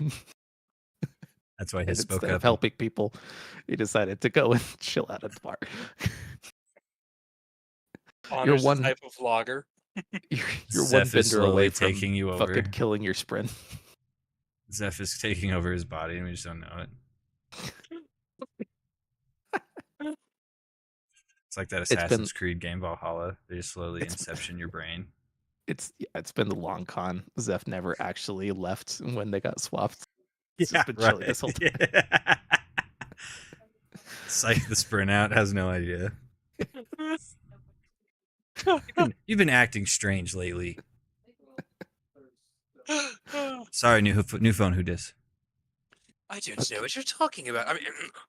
That's why And his spoke instead of up. helping people, he decided to go and chill out at the bar. Honor's one- the type of vlogger. You're one Zeph is bender away slowly from taking you over. fucking killing your sprint. Zeph is taking over his body, and we just don't know it. It's like that been- Assassin's Creed game Valhalla. They just slowly inception your brain. It's been the long con. Zeph never actually left when they got swapped. It's just been chilling this whole time. Yeah. Psych the sprint out, has no idea. You've been acting strange lately. Sorry, new phone, who dis? I don't know what you're talking about. I mean,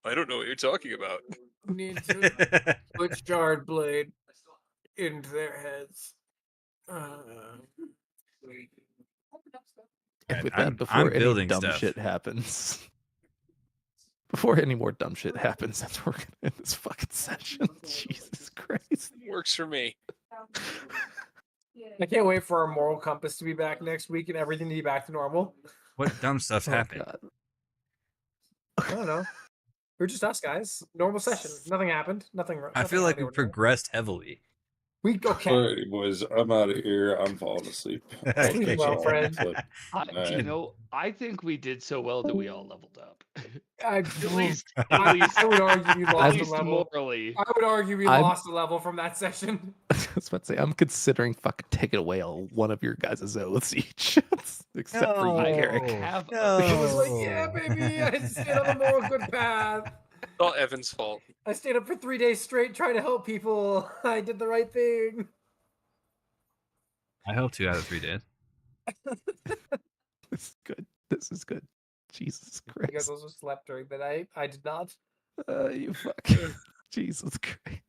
I don't know what you're talking about. Need to put shard blade into their heads. And with I'm that, before any building dumb stuff. shit happens, before any more dumb shit happens, that's where we're gonna end this fucking session. Jesus Christ. Works for me. I can't wait for our moral compass to be back next week and everything to be back to normal. What dumb stuff Oh, happened? God. I don't know. We're just us guys. Normal session. Nothing happened. Nothing. I feel nothing like out of the we ordinary. progressed heavily. We okay. Alrighty, boys, I'm out of here. I'm falling asleep. Okay. Well, friend. You know, I think we did so well that we all leveled up. At least- I would argue we At lost a least level. morally. I would argue we I'm- lost a level from that session. I was about to say, I'm considering fucking taking away one of your guys' oaths each. Except for you, Garrick. Have It was like, yeah, baby, I stayed on the moral good path. It's all Evan's fault. I stayed up for 3 days straight trying to help people. I did the right thing. I hope 2 out of 3 did. This is good. This is good. Jesus You guys Christ. also slept during the night. I did not. You fucking. Jesus Christ.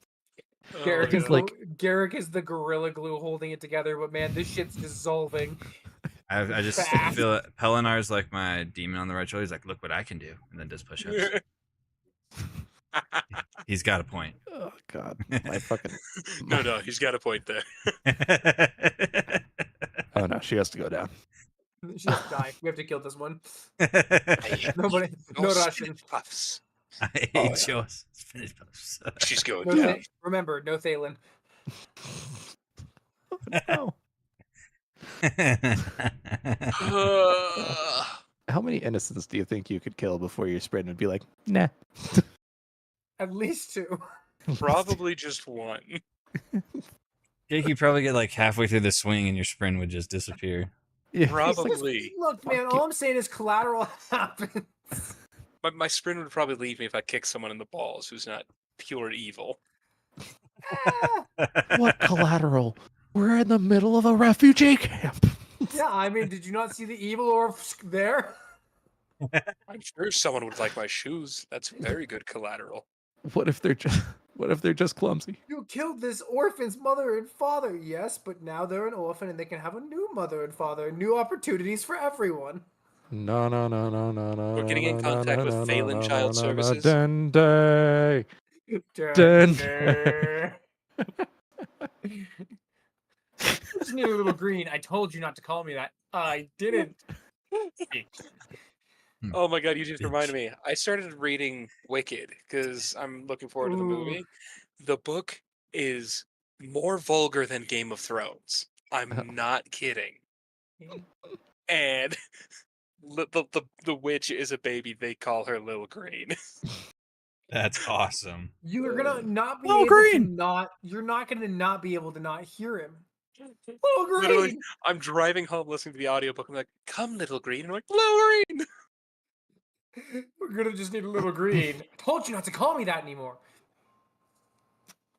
Garrick, Oh, is It's like- Garrick is the gorilla glue holding it together, but man, this shit's dissolving. I just Fast. feel it. Pelinar's like my demon on the right shoulder. He's like, look what I can do, and then does push-ups. He's got a point. Oh, God. My fucking. no, he's got a point there. Oh, no. She has to go down. She has to die. We have to kill this one. Hey, Nobody, no no rushing. spinach puffs. I hate Oh, yeah. your spinach puffs. She's going No down. Remember, no Thalen. Oh, how many innocents do you think you could kill before your sprint would be like, nah? At least 2. Probably just one. Jake, you probably get like halfway through the swing and your sprint would just disappear. Yeah. Probably. Look, man, Fuck all you. I'm saying is collateral happens. But my sprint would probably leave me if I kick someone in the balls who's not pure evil. What collateral? We're in the middle of a refugee camp. Yeah, I mean, did you not see the evil orc there? I'm sure someone would like my shoes. That's very good collateral. What if they're just clumsy? You killed this orphan's mother and father, yes, but now they're an orphan and they can have a new mother and father, new opportunities for everyone. No. We're getting in contact with Phelan Child Services. Dende. Dun. Just need a little green. I told you not to call me that. I didn't. Oh my god, you just reminded Bitch. me. I started reading Wicked because I'm looking forward to the Ooh. movie. The book is more vulgar than Game of Thrones. I'm Oh. not kidding. And the witch is a baby. They call her Lil Green. That's awesome. You are gonna not be Little able to Green. not. You're not gonna not be able to not hear him. Little Literally, Green. I'm driving home listening to the audiobook. I'm like, "Come, Little Green." And I'm like, "Lil Green." We're gonna just need a little green. I told you not to call me that anymore.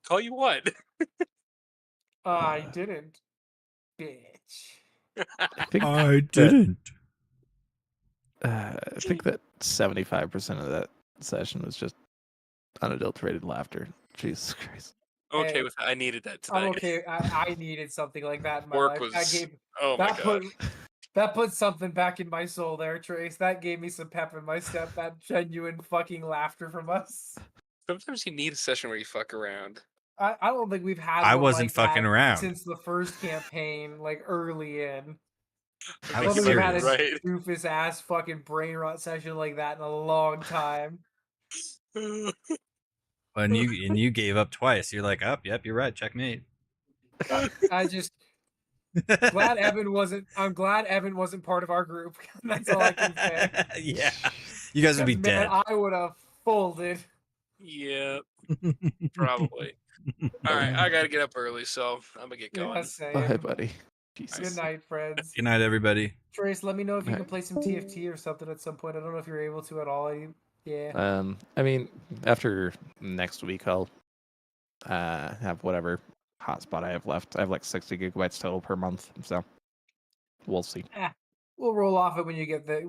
Call you what? I didn't, bitch. I think I that, didn't. I think that 75% of that session was just unadulterated laughter. Jesus Christ. I'm okay Hey, with that. I needed that tonight. I'm okay. I needed something like that in my Work life. was. Oh my god. That put something back in my soul there, Trace. That gave me some pep in my step. That genuine fucking laughter from us. Sometimes you need a session where you fuck around. I don't think we've had I one wasn't like fucking that around. since the first campaign, like early in. I I was don't think we've had a serious. Right. doofus ass fucking brain rot session like that in a long time. And you gave up twice. You're like, oh, yep, you're right. Checkmate. I just glad Evan wasn't. I'm glad Evan wasn't part of our group. That's all I can say. Yeah, you guys would be 'Cause, dead. man, I would have folded. Yeah, probably. All right, I gotta get up early, so I'm gonna get going. Yeah, same. Bye, buddy. Good Jesus. night, friends. Good night, everybody. Trace, let me know if you Right. can play some TFT or something at some point. I don't know if you're able to at all. Yeah. I mean, after next week, I'll have whatever hotspot I have left. I have like 60 gigabytes total per month, so we'll see. We'll roll off it when you get the